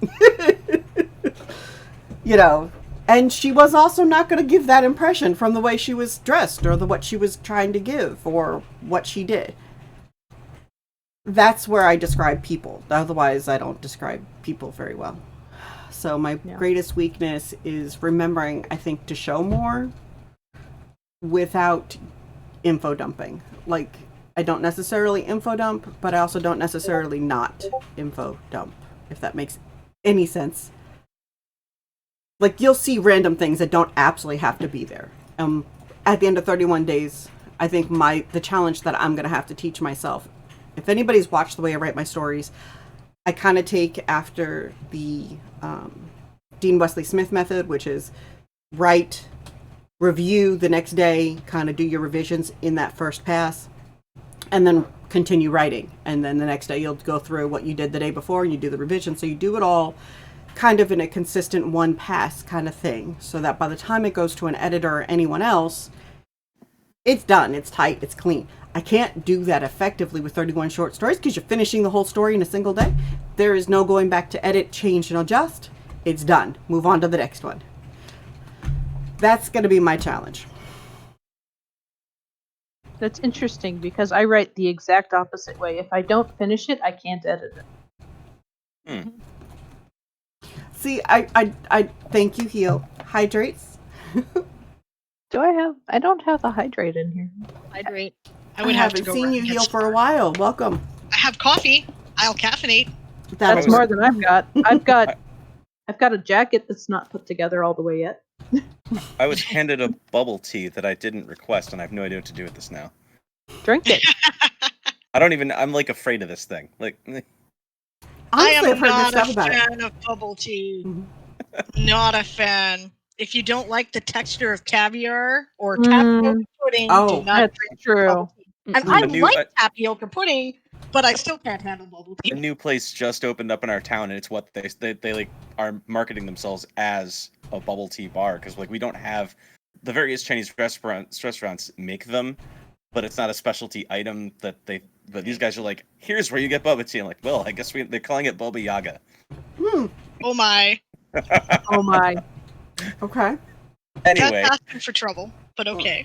You know, and she was also not going to give that impression from the way she was dressed or what she was trying to give or what she did. That's where I describe people. Otherwise, I don't describe people very well. So my greatest weakness is remembering, I think, to show more without info dumping. Like, I don't necessarily info dump, but I also don't necessarily not info dump, if that makes any sense. Like, you'll see random things that don't absolutely have to be there. At the end of 31 days, I think the challenge that I'm going to have to teach myself, if anybody's watched the way I write my stories, I kind of take after the Dean Wesley Smith method, which is write, review the next day, kind of do your revisions in that first pass, and then continue writing. And then the next day you'll go through what you did the day before and you do the revision. So you do it all kind of in a consistent one pass kind of thing, so that by the time it goes to an editor or anyone else, it's done, it's tight, it's clean. I can't do that effectively with 31 short stories because you're finishing the whole story in a single day. There is no going back to edit, change, and adjust. It's done. Move on to the next one. That's going to be my challenge. That's interesting because I write the exact opposite way. If I don't finish it, I can't edit it. See, I thank you, Heal. Hydrates. I don't have a hydrate in here. Hydrate. I haven't seen you, Heal, for a while. Welcome. I have coffee. I'll caffeinate. That's more than I've got. I've got a jacket that's not put together all the way yet. I was handed a bubble tea that I didn't request, and I have no idea what to do with this now. Drink it. I'm like afraid of this thing. Like, I am Honestly, I've heard good not stuff a about it. fan of bubble tea. Not a fan. If you don't like the texture of caviar or tapioca pudding, do not that's drink true. bubble tea. And I new- like tapioca pudding, but I still can't handle bubble a tea. new place just opened up in our town, and it's what they like are marketing themselves as a bubble tea bar, because like we don't have the various Chinese restaurants make them, but it's not a specialty item that but these guys are like, here's where you get boba tea. I'm like, well, I guess they're calling it Boba Yaga. Oh my. Oh my. Okay. Anyway. That's asking for trouble, but okay.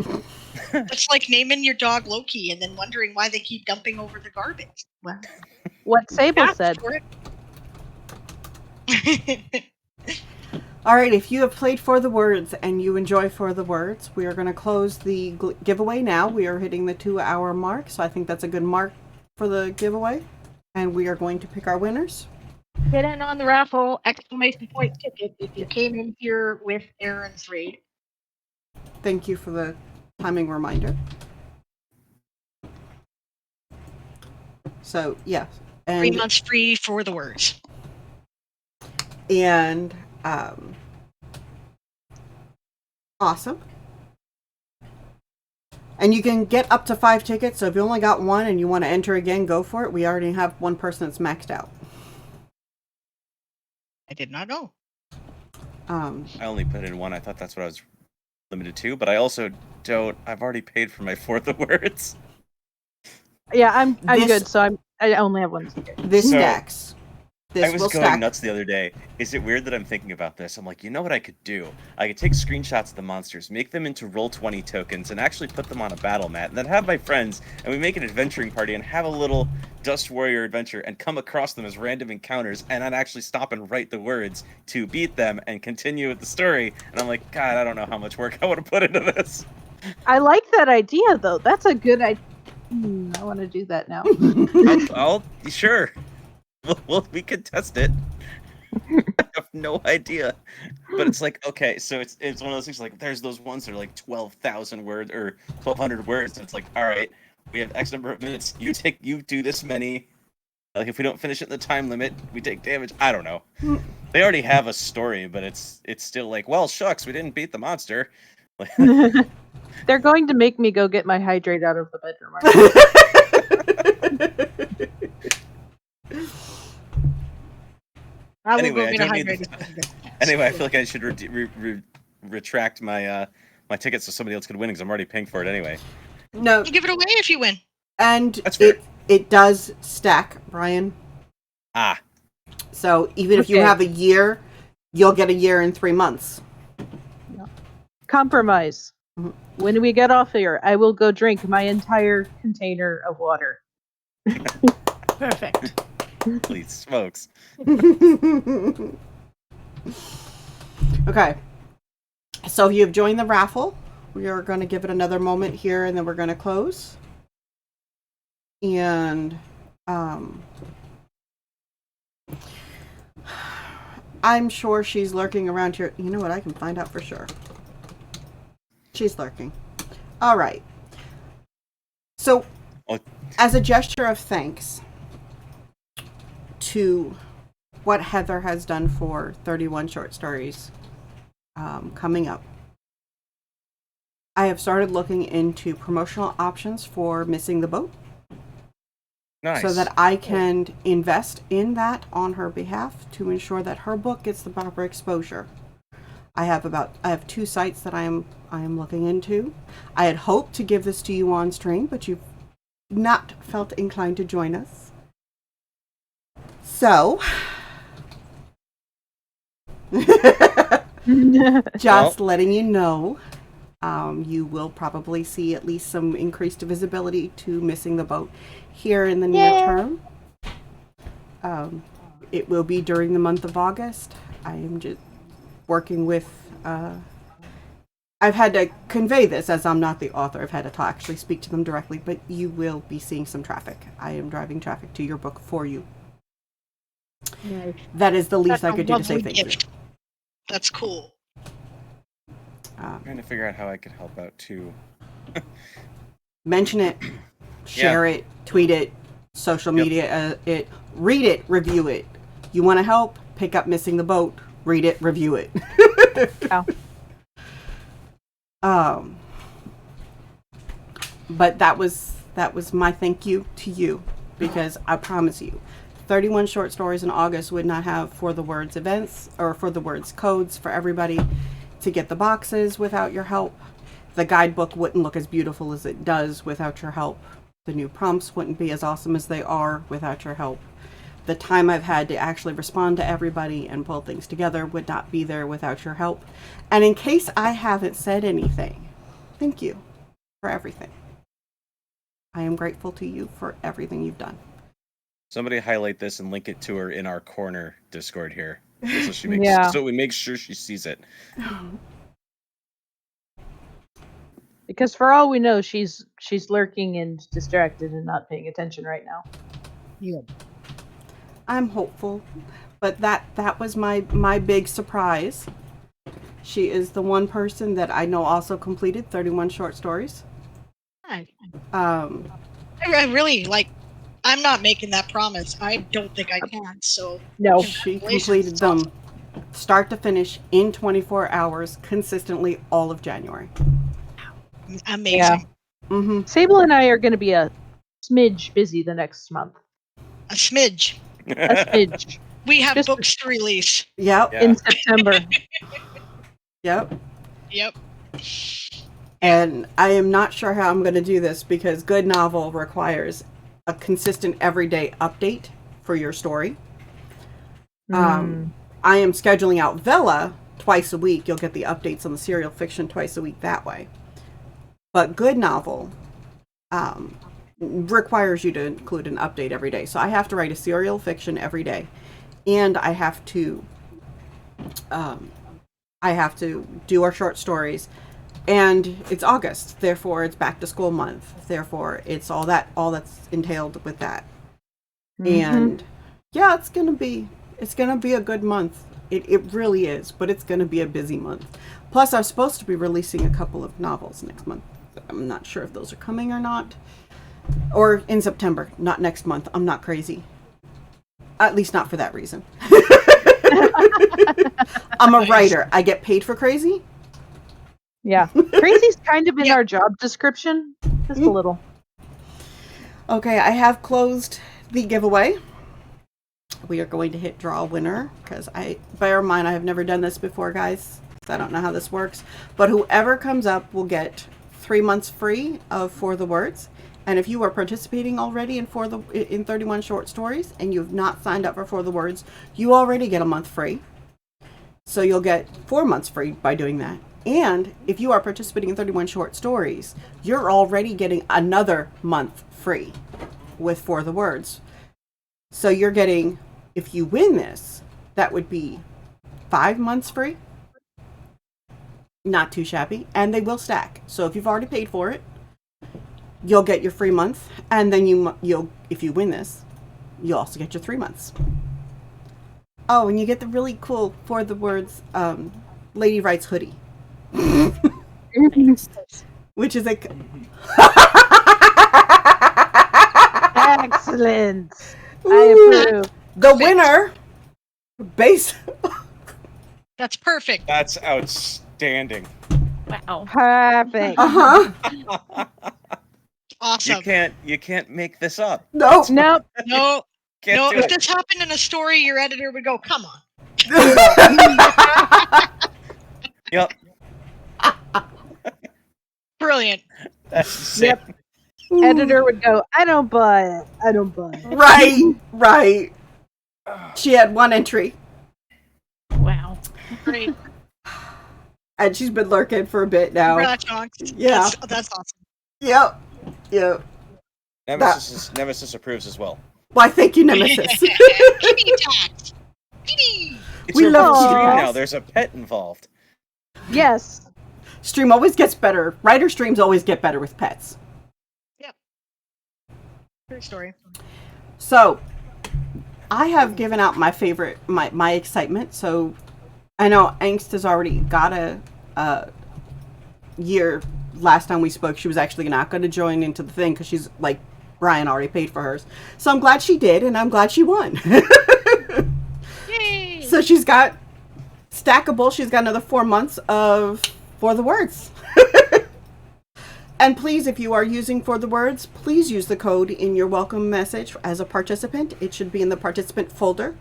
It's like naming your dog Loki and then wondering why they keep dumping over the garbage. Wow. What Sable said. All right, if you have played For the Words and you enjoy For the Words, we are going to close the giveaway now. We are hitting the 2-hour mark, so I think that's a good mark for the giveaway. And we are going to pick our winners. Get in on the raffle, ! Ticket if you came in here with Aaron's raid. Thank you for the timing reminder. So, yeah. And 3 months free For the Words. And, awesome. And you can get up to 5 tickets, so if you only got one and you want to enter again, go for it. We already have one person that's maxed out. I did not know. I only put in one. I thought that's what I was limited to, but I also don't. I've already paid for my For the Words. Yeah, I'm This- good. So I only have one ticket. This So, stacks. This I was will going stack. nuts the other day. Is it weird that I'm thinking about this? I'm like, you know what I could do? I could take screenshots of the monsters, make them into Roll20 tokens, and actually put them on a battle mat, and then have my friends, and we make an adventuring party and have a little Dust Warrior adventure and come across them as random encounters, and I'd actually stop and write the words to beat them and continue with the story. And I'm like, God, I don't know how much work I would have put into this. I like that idea though. That's a good idea. I want to do that now. I'll sure. We could test it. I have no idea, but it's like, okay, so it's one of those things. Like, there's those ones that are like 12,000 words or 1,200 words. And it's like, all right, we have X number of minutes. You do this many. Like, if we don't finish it in the time limit, we take damage. I don't know. They already have a story, but it's still like, well, shucks, we didn't beat the monster. They're going to make me go get my hydrate out of the bedroom. I will Anyway, go I get a don't need hydrated. Anyway, I feel like I should retract my my tickets so somebody else could win because I'm already paying for it anyway. No, You give it away if you win. and That's fair. it does stack, Brian. Ah, So even if you Okay. have a year, you'll get a year in 3 months. Compromise. Mhm. When we get off here, I will go drink my entire container of water. Perfect. holy smokes! Okay. So if you've joined the raffle, we are going to give it another moment here and then we're going to close. And I'm sure she's lurking around here. You know what? I can find out for sure. She's lurking. All right. So, Oh. as a gesture of thanks to what Heather has done for 31 short stories coming up, I have started looking into promotional options for Missing the Boat. Nice. So that I can invest in that on her behalf to ensure that her book gets the proper exposure. I have 2 sites that I am looking into. I had hoped to give this to you on stream, but you've not felt inclined to join us. So just letting you know, you will probably see at least some increased visibility to Missing the Boat here in the near term. It will be during the month of August. I am just working with, I've had to convey this as I'm not the author. I've had to actually speak to them directly, but you will be seeing some traffic. I am driving traffic to your book for you. Nice. That is the least That's I a could do to say lovely thank gift. That's cool. I'm trying to figure out how I could help out too. Mention it, share it, tweet it, social media it, read it, review it. You want to help? Pick up Missing the Boat, read it, review it. But that was my thank you to you, because I promise you, 31 short stories in August would not have For the Words events or For the Words codes for everybody to get the boxes without your help. The guidebook wouldn't look as beautiful as it does without your help. The new prompts wouldn't be as awesome as they are without your help. The time I've had to actually respond to everybody and pull things together would not be there without your help. And in case I haven't said anything, thank you for everything. I am grateful to you for everything you've done. Somebody highlight this and link it to her in our corner Discord here, so she makes Yeah. so we make sure she sees it. Because for all we know, she's lurking and distracted and not paying attention right now. Yeah. I'm hopeful, but that was my big surprise. She is the one person that I know also completed 31 short stories. I really like. I'm not making that promise. I don't think I can. So No. She Congratulations, completed it's them start to finish in 24 hours consistently all of January. amazing. Yeah. Mm-hmm. Sable and I are going to be a smidge busy the next month. A smidge. A smidge. We have Just- books to release. Yep. Yeah. In September. Yep. Yep. And I am not sure how I'm going to do this because good novel requires a consistent everyday update for your story. I am scheduling out Vela twice a week. You'll get the updates on the serial fiction twice a week that way. But good novel requires you to include an update every day. So I have to write a serial fiction every day, and I have to do our short stories. And it's August, therefore it's back to school month. Therefore, it's all that's entailed with that. And yeah, it's gonna be a good month. It really is, but it's gonna be a busy month. Plus, I'm supposed to be releasing a couple of novels next month. I'm not sure if those are coming or not. Or in September, not next month. I'm not crazy. At least not for that reason. I'm a writer. I get paid for crazy. Yeah. Crazy's kind of in our job description. Just a little. Okay, I have closed the giveaway. We are going to hit draw winner because bear in mind I have never done this before, guys. So I don't know how this works. But whoever comes up will get 3 months free of For the Words. And if you are participating already in 31 short stories and you've not signed up for the Words, you already get a month free. So you'll get 4 months free by doing that. And if you are participating in 31 short stories, you're already getting another month free with For the Words. So you're getting, if you win this, that would be 5 months free. Not too shabby. And they will stack. So if you've already paid for it, you'll get your free month. And then you'll if you win this, you'll also get your 3 months. Oh, and you get the really cool For the Words Lady Writes hoodie. Which is a Excellent. I approve. The winner base. That's perfect. That's outstanding. Wow. Perfect. Awesome. You can't make this up. No. Nope. No. Can't No, do if it. this happened in a story, your editor would go, come on. Yep. Brilliant. That's Yep. Editor would go, I don't buy it. I don't buy it. Right. She had one entry. Wow. Great. And she's been lurking for a bit now. Congrats, Alex. Yeah. That's awesome. Yep. Nemesis approves as well. Why, thank you, Nemesis. Kitty tax. Kitty. It's We a love real kitty stream cats. now. There's a pet involved. Yes. Stream always gets better. Writer streams always get better with pets. Yep. True story. So, I have given out my favorite, my excitement. So, I know Angst has already got a year. Last time we spoke, she was actually not going to join into the thing because she's like, Brian already paid for hers. So I'm glad she did, and I'm glad she won. Yay. So she's got stackable. She's got another 4 months of For the Words. And please, if you are using For the Words, please use the code in your welcome message as a participant. It should be in the participant folder.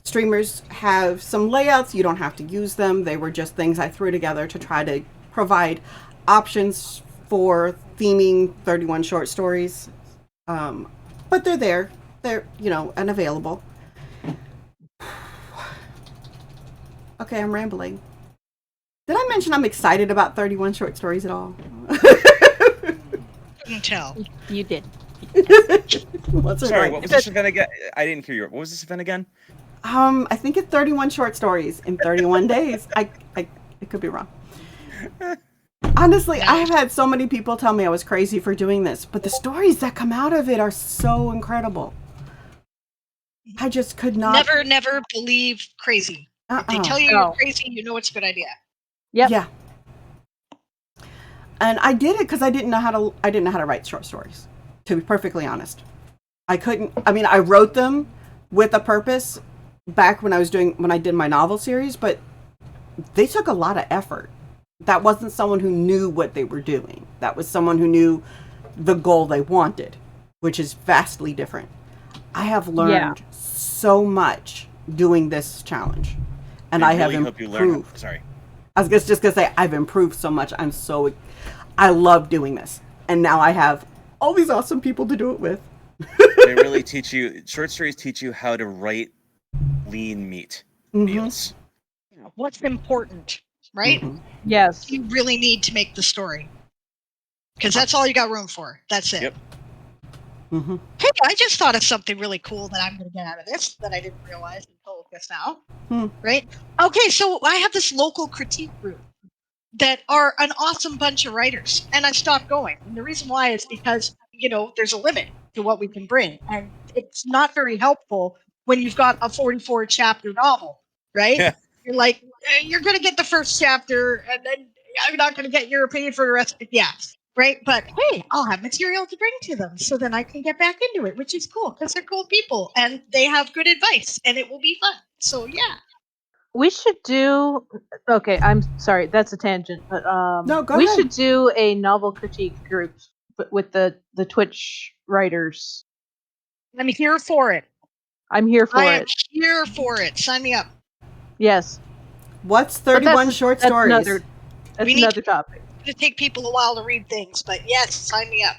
Streamers have some layouts. You don't have to use them. They were just things I threw together to try to provide options for theming 31 short stories. But they're there. They're, and available. Okay, I'm rambling. Did I mention I'm excited about 31 short stories at all? Couldn't tell. You did. What's it Sorry, like? what was this event again? I didn't hear you. What was this event again? I think it's 31 short stories in 31 days. I could be wrong. Honestly, I have had so many people tell me I was crazy for doing this, but the stories that come out of it are so incredible. I just could not. Never believe crazy. If they tell you you're crazy, you know it's a good idea. Yep. Yeah. And I did it because I didn't know how to write short stories. To be perfectly honest, I wrote them with a purpose back when I did my novel series, but they took a lot of effort. That wasn't someone who knew what they were doing. That was someone who knew the goal they wanted, which is vastly different. I have learned so much doing this challenge, and I really have hope you learn. improved. Sorry. I was just gonna say I've improved so much. I love doing this, and now I have all these awesome people to do it with. They really teach you. Short stories teach you how to write lean meat meals. What's important, right? Yes. You really need to make the story. Because that's all you got room for. That's it. Yep. Hey, I just thought of something really cool that I'm going to get out of this that I didn't realize until just now. Right? Okay, so I have this local critique group that are an awesome bunch of writers, and I stopped going. And the reason why is because, there's a limit to what we can bring, and it's not very helpful when you've got a 44 chapter novel, right? Yeah. You're like, you're going to get the first chapter, and then I'm not going to get your opinion for the rest of it. Yeah. Right, but hey, I'll have material to bring to them, so then I can get back into it, which is cool because they're cool people and they have good advice, and it will be fun. So yeah, We should do. Okay, I'm sorry, that's a tangent, but No, go we ahead. should do a novel critique group, but with the Twitch writers. I'm here for it. I'm here for I am it. here for it. Sign me up. Yes. What's But 31 short stories? That's We need another topic. It'll take people a while to read things, but yes, sign me up.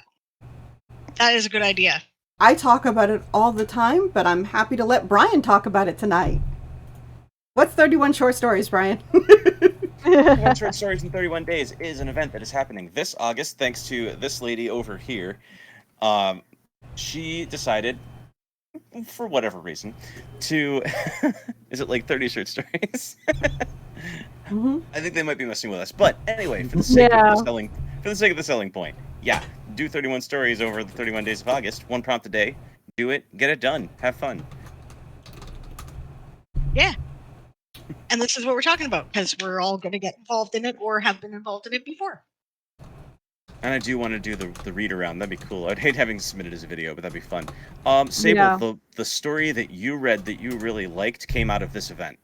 That is a good idea. I talk about it all the time, but I'm happy to let Brian talk about it tonight. What's 31 short stories, Brian? 31 Short Stories in 31 Days is an event that is happening this August, thanks to this lady over here. She decided, for whatever reason, to... Is it like 30 short stories? I think they might be messing with us. But anyway, for the sake of the selling point, yeah, do 31 stories over the 31 days of August, 1 prompt a day, do it, get it done, have fun. Yeah. And this is what we're talking about, because we're all going to get involved in it or have been involved in it before. And I do want to do the read around. That'd be cool. I'd hate having submitted as a video, but that'd be fun. Sable, the story that you read that you really liked came out of this event.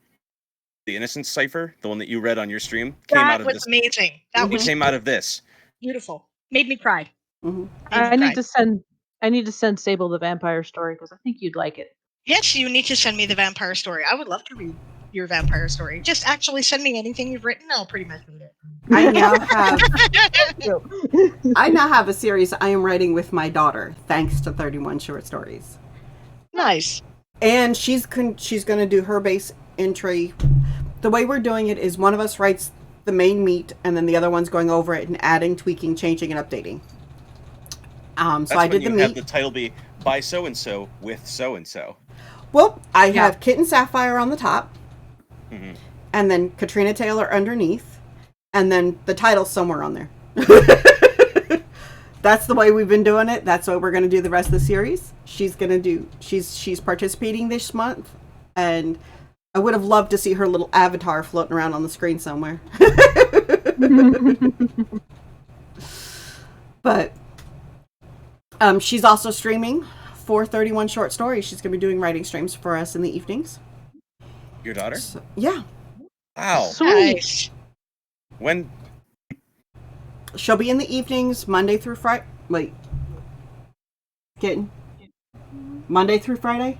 The Innocence Cipher, the one that you read on your stream, came out of this. That was amazing. That was came out of this. beautiful. Made me cry. I need to send Sable the vampire story because I think you'd like it. Yes, you need to send me the vampire story. I would love to read your vampire story. Just actually send me anything you've written. I'll pretty much read it. I now have a series I am writing with my daughter, thanks to 31 short stories. Nice. And she's going to do her base entry. The way we're doing it is one of us writes the main meat, and then the other one's going over it and adding, tweaking, changing, and updating. So I did the meat. Have the title be by so and so with so and so. Well, I have Kitten Sapphire on the top, and then Katrina Taylor underneath, and then the title somewhere on there. That's the way we've been doing it. That's what we're going to do the rest of the series. She's participating this month, and I would have loved to see her little avatar floating around on the screen somewhere. But she's also streaming for 31 short stories. She's going to be doing writing streams for us in the evenings. Your daughter? So, yeah. Wow. Sweet. Nice. When? She'll be in the evenings, Monday through Friday. Wait. Kitten? Monday through Friday?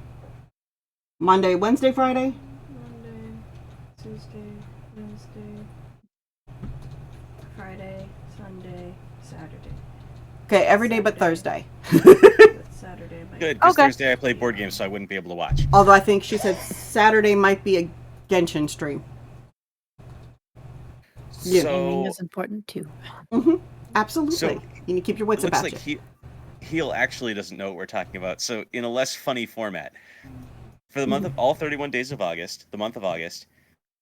Monday, Wednesday, Friday? Monday, Tuesday, Wednesday, Friday, Sunday, Saturday. Okay, every day but Thursday. Saturday. Good, because Thursday I play board games, so I wouldn't be able to watch. Although I think she said Saturday might be a Genshin stream. Yeah. Gaming is important too. Absolutely. So, you need to keep your wits about like you. Heel actually doesn't know what we're talking about. So in a less funny format, for the month of all 31 days of August, the month of August,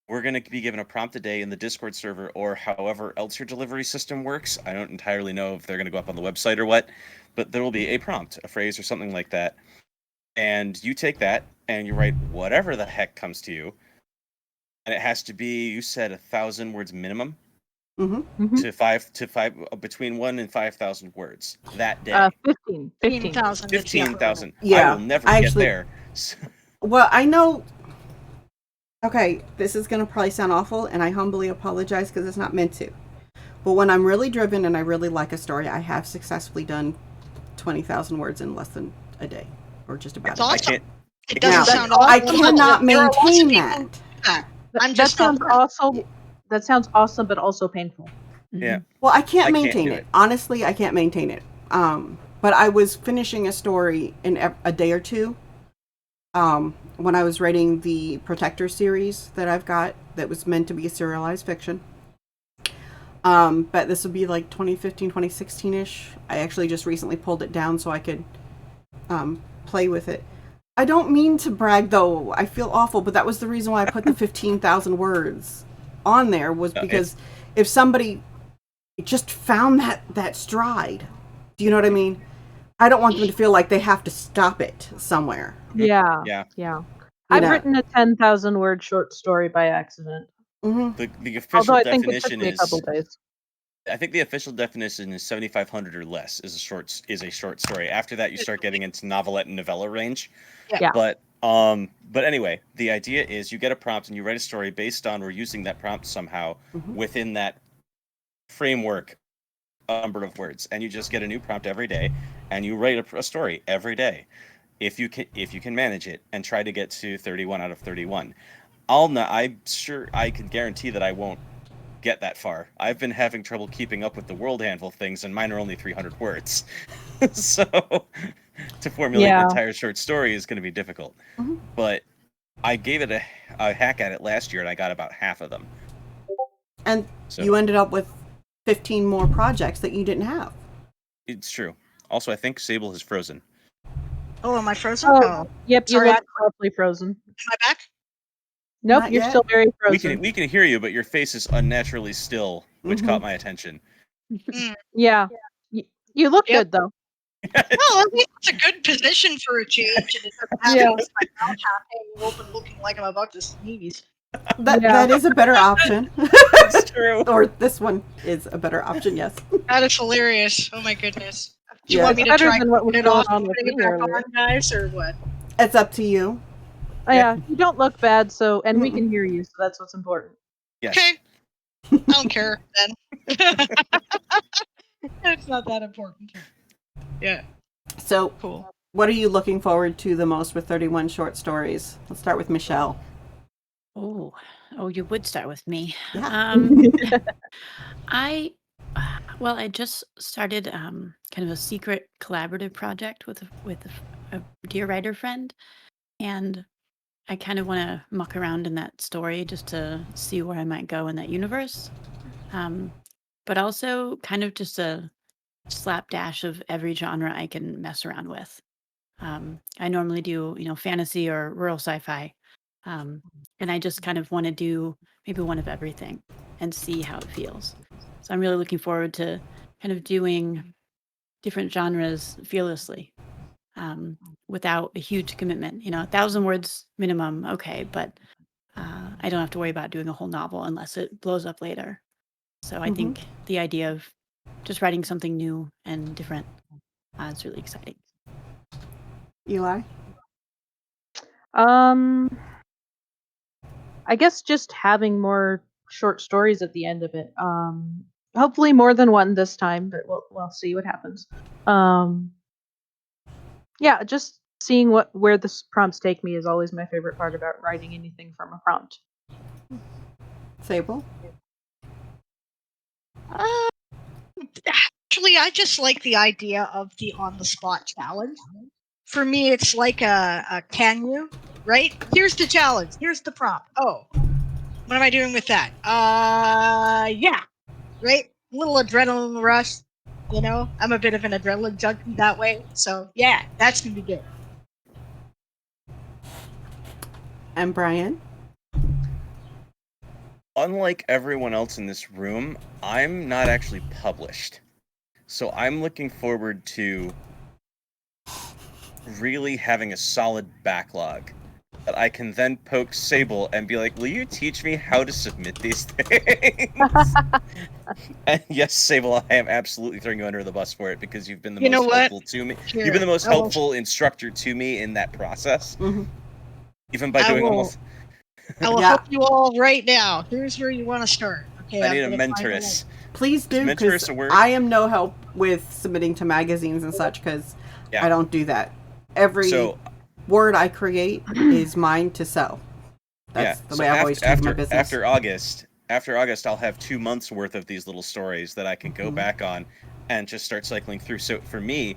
we're going to be given a prompt a day in the Discord server or however else your delivery system works. I don't entirely know if they're going to go up on the website or what, but there will be a prompt, a phrase or something like that. And you take that and you write whatever the heck comes to you. And it has to be, you said 1,000 words minimum to five, between 1,000 and 5,000 words that day. 15,000. 15,000. Yeah, I will never get there. Well, I know. Okay, this is going to probably sound awful, and I humbly apologize because it's not meant to. But when I'm really driven and I really like a story, I have successfully done 20,000 words in less than a day, or just about It's a day. I awesome. can't. It Now, doesn't sound I awful. cannot There are lots of maintain people who that. do that. I'm That just not sounds one. awesome. That sounds awesome, but also painful. Yeah. Well, I can't I can't maintain do it. it. Honestly, I can't maintain it. But I was finishing a story in a day or two. When I was writing the Protector series that I've got, that was meant to be a serialized fiction. But this would be like 2015, 2016-ish. I actually just recently pulled it down so I could play with it. I don't mean to brag, though. I feel awful, but that was the reason why I put the 15,000 words on there, was because if somebody just found that stride, do you know what I mean? I don't want them to feel like they have to stop it somewhere. Yeah. Yeah. Yeah. I've know. written a 10,000 word short story by accident. Mm-hmm. The official Although I think it took definition me a couple is. days. I think the official definition is 7,500 or less is a short story. After that, you start getting into novelette and novella range. Yeah. But anyway, the idea is you get a prompt and you write a story based on or using that prompt somehow within that framework, a number of words, and you just get a new prompt every day, and you write a story every day, if you can manage it, and try to get to 31 out of 31. I'm sure I can guarantee that I won't get that far. I've been having trouble keeping up with the world handful things, and mine are only 300 words. So to formulate an entire short story is going to be difficult. But I gave it a hack at it last year, and I got about half of them. And So you ended up with 15 more projects that you didn't have. it's true. Also, I think Sable has frozen. Oh, am I frozen? Oh, Oh, yep, you sorry. look roughly frozen. Am I back? Nope, Not you're yet. still very frozen. We can hear you, but your face is unnaturally still, which caught my attention. Yeah. You look Yep. good, though. Well, I think it's a good position for a change, and it doesn't have Yeah. my mouth half hanging open, looking like I'm about to sneeze. That is a better option. It's true. Or this one is a better option, yes. That is hilarious. Oh my goodness. Do you Yeah. want me to Better try than what was it going off on and with putting it me back earlier. on, guys, or what? It's up to you. Oh, yeah, you don't look bad, so and we can hear you, so that's what's important. Yes. Okay. I don't care then. It's not that important. Yeah. So, Cool. what are you looking forward to the most with 31 short stories? Let's start with Michelle. Oh, you would start with me. Yeah. I just started kind of a secret collaborative project with a dear writer friend, and I kind of want to muck around in that story just to see where I might go in that universe. But also kind of just a slapdash of every genre I can mess around with. I normally do, fantasy or rural sci-fi. And I just kind of want to do maybe one of everything and see how it feels. So I'm really looking forward to kind of doing different genres fearlessly, without a huge commitment. 1,000 words minimum, okay, but I don't have to worry about doing a whole novel unless it blows up later. So I think the idea of just writing something new and different is really exciting. Eli? I guess just having more short stories at the end of it. Hopefully more than one this time, but we'll see what happens. Yeah, just seeing where the prompts take me is always my favorite part about writing anything from a prompt. Sable? Actually, I just like the idea of the on-the-spot challenge. For me, it's like a can you, right? Here's the challenge. Here's the prompt. Oh, what am I doing with that? Yeah, right? A little adrenaline rush. I'm a bit of an adrenaline junkie that way. So, yeah, that's going to be good. And Brian? Unlike everyone else in this room, I'm not actually published. So I'm looking forward to really having a solid backlog that I can then poke Sable and be like, will you teach me how to submit these things? And yes, Sable, I am absolutely throwing you under the bus for it because you've been the most helpful to me. You've been the most helpful instructor to me in that process. Even by doing almost... I will help you all right now. Here's where you want to start. Okay, I need a mentoress. Please do, mentor because us a word. I am no help with submitting to magazines and such, because Yeah. I don't do that. Every So word I create is mine to sell. That's the way I've always treated my business. After August, I'll have 2 months worth of these little stories that I can go back on and just start cycling through. So for me,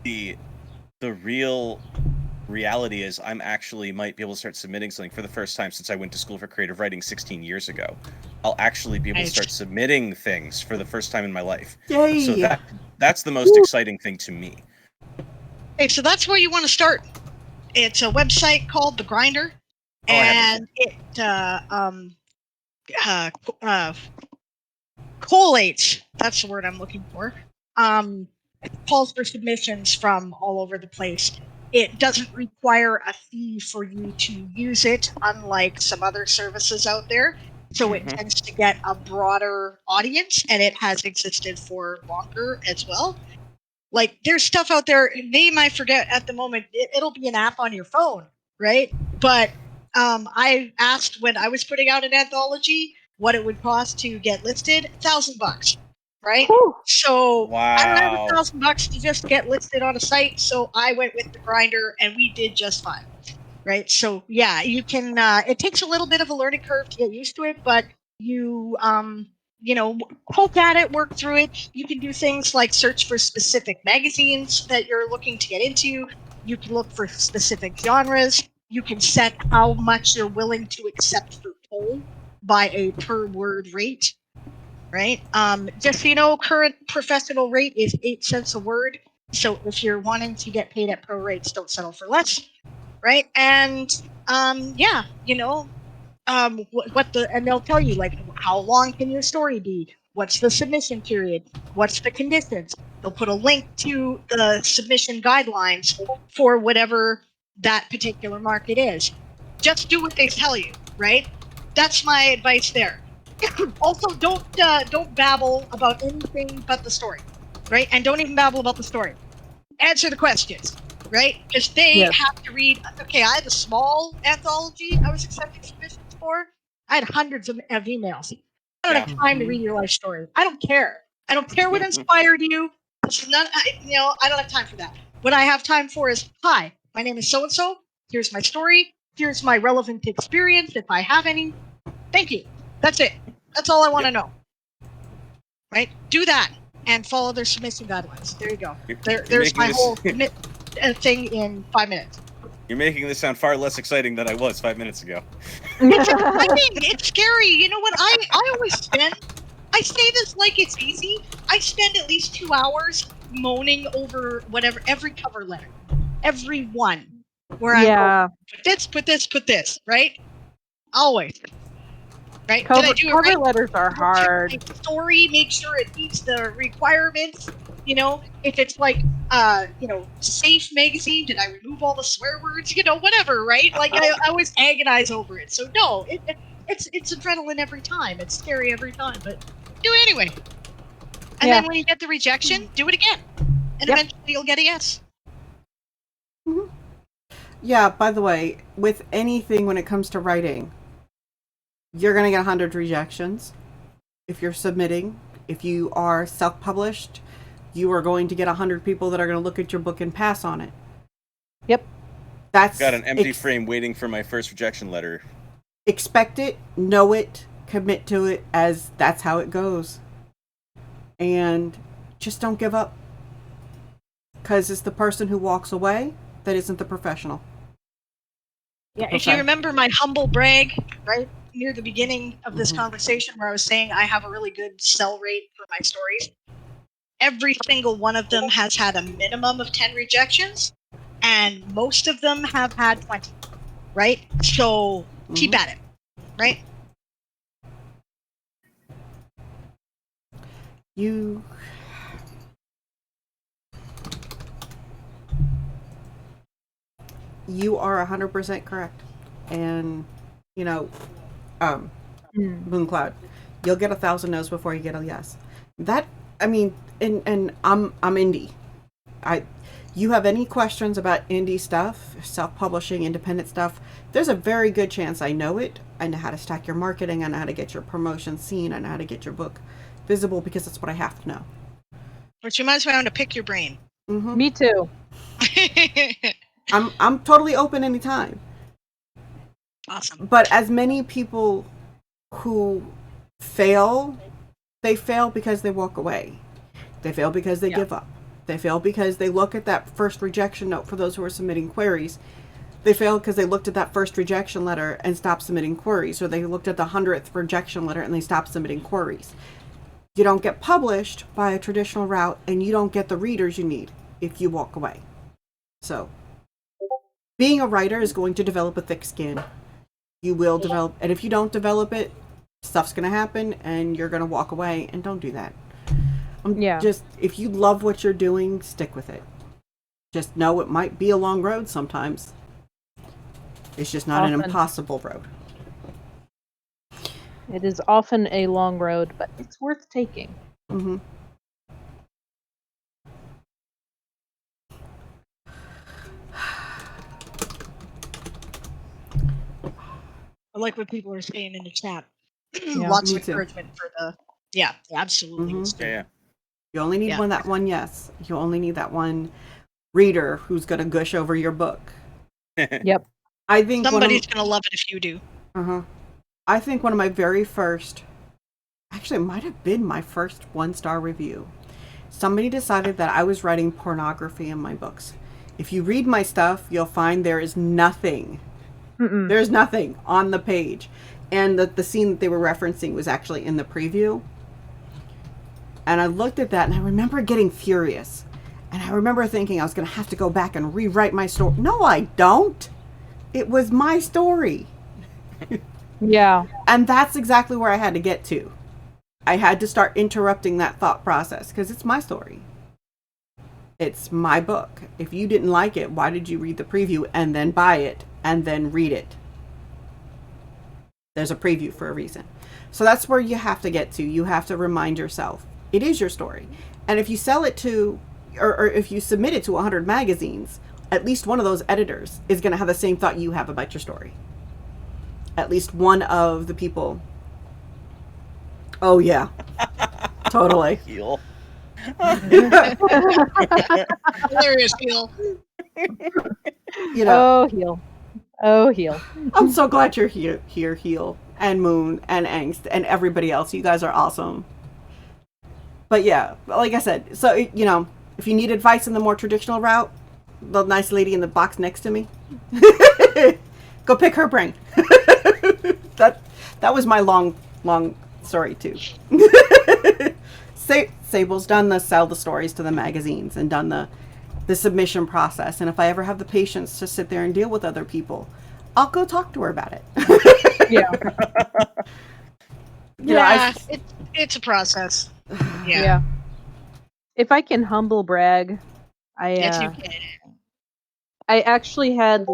the real reality is I'm actually might be able to start submitting something for the first time since I went to school for creative writing 16 years ago. I'll actually be able to start submitting things for the first time in my life. Yay! So that's the most exciting thing to me. Okay, so that's where you want to start. It's a website called The Grinder, and it collates. That's the word I'm looking for. Calls for submissions from all over the place. It doesn't require a fee for you to use it, unlike some other services out there. So it tends to get a broader audience, and it has existed for longer as well. Like, there's stuff out there, name I forget at the moment. It'll be an app on your phone, right? But I asked when I was putting out an anthology what it would cost to get listed. $1,000, right? So I don't have $1,000 to just get listed on a site, so I went with The Grinder, and we did just fine, right? So yeah, you can. It takes a little bit of a learning curve to get used to it, but you poke at it, work through it. You can do things like search for specific magazines that you're looking to get into. You can look for specific genres. You can set how much you're willing to accept for poll by a per word rate, right? Just so you know, current professional rate is 8 cents a word. So if you're wanting to get paid at pro rates, don't settle for less, right? And and they'll tell you, like, how long can your story be? What's the submission period? What's the conditions? They'll put a link to the submission guidelines for whatever that particular market is. Just do what they tell you, right? That's my advice there. Also, don't babble about anything but the story, right? And don't even babble about the story. Answer the questions, right? Because they have to read. Okay, I had a small anthology I was accepting submissions for. I had hundreds of emails. I don't have time to read your life story. I don't care. I don't care what inspired you. It's not, I don't have time for that. What I have time for is, hi, my name is so and so. Here's my story. Here's my relevant experience, if I have any. Thank you. That's it. That's all I want to know. Right? Do that and follow their submission guidelines. There you go. There's my whole thing in 5 minutes. You're making this sound far less exciting than I was 5 minutes ago. It's exciting. It's scary. You know what? I always I say this like it's easy. I spend at least 2 hours moaning over every cover letter. Every one. Where I go, put this, right? Always. Right? Cover, Did I do it cover right? letters are hard. Check my story, make sure it meets the requirements. If it's like, safe magazine, did I remove all the swear words? Whatever, right? Like, I always agonize over it. So no, it's adrenaline every time. It's scary every time, but do it anyway. And then when you get the rejection, do it again, and eventually you'll get a yes. Mm-hmm. Yeah. By the way, with anything when it comes to writing, you're going to get 100 rejections if you're submitting. If you are self-published, you are going to get 100 people that are going to look at your book and pass on it. Yep. Got an empty frame waiting for my first rejection letter. Expect it, know it, commit to it, as that's how it goes. And just don't give up. Because it's the person who walks away that isn't the professional. Yeah, if you remember my humble brag, right, near the beginning of this conversation where I was saying I have a really good sell rate for my stories, every single one of them has had a minimum of 10 rejections, and most of them have had 20, right? So keep at it, right? You are 100% correct. And, Mooncloud, you'll get 1,000 no's before you get a yes. And I'm indie. You have any questions about indie stuff, self-publishing, independent stuff, there's a very good chance I know it. I know how to stack your marketing. I know how to get your promotion seen. I know how to get your book visible because that's what I have to know. Which reminds me, I want to pick your brain. Hmm. Me too. I'm totally open anytime. Awesome. But as many people who fail, they fail because they walk away. They fail because they give up. They fail because they look at that first rejection note for those who are submitting queries. They fail because they looked at that first rejection letter and stopped submitting queries, or they looked at the 100th rejection letter and they stopped submitting queries. You don't get published by a traditional route, and you don't get the readers you need if you walk away. So, being a writer is going to develop a thick skin. You will develop, and if you don't develop it, stuff's going to happen, and you're going to walk away, and don't do that. Just, if you love what you're doing, stick with it. Just know it might be a long road sometimes. It's just not an impossible road. It is often a long road, but it's worth taking. Mm-hmm. I like what people are saying in the chat. Yeah, Lots me of too. encouragement for the. Yeah, absolutely. Mhm. Yeah. You only need Yeah. that one yes. You only need that one reader who's going to gush over your book. Yep. I think Somebody's going to love it if you do. I think one of my very first, actually it might have been my first 1-star review. Somebody decided that I was writing pornography in my books. If you read my stuff, you'll find there is nothing. Mm-mm. There's nothing on the page. And the scene that they were referencing was actually in the preview. And I looked at that and I remember getting furious. And I remember thinking I was going to have to go back and rewrite my story. No, I don't. It was my story. Yeah. And that's exactly where I had to get to. I had to start interrupting that thought process because it's my story. It's my book. If you didn't like it, why did you read the preview and then buy it and then read it? There's a preview for a reason. So that's where you have to get to. You have to remind yourself, it is your story. And if you sell it to, or if you submit it to 100 magazines, at least one of those editors is going to have the same thought you have about your story. At least one of the people. Oh, yeah. Totally. Heal. Hilarious, Neil. You know, Oh, heal. Oh, heal. I'm so glad you're here, Heel, and Moon, and Angst, and everybody else. You guys are awesome. But yeah, like I said, so, you know, if you need advice in the more traditional route, the nice lady in the box next to me, go pick her brain. That was my long story, too. Sable's done the sell the stories to the magazines and done the submission process. And if I ever have the patience to sit there and deal with other people, I'll go talk to her about it. Yeah. You know, it's a process. Yeah. If I can humble brag, Yes, you can. I actually had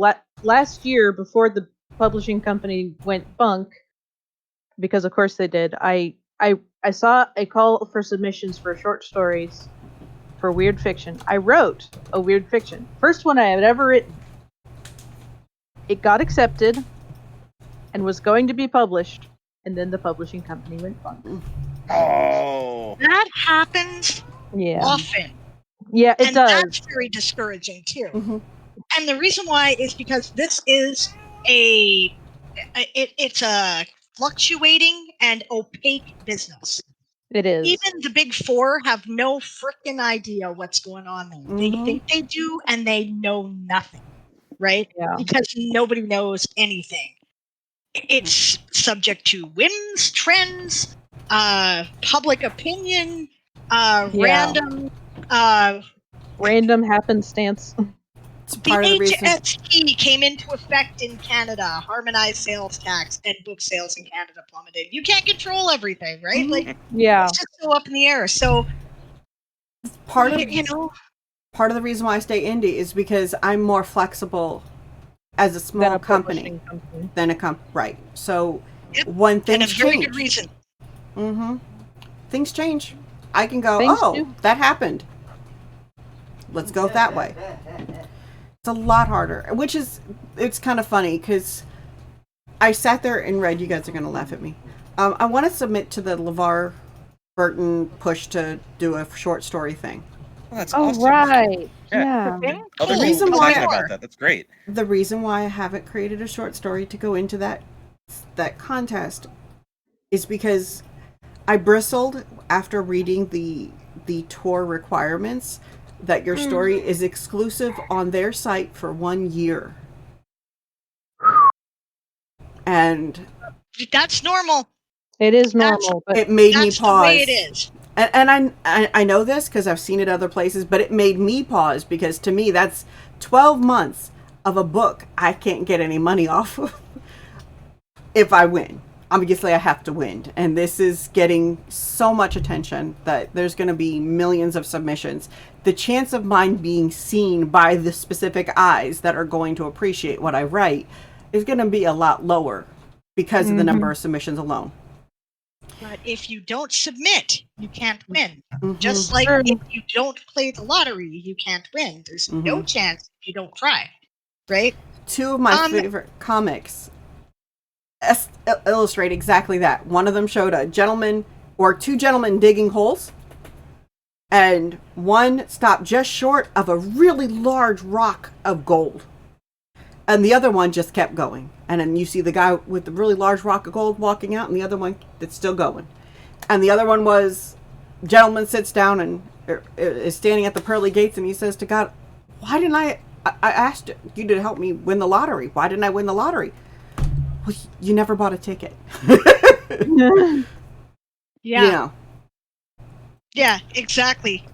last year, before the publishing company went bunk, because of course they did. I saw a call for submissions for short stories for weird fiction. I wrote a weird fiction, first one I had ever written. It got accepted and was going to be published, and then the publishing company went bunk. Oh. That happens Yeah. often. Yeah, it and does. That's very discouraging too. Mhm. And the reason why is because this is it's a fluctuating and opaque business. It is. Even the big four have no freaking idea what's going on there. They Mhm. think they do, and they know nothing, right? Yeah. Because nobody knows anything. It's subject to whims, trends, public opinion, random. Random happenstance. It's The part of the reason. HST came into effect in Canada, harmonized sales tax, and book sales in Canada plummeted. You can't control everything, right? Like, Yeah. it's just so up in the air. So, Part of part of the reason why I stay indie is because I'm more flexible as a small Than a company publishing company. than a right. So Yep, when and things a very change, good reason. Things change. I can go, Things oh, do. that happened. Let's go that way. It's a lot harder, which is, it's kind of funny because I sat there and read, you guys are going to laugh at me. I want to submit to the LeVar Burton pushed to do a short story thing. Well, that's Oh, awesome. right. Yeah. Yeah. Other The people reason have been why- talking about that. That's great. The reason why I haven't created a short story to go into that contest is because I bristled after reading the tour requirements that your story is exclusive on their site for 1 year. And That's normal. It is normal, but it made me That's the pause. way it is. And I know this because I've seen it other places, but it made me pause because to me that's 12 months of a book I can't get any money off of if I win. Obviously I have to win, and this is getting so much attention that there's going to be millions of submissions. The chance of mine being seen by the specific eyes that are going to appreciate what I write is going to be a lot lower because of the number of submissions alone. But if you don't submit, you can't win. Mhm. Just like Sure. if you don't play the lottery, you can't win. There's no chance if you don't try, right? Two of my favorite comics illustrate exactly that. One of them showed a gentleman or two gentlemen digging holes, and one stopped just short of a really large rock of gold, and the other one just kept going. And then you see the guy with the really large rock of gold walking out, and the other one that's still going. And the other one was, gentleman sits down and is standing at the pearly gates, and he says to God, why didn't I asked you to help me win the lottery. Why didn't I win the lottery? Well, you never bought a ticket. Yeah. You know. Yeah, exactly.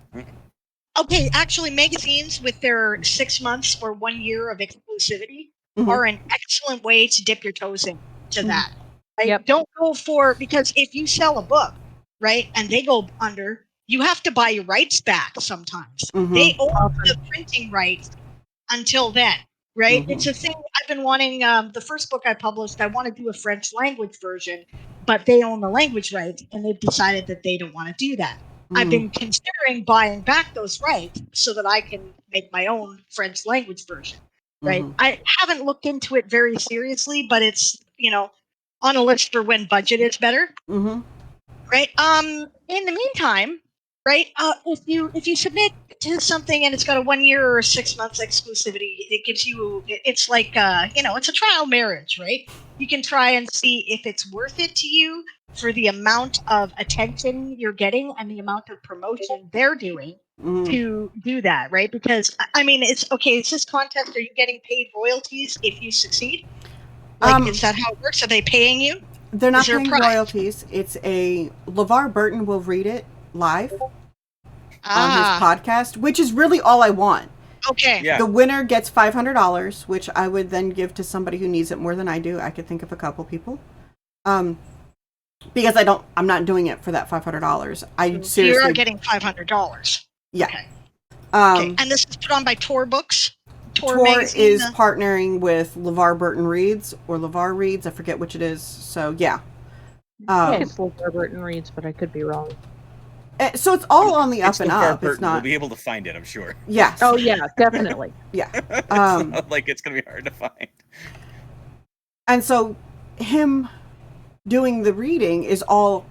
Okay, actually, magazines with their 6 months or 1 year of exclusivity are an excellent way to dip your toes into that. Right? Yep. Don't go for, because if you sell a book, right, and they go under, you have to buy your rights back sometimes. They own the printing rights until then, right? It's a thing I've been wanting. The first book I published, I want to do a French language version, but they own the language rights, and they've decided that they don't want to do that. I've been considering buying back those rights so that I can make my own French language version, right? I haven't looked into it very seriously, but it's, on a list for when budget is better. Right. In the meantime, right, if you submit to something and it's got a 1 year or 6 months exclusivity, it gives you, it's like it's a trial marriage, right? You can try and see if it's worth it to you for the amount of attention you're getting and the amount of promotion they're doing to do that, right? Because I mean, it's okay. It's this contest. Are you getting paid royalties if you succeed? Like, is that how it works? Are they paying you? They're not Is there a paying prize? royalties. It's LeVar Burton will read it live on his Ah, podcast, which is really all I want. okay. Yeah. The winner gets $500, which I would then give to somebody who needs it more than I do. I could think of a couple people. Because I'm not doing it for that $500. I seriously. You're getting $500. Yeah. Okay. Okay. And this is put on by Tor Books. Tor Magazine, is partnering with LeVar Burton Reads or LeVar Reads. I forget which it is. So yeah. I think it's LeVar Burton Reads, but I could be wrong. So it's all on the up It's and LeVar up. Burton. It's not. We'll be able to find it, I'm sure. Yes. Oh yeah, definitely. Yeah. It's not like it's going to be hard to find. And so him doing the reading is all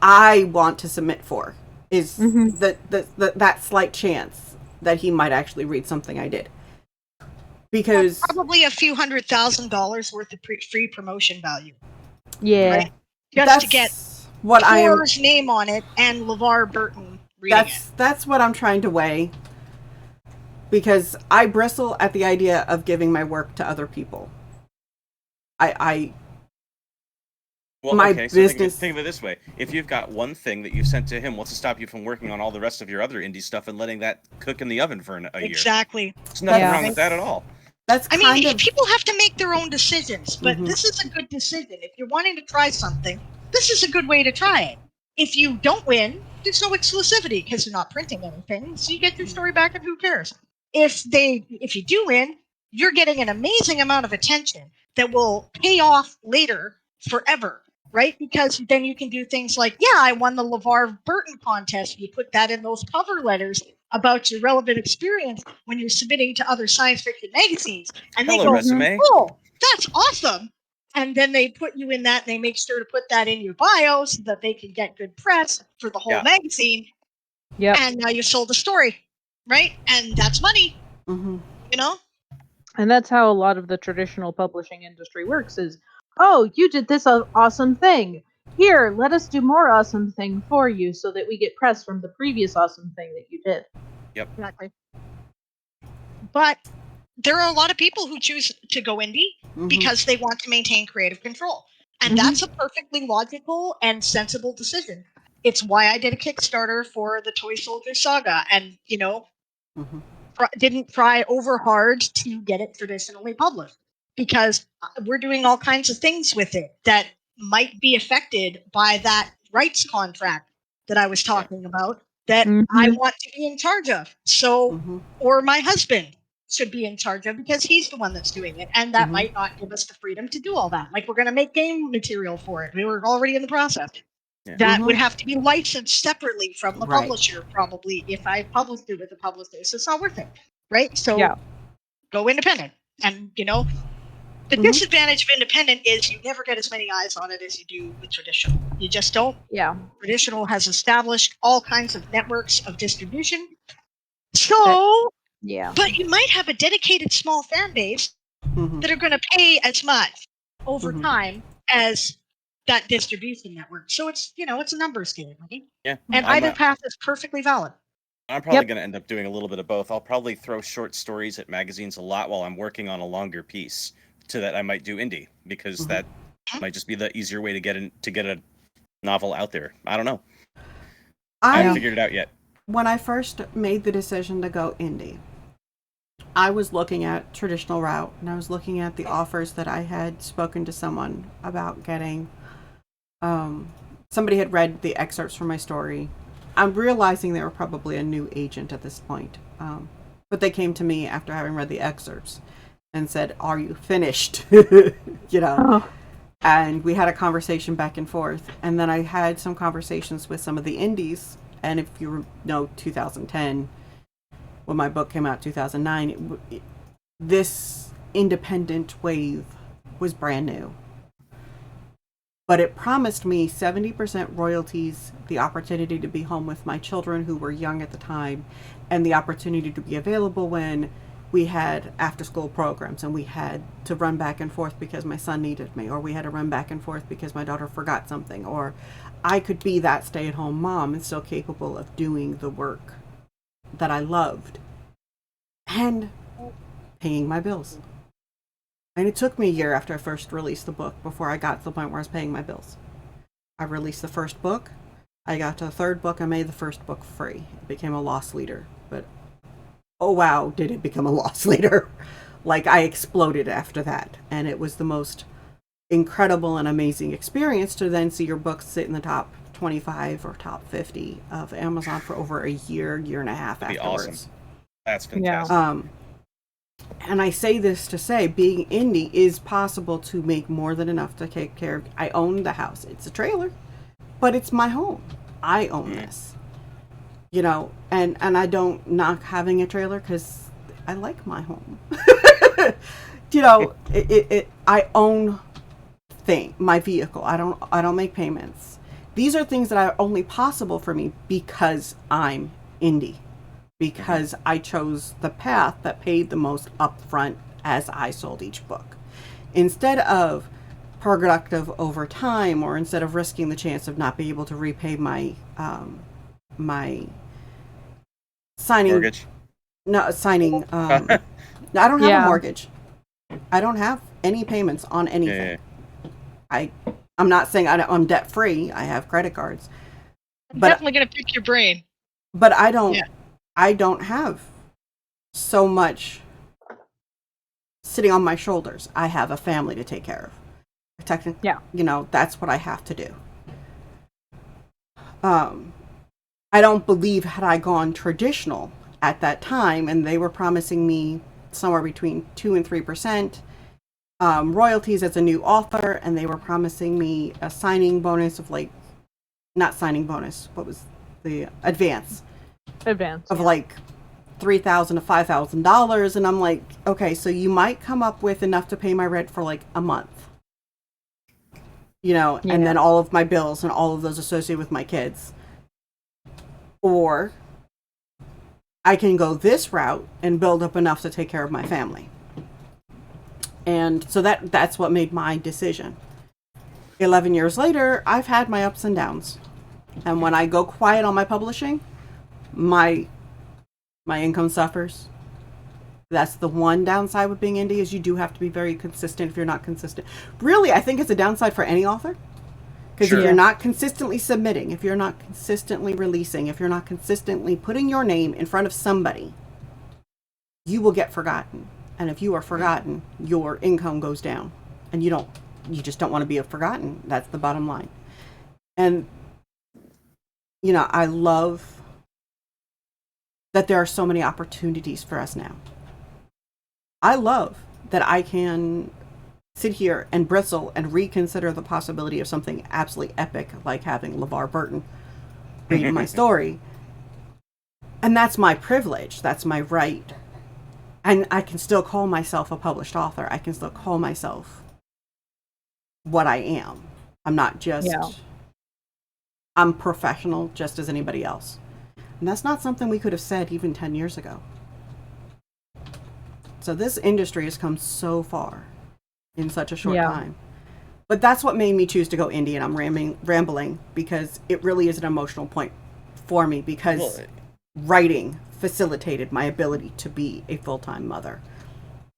I want to submit for. Is that slight chance that he might actually read something I did. Because probably a few $100,000 worth of free promotion value. Yeah. Right? Just to get what Tor's name on it and LeVar Burton reading it. That's what I'm trying to weigh. Because I bristle at the idea of giving my work to other people. Well, my okay, so business. think of it this way. If you've got one thing that you've sent to him, what's to stop you from working on all the rest of your other indie stuff and letting that cook in the oven for a year? Exactly. There's nothing wrong with that at all. I mean, people have to make their own decisions, but this is a good decision. If you're wanting to try something, this is a good way to try it. If you don't win, there's no exclusivity because you're not printing anything, so you get your story back and who cares? If you do win, you're getting an amazing amount of attention that will pay off later forever, right? Because then you can do things like, yeah, I won the LeVar Burton contest. You put that in those cover letters about your relevant experience when you're submitting to other science fiction magazines. And they go, resume. oh, that's awesome. And then they put you in that, and they make sure to put that in your bio so that they can get good press for the whole Yeah. magazine. Yep. And now you sold a story, right? And that's money, Mm-hmm. you know? And that's how a lot of the traditional publishing industry works is, oh, you did this awesome thing. Here, let us do more awesome thing for you so that we get press from the previous awesome thing that you did. Yep. Exactly. But there are a lot of people who choose to go indie because they want to maintain creative control. And that's a perfectly logical and sensible decision. It's why I did a Kickstarter for the Toy Soldier Saga and, didn't try over hard to get it traditionally published because we're doing all kinds of things with it that might be affected by that rights contract that I was talking about that I want to be in charge of. So, or my husband should be in charge of because he's the one that's doing it. And that might not give us the freedom to do all that. Like we're going to make game material for it. We were already in the process. Yeah. That would have to be licensed separately from the Right. publisher, probably, if I published it with a publisher. So it's not worth it, right? So Yeah. go independent. And, the disadvantage of independent is you never get as many eyes on it as you do with traditional. You just don't. Yeah. Traditional has established all kinds of networks of distribution. So, Yeah. but you might have a dedicated small fan base that are going to pay as much over time as that distribution network. So it's, it's a numbers game, right? Yeah. And either path is perfectly valid. I'm probably going to end up doing a little bit of both. I'll probably throw short stories at magazines a lot while I'm working on a longer piece. To that, I might do indie because that might just be the easier way to get a novel out there. I don't know. I haven't figured it out yet. When I first made the decision to go indie, I was looking at traditional route, and I was looking at the offers that I had spoken to someone about getting. Somebody had read the excerpts from my story. I'm realizing they were probably a new agent at this point, but they came to me after having read the excerpts and said, "Are you finished?" And we had a conversation back and forth, and then I had some conversations with some of the indies. And if you know 2010, when my book came out 2009, this independent wave was brand new. But it promised me 70% royalties, the opportunity to be home with my children who were young at the time, and the opportunity to be available when we had after-school programs and we had to run back and forth because my son needed me, or we had to run back and forth because my daughter forgot something, or I could be that stay-at-home mom and still capable of doing the work that I loved and paying my bills. And it took me a year after I first released the book before I got to the point where I was paying my bills. I released the first book. I got to the third book. I made the first book free. It became a loss leader. But, oh wow, did it become a loss leader. Like, I exploded after that. And it was the most incredible and amazing experience to then see your book sit in the top 25 or top 50 of Amazon for over a year and a half That'd be afterwards. awesome. That's fantastic. And I say this to say, being indie is possible to make more than enough to take care of. I own the house. It's a trailer, but it's my home. I own this, and I don't knock having a trailer because I like my home. I own my vehicle. I don't make payments. These are things that are only possible for me because I'm indie. Because I chose the path that paid the most upfront as I sold each book. Instead of productive over time, or instead of risking the chance of not being able to repay my my signing mortgage. No, signing. I don't have a mortgage. I don't have any payments on anything. Yeah. I'm not saying I'm debt free. I have credit cards. I'm definitely gonna pick your brain. But I don't. Yeah. I don't have so much sitting on my shoulders. I have a family to take care of. Technically, that's what I have to do. I don't believe had I gone traditional at that time, and they were promising me somewhere between 2 and 3% royalties as a new author, and they were promising me a signing bonus of not signing bonus. What was the advance of $3,000 to $5,000, and I'm like, okay, so you might come up with enough to pay my rent for a month, and then all of my bills and all of those associated with my kids. Or I can go this route and build up enough to take care of my family. And so that's what made my decision. 11 years later, I've had my ups and downs. And when I go quiet on my publishing, my income suffers. That's the one downside with being indie, is you do have to be very consistent if you're not consistent. Really, I think it's a downside for any author. Because if you're not consistently submitting, if you're not consistently releasing, if you're not consistently putting your name in front of somebody, you will get forgotten. And if you are forgotten, your income goes down. And you just don't want to be forgotten. That's the bottom line. And, I love that there are so many opportunities for us now. I love that I can sit here and bristle and reconsider the possibility of something absolutely epic like having LeVar Burton read my story. And that's my privilege. That's my right. And I can still call myself a published author. I can still call myself what I am. I'm not just... I'm professional just as anybody else. And that's not something we could have said even 10 years ago. So this industry has come so far in such a short time. But that's what made me choose to go indie, and I'm rambling because it really is an emotional point for me, because writing facilitated my ability to be a full-time mother.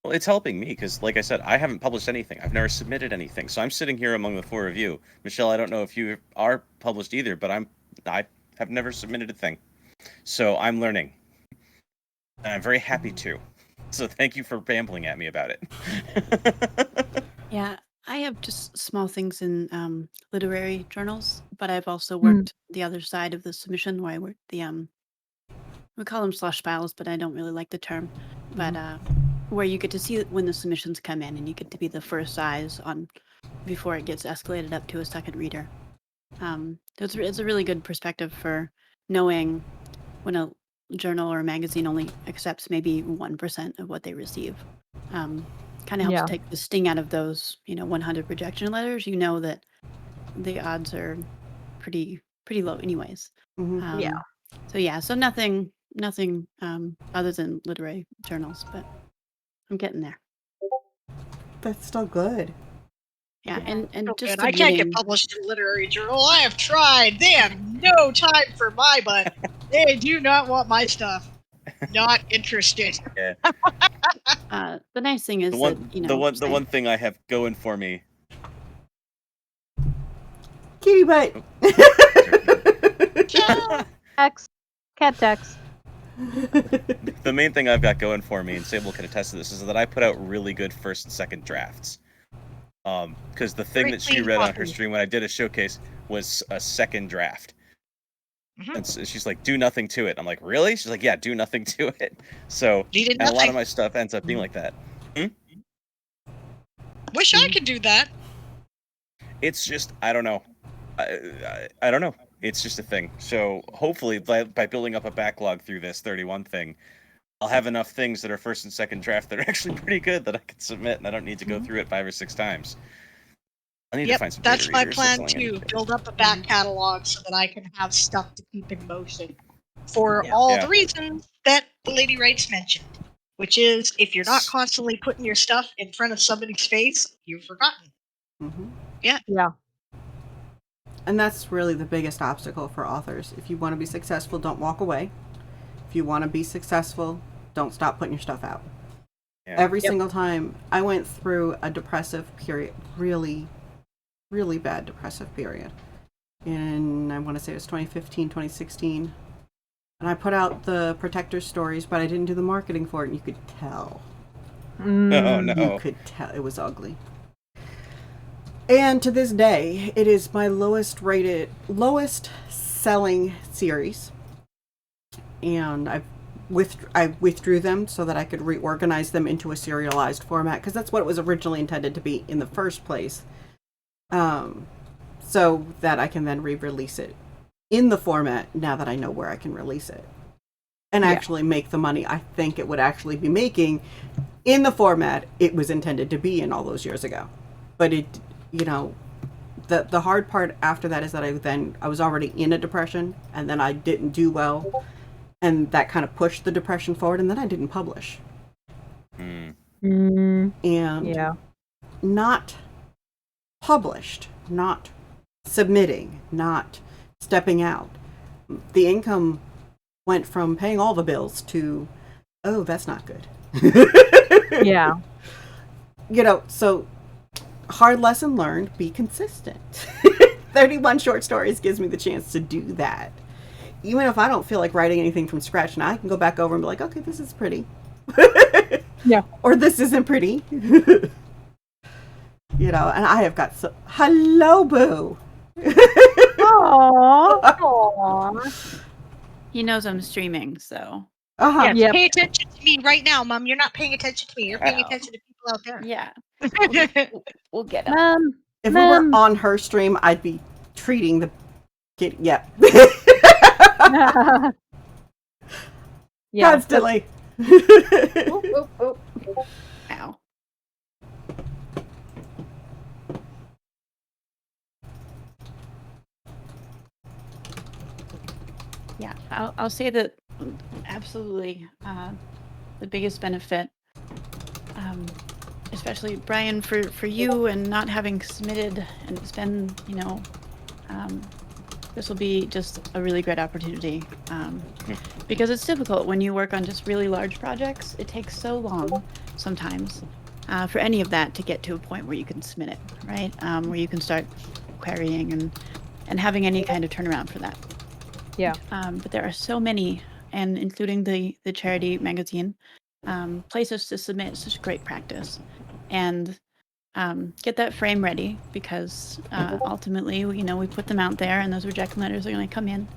Well, it's helping me because, like I said, I haven't published anything. I've never submitted anything. So I'm sitting here among the four of you. Michelle, I don't know if you are published either, but I have never submitted a thing. So I'm learning. And I'm very happy to. So thank you for rambling at me about it. Yeah, I have just small things in literary journals, but I've also worked the other side of the submission, where I work the we call them slush piles, but I don't really like the term. But where you get to see when the submissions come in, and you get to be the first eyes on before it gets escalated up to a second reader. It's a really good perspective for knowing when a journal or a magazine only accepts maybe 1% of what they receive. Kind of helps take the sting out of those, 100 rejection letters. You know that the odds are pretty low, anyways. So nothing other than literary journals, but I'm getting there. That's still good. Yeah, and just I can't get published in a literary journal. I have tried. They have no time for my butt. They do not want my stuff. Not interested. Yeah. The nice thing is the one thing I have going for me. Kitty butt. Cat text. The main thing I've got going for me, and Sable can attest to this, is that I put out really good first and second drafts. Because the thing that she read on her stream when I did a showcase was a second draft. And so she's like, do nothing to it. I'm like, really? She's like, yeah, do nothing to it. So, and a lot of my stuff ends up being like that. Wish I could do that. It's just, I don't know. I don't know. It's just a thing. So hopefully by building up a backlog through this 31 thing, I'll have enough things that are first and second draft that are actually pretty good that I can submit, and I don't need to go through it 5 or 6 times. I need to find some that's my readers, plan that's all I need too. to do. Build up a back catalog so that I can have stuff to keep in motion for all the reasons that the Lady Wrights mentioned, which is if you're not constantly putting your stuff in front of somebody's face, you're forgotten. Yeah. And that's really the biggest obstacle for authors. If you want to be successful, don't walk away. If you want to be successful, don't stop putting your stuff out. Every single time I went through a depressive period, really, really bad depressive period. And I want to say it was 2015, 2016. And I put out the Protector stories, but I didn't do the marketing for it, and you could tell. Oh, no. You could tell. It was ugly. And to this day, it is my lowest selling series. And I withdrew them so that I could reorganize them into a serialized format, because that's what it was originally intended to be in the first place. So that I can then re-release it in the format now that I know where I can release it. And actually make the money I think it would actually be making in the format it was intended to be in all those years ago. But it, the hard part after that is that I was already in a depression, and then I didn't do well, and that kind of pushed the depression forward, and then I didn't publish. And Yeah. not published, not submitting, not stepping out. The income went from paying all the bills to, oh, that's not good. Yeah. You know, so hard lesson learned, be consistent. 31 short stories gives me the chance to do that. Even if I don't feel like writing anything from scratch, now I can go back over and be like, okay, this is pretty. Yeah. Or this isn't pretty. You know, and I have got so... Hello, Boo! Aww. He knows I'm streaming, so Uh-huh. Yes, Yep. pay attention to me right now, Mom. You're not paying attention to me. You're paying attention to people out there. yeah, we'll get him. If we were on her stream, I'd be treating the kid. Yeah. Yeah. Constantly. Ow. Yeah, I'll say that absolutely the biggest benefit, especially Brian for you and not having submitted, and it's been, you know, this will be just a really great opportunity because it's difficult when you work on just really large projects. It takes so long sometimes for any of that to get to a point where you can submit it, right? Where you can start querying and having any kind of turnaround for that. Yeah. But there are so many, and including the charity magazine, places to submit. Such great practice, and get that frame ready because ultimately, you know, we put them out there, and those rejection letters are going to come in,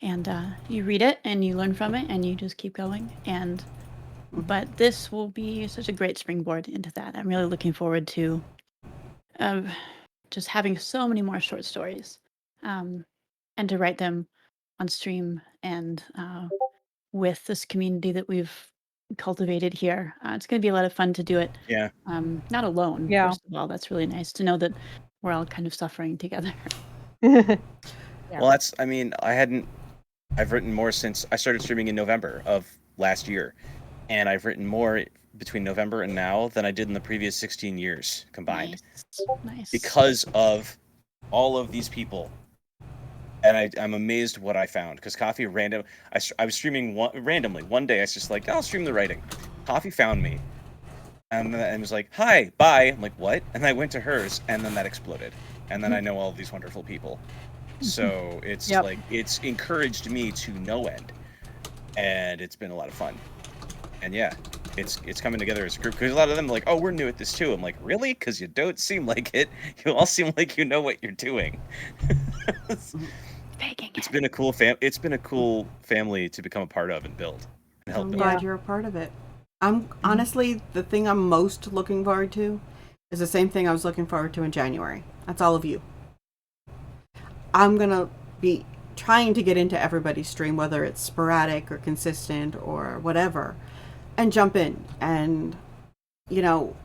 and you read it and you learn from it, and you just keep going. And but this will be such a great springboard into that. I'm really looking forward to just having so many more short stories, and to write them on stream and with this community that we've cultivated here. It's going to be a lot of fun to do it. Yeah. Not alone. Yeah. First of all, that's really nice to know that we're all kind of suffering together. Yeah. Well, that's. I mean, I've written more since I started streaming in November of last year, and I've written more between November and now than I did in the previous 16 years combined. Nice. Because of all of these people. And I'm amazed what I found, because Coffee I was streaming randomly. One day I was just like, I'll stream the writing. Coffee found me and was like, hi, bye. I'm like, what? And I went to hers, and then that exploded. And then I know all of these wonderful people. So it's like, it's encouraged me to no end. And it's been a lot of fun. And yeah, it's coming together as a group, because a lot of them are like, oh, we're new at this too. I'm like, really? Because you don't seem like it. You all seem like you know what you're doing. It's been a cool family to become a part of and build and help I'm build. glad you're a part of it. I'm honestly, the thing I'm most looking forward to is the same thing I was looking forward to in January. That's all of you. I'm gonna be trying to get into everybody's stream, whether it's sporadic or consistent or whatever, and jump in. And, you know,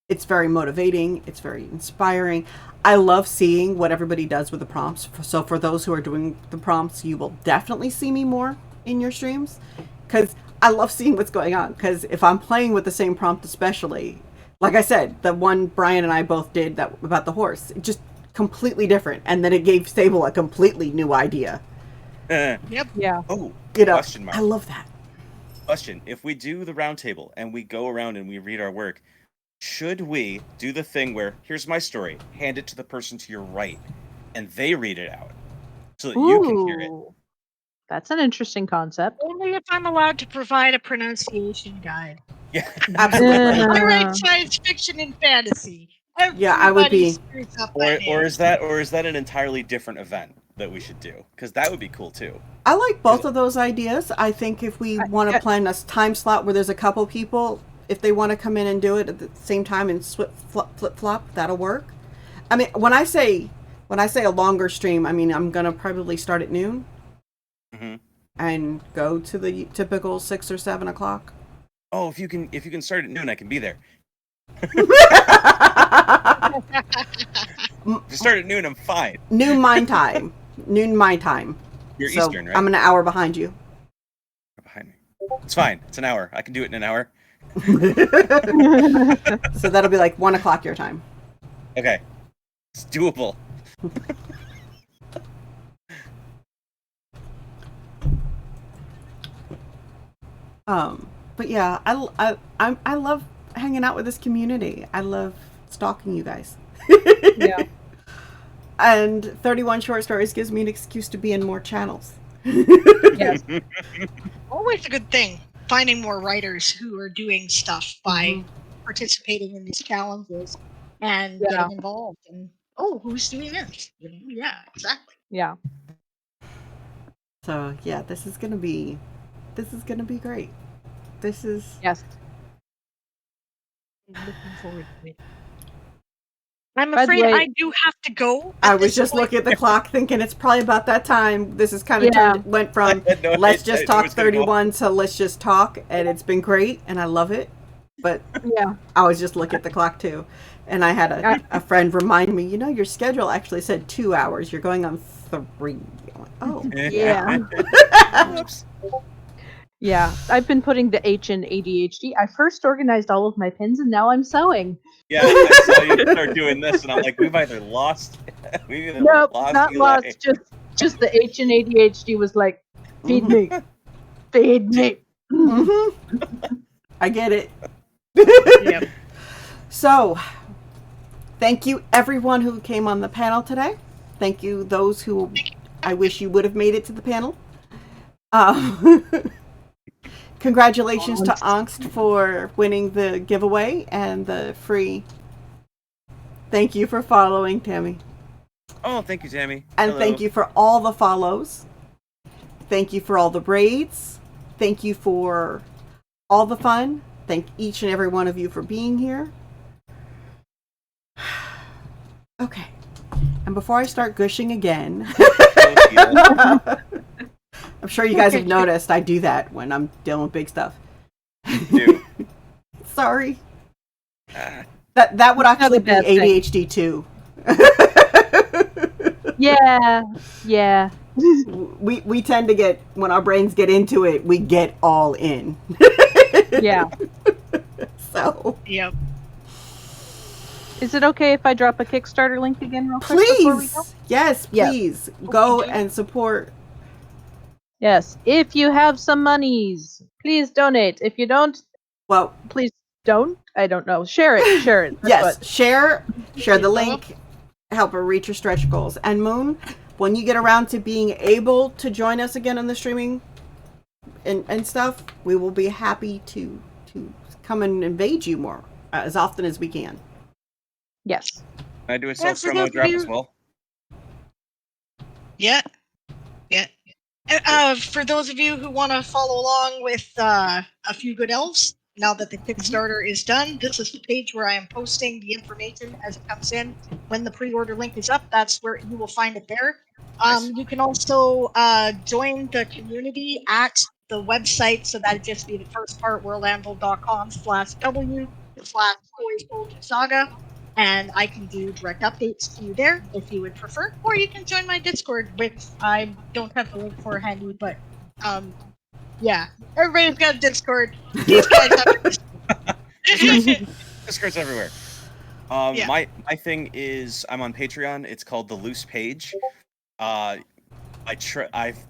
it's very motivating. It's very inspiring. I love seeing what everybody does with the prompts. So for those who are doing the prompts, you will definitely see me more in your streams, because I love seeing what's going on. Because if I'm playing with the same prompt, especially, like I said, the one Brian and I both did that about the horse, it just completely different. And then it gave Sable a completely new idea. Yep. Yeah. Oh, You know, question mark. I love that. Question. If we do the round table and we go around and we read our work, should we do the thing where, here's my story, hand it to the person to your right, and they read it out so that you can hear it? Ooh. That's an interesting concept. Only if I'm allowed to provide a pronunciation guide. Yeah. Absolutely. I write science fiction and fantasy. Yeah, I would be. Screws up Or that name. is that an entirely different event that we should do? Because that would be cool too. I like both of those ideas. I think if we want to plan a time slot where there's a couple people, if they want to come in and do it at the same time and flip flop, that'll work. I mean, when I say a longer stream, I mean I'm gonna probably start at noon and go to the typical 6 or 7 o'clock. Oh, if you can start at noon, I can be there. If you start at noon, I'm fine. Noon my time. Noon my time. You're So Eastern, right? I'm an hour behind you. Behind me. It's fine. It's an hour. I can do it in an hour. So that'll be like 1 o'clock your time. Okay. It's doable. But yeah, I love hanging out with this community. I love stalking you guys. Yeah. And 31 short stories gives me an excuse to be in more channels. Yes. Always a good thing. Finding more writers who are doing stuff by Mhm. participating in these challenges and Yeah. getting involved. And who's doing this? Yeah, exactly. Yeah. So yeah, this is gonna be great. This is Yes. I'm looking forward to it. I'm By the afraid way- I do have to go. I at was this just point. looking at the clock thinking it's probably about that time. This is kind of Yeah. went from I had no let's idea just it talk was gonna go. 31 to let's just talk, and it's been great and I love it. But Yeah. I was just looking at the clock too. And I had a friend remind me, your schedule actually said 2 hours. You're going on 3. I'm like, oh. Yeah. Whoops. Yeah. I've been putting the H in ADHD. I first organized all of my pins and now I'm sewing. Yeah, I saw you start doing this, and I'm like, we've either lost, Nope, not Eli. lost. Just the H in ADHD was like, feed me. Feed me. I get it. Yep. So, thank you everyone who came on the panel today. Thank you those who I wish you would have made it to the panel. Congratulations to Angst for winning the giveaway and the free. Thank you for following, Tammy. Oh, thank you, Tammy. And Hello. thank you for all the follows. Thank you for all the raids. Thank you for all the fun. Thank each and every one of you for being here. Okay. And before I start gushing again, I'm sure you guys have noticed I do that when I'm dealing with big stuff. Do. Sorry. That would actually be bad thing. ADHD too. Yeah. Yeah. We tend to get, when our brains get into it, we get all in. Yeah. So Yep. Is it okay if I drop a Kickstarter link again real quick before we go? please, yes, Yes. please go and support. Yes. If you have some monies, please donate. If you don't, Well, please don't. I don't know. Share it. Share it. That's yes, what- share the Follow. link, help her reach her stretch goals. And Moon, when you get around to being able to join us again on the streaming and stuff, we will be happy to come and invade you more as often as we can. Yes. Can I do a And self for promo those of drop you- as well? Yeah. Yeah. For those of you who want to follow along with A Few Good Elves, now that the Kickstarter is done, this is the page where I am posting the information as it comes in. When the pre-order link is up, that's where you will find it there. Nice. You can also join the community at the website, so that'd just be the first part, worlanvil.com/w/toysfolksaga. And I can do direct updates to you there if you would prefer, or you can join my Discord, which I don't have the link for handy, but yeah, everybody's got a Discord. These guys have a Discord. Discord's everywhere. Yeah. My thing is I'm on Patreon. It's called The Loose Page. I've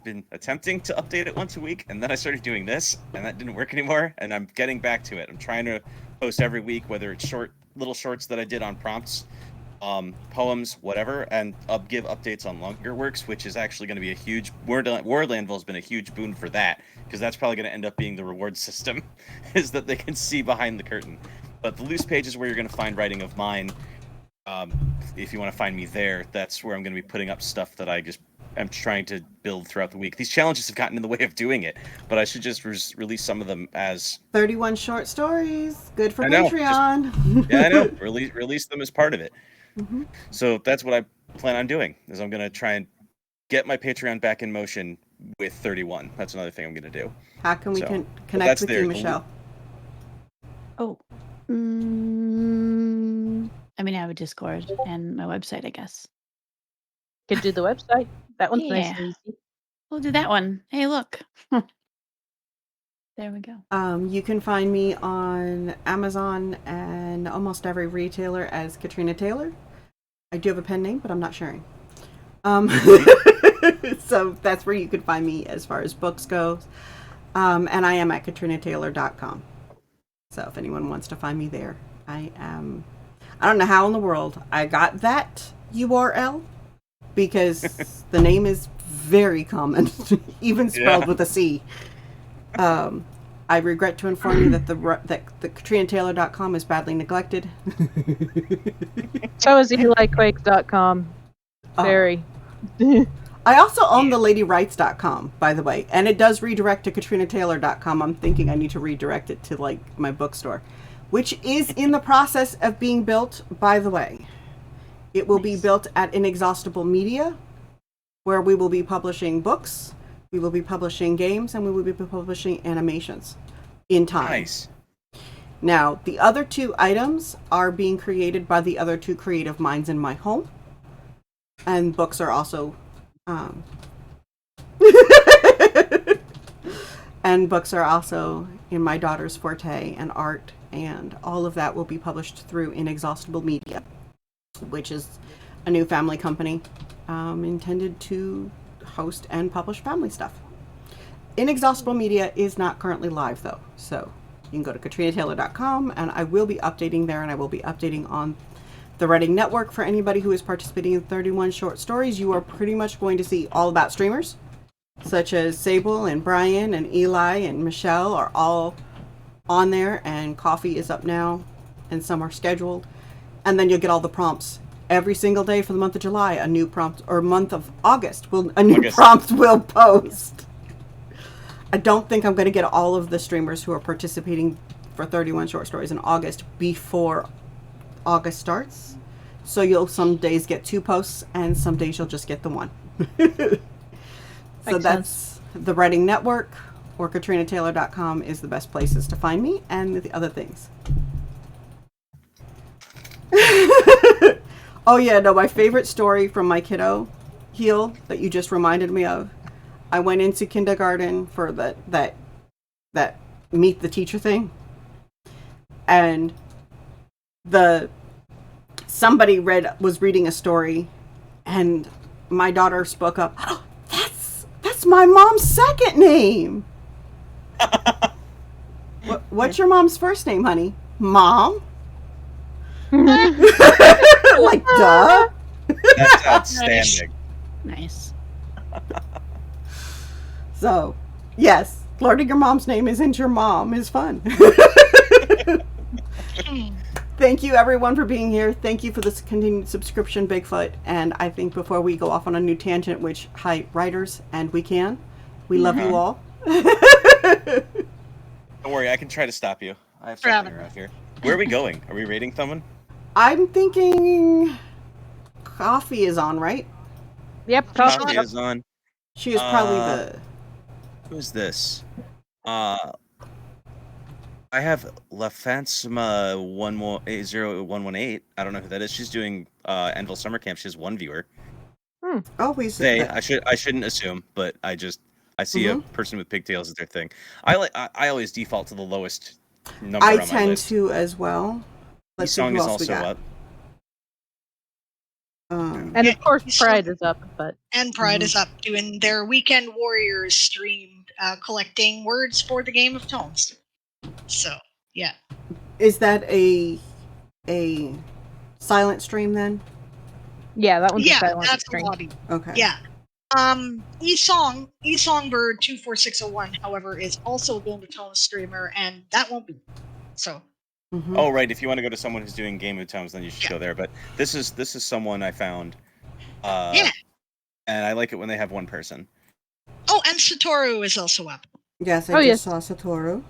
been attempting to update it once a week, and then I started doing this, and that didn't work anymore. And I'm getting back to it. I'm trying to post every week, whether it's little shorts that I did on prompts, poems, whatever, and give updates on longer works, which is actually going to be a huge Warlandville has been a huge boon for that, because that's probably going to end up being the reward system, is that they can see behind the curtain. But the Loose Page is where you're going to find writing of mine. If you want to find me there, that's where I'm going to be putting up stuff that I'm trying to build throughout the week. These challenges have gotten in the way of doing it, but I should just release some of them as 31 short stories, good for I know, Patreon. yeah, I know. Release them as part of it. Mhm. So that's what I plan on doing. Is I'm going to try and get my Patreon back in motion with 31. That's another thing I'm going to do. How can we So, connect that's with there. you, The Michelle? Oh, I mean, I have a Discord and my website, I guess. Could do the website. That one's nice Yeah. and easy. We'll do that one. Hey, look. There we go. You can find me on Amazon and almost every retailer as Katrina Taylor. I do have a pen name, but I'm not sharing. So that's where you can find me as far as books goes. And I am at katrinataylor.com. So if anyone wants to find me there, I am. I don't know how in the world I got that URL because the name is very common, even spelled with a C. I regret to inform you that the katrinataylor.com is badly neglected. So is EliQuake.com. Very. I also own the ladyrights.com, by the way, and it does redirect to katrinataylor.com. I'm thinking I need to redirect it to like my bookstore, which is in the process of being built, by the way. It will be built at Inexhaustible Media, where we will be publishing books, we will be publishing games, and we will be publishing animations in time. Nice. Now, the other two items are being created by the other two creative minds in my home, and books are also and books are also in my daughter's forte, and art and all of that will be published through Inexhaustible Media, which is a new family company intended to host and publish family stuff. Inexhaustible Media is not currently live though, so you can go to katrinataylor.com, and I will be updating there, and I will be updating on the Writing Network for anybody who is participating in 31 short stories. You are pretty much going to see all about streamers, such as Sable and Brian and Eli and Michelle are all on there, and Coffee is up now, and some are scheduled. And then you'll get all the prompts every single day for the month of July. A new prompt, or month of August, a new prompt will post. I don't think I'm going to get all of the streamers who are participating for 31 short stories in August before August starts. So you'll some days get 2 posts, and some days you'll just get the 1. So that's the Writing Network, or katrinataylor.com is the best places to find me, and the other things. Oh yeah, no, my favorite story from my kiddo Heal that you just reminded me of. I went into kindergarten for that meet the teacher thing, and somebody was reading a story, and my daughter spoke up. Oh, that's my mom's second name. What's your mom's first name, honey? Mom. Like, duh. That's outstanding. Nice. So, yes, learning your mom's name isn't your mom is fun. Thank you, everyone, for being here. Thank you for this continued subscription, Bigfoot. And I think before we go off on a new tangent, which, hi, writers, and we love you all. Don't worry, I can try to stop you. I have something around here. Where are we going? Are we rating someone? I'm thinking Coffee is on, right? Yep, Coffee is on. She is probably Who's this? I have LaFansma 10118. I don't know who that is. She's doing Enville Summer Camp. She has 1 viewer. Always. I shouldn't assume, but I see a person with pigtails as their thing. I always default to the lowest number on my list. I tend to as well. Let's see Song who is else we also got. up. And of course, Pride is up, but Pride is up doing their Weekend Warriors stream, collecting words for the Game of Tomes. So, yeah. Is that a silent stream then? Yeah, that one's a silent that's stream. a lobby. Okay. Yeah. Esongbird 24601, however, is also a Game of Tomes streamer, and that won't be. So. Mm-hmm. Oh right, if you want to go to someone who's doing Game of Tomes, then you should go there. But this is someone I found. And I like it when they have 1 person. Oh, and Satoru is also up. Yes, I just saw Satoru.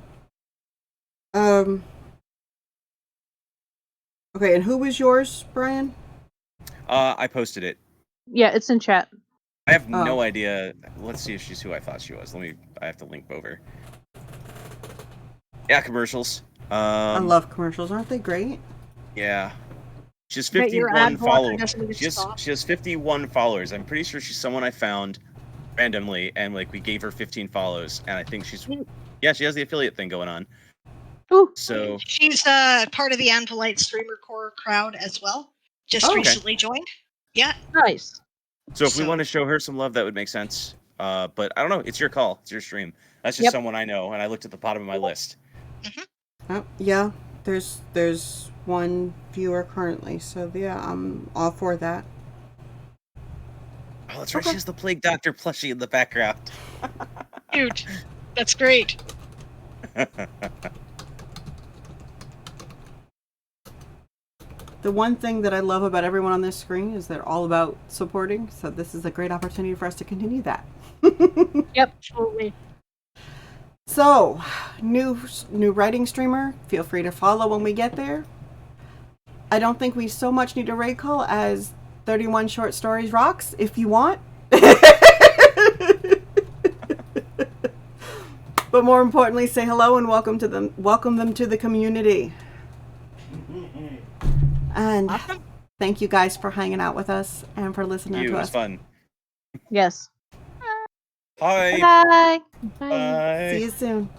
Okay, and who was yours, Brian? I posted it. Yeah, it's in chat. I have no idea. Let's see if she's who I thought she was. I have to link over. Yeah, commercials. I love commercials. Aren't they great? Yeah. She has But your 51 ad blocker followers. doesn't even stop. She has 51 followers. I'm pretty sure she's someone I found randomly, and like we gave her 15 follows, and I think she's she has the affiliate thing going on. Ooh. So She's part of the Anvilite Streamer Core crowd as well. Just Oh, okay. recently joined. Yeah. Nice. so if we So- want to show her some love, that would make sense. But I don't know. It's your call. It's your stream. That's just Yep. someone I know, and I looked at the bottom of my list. Oh, yeah. There's one viewer currently, so yeah, I'm all for that. Oh, that's right. Okay. She has the Plague Doctor plushie in the background. Cute. That's great. The one thing that I love about everyone on this screen is they're all about supporting, so this is a great opportunity for us to continue that. Yep. Absolutely. So, new writing streamer, feel free to follow when we get there. I don't think we so much need a raid call as 31 short stories rocks if you want. But more importantly, say hello and welcome them to the community. And Awesome. thank you guys for hanging out with us and for listening It to was us. fun. Yes. Hi. Bye. Bye. See you soon.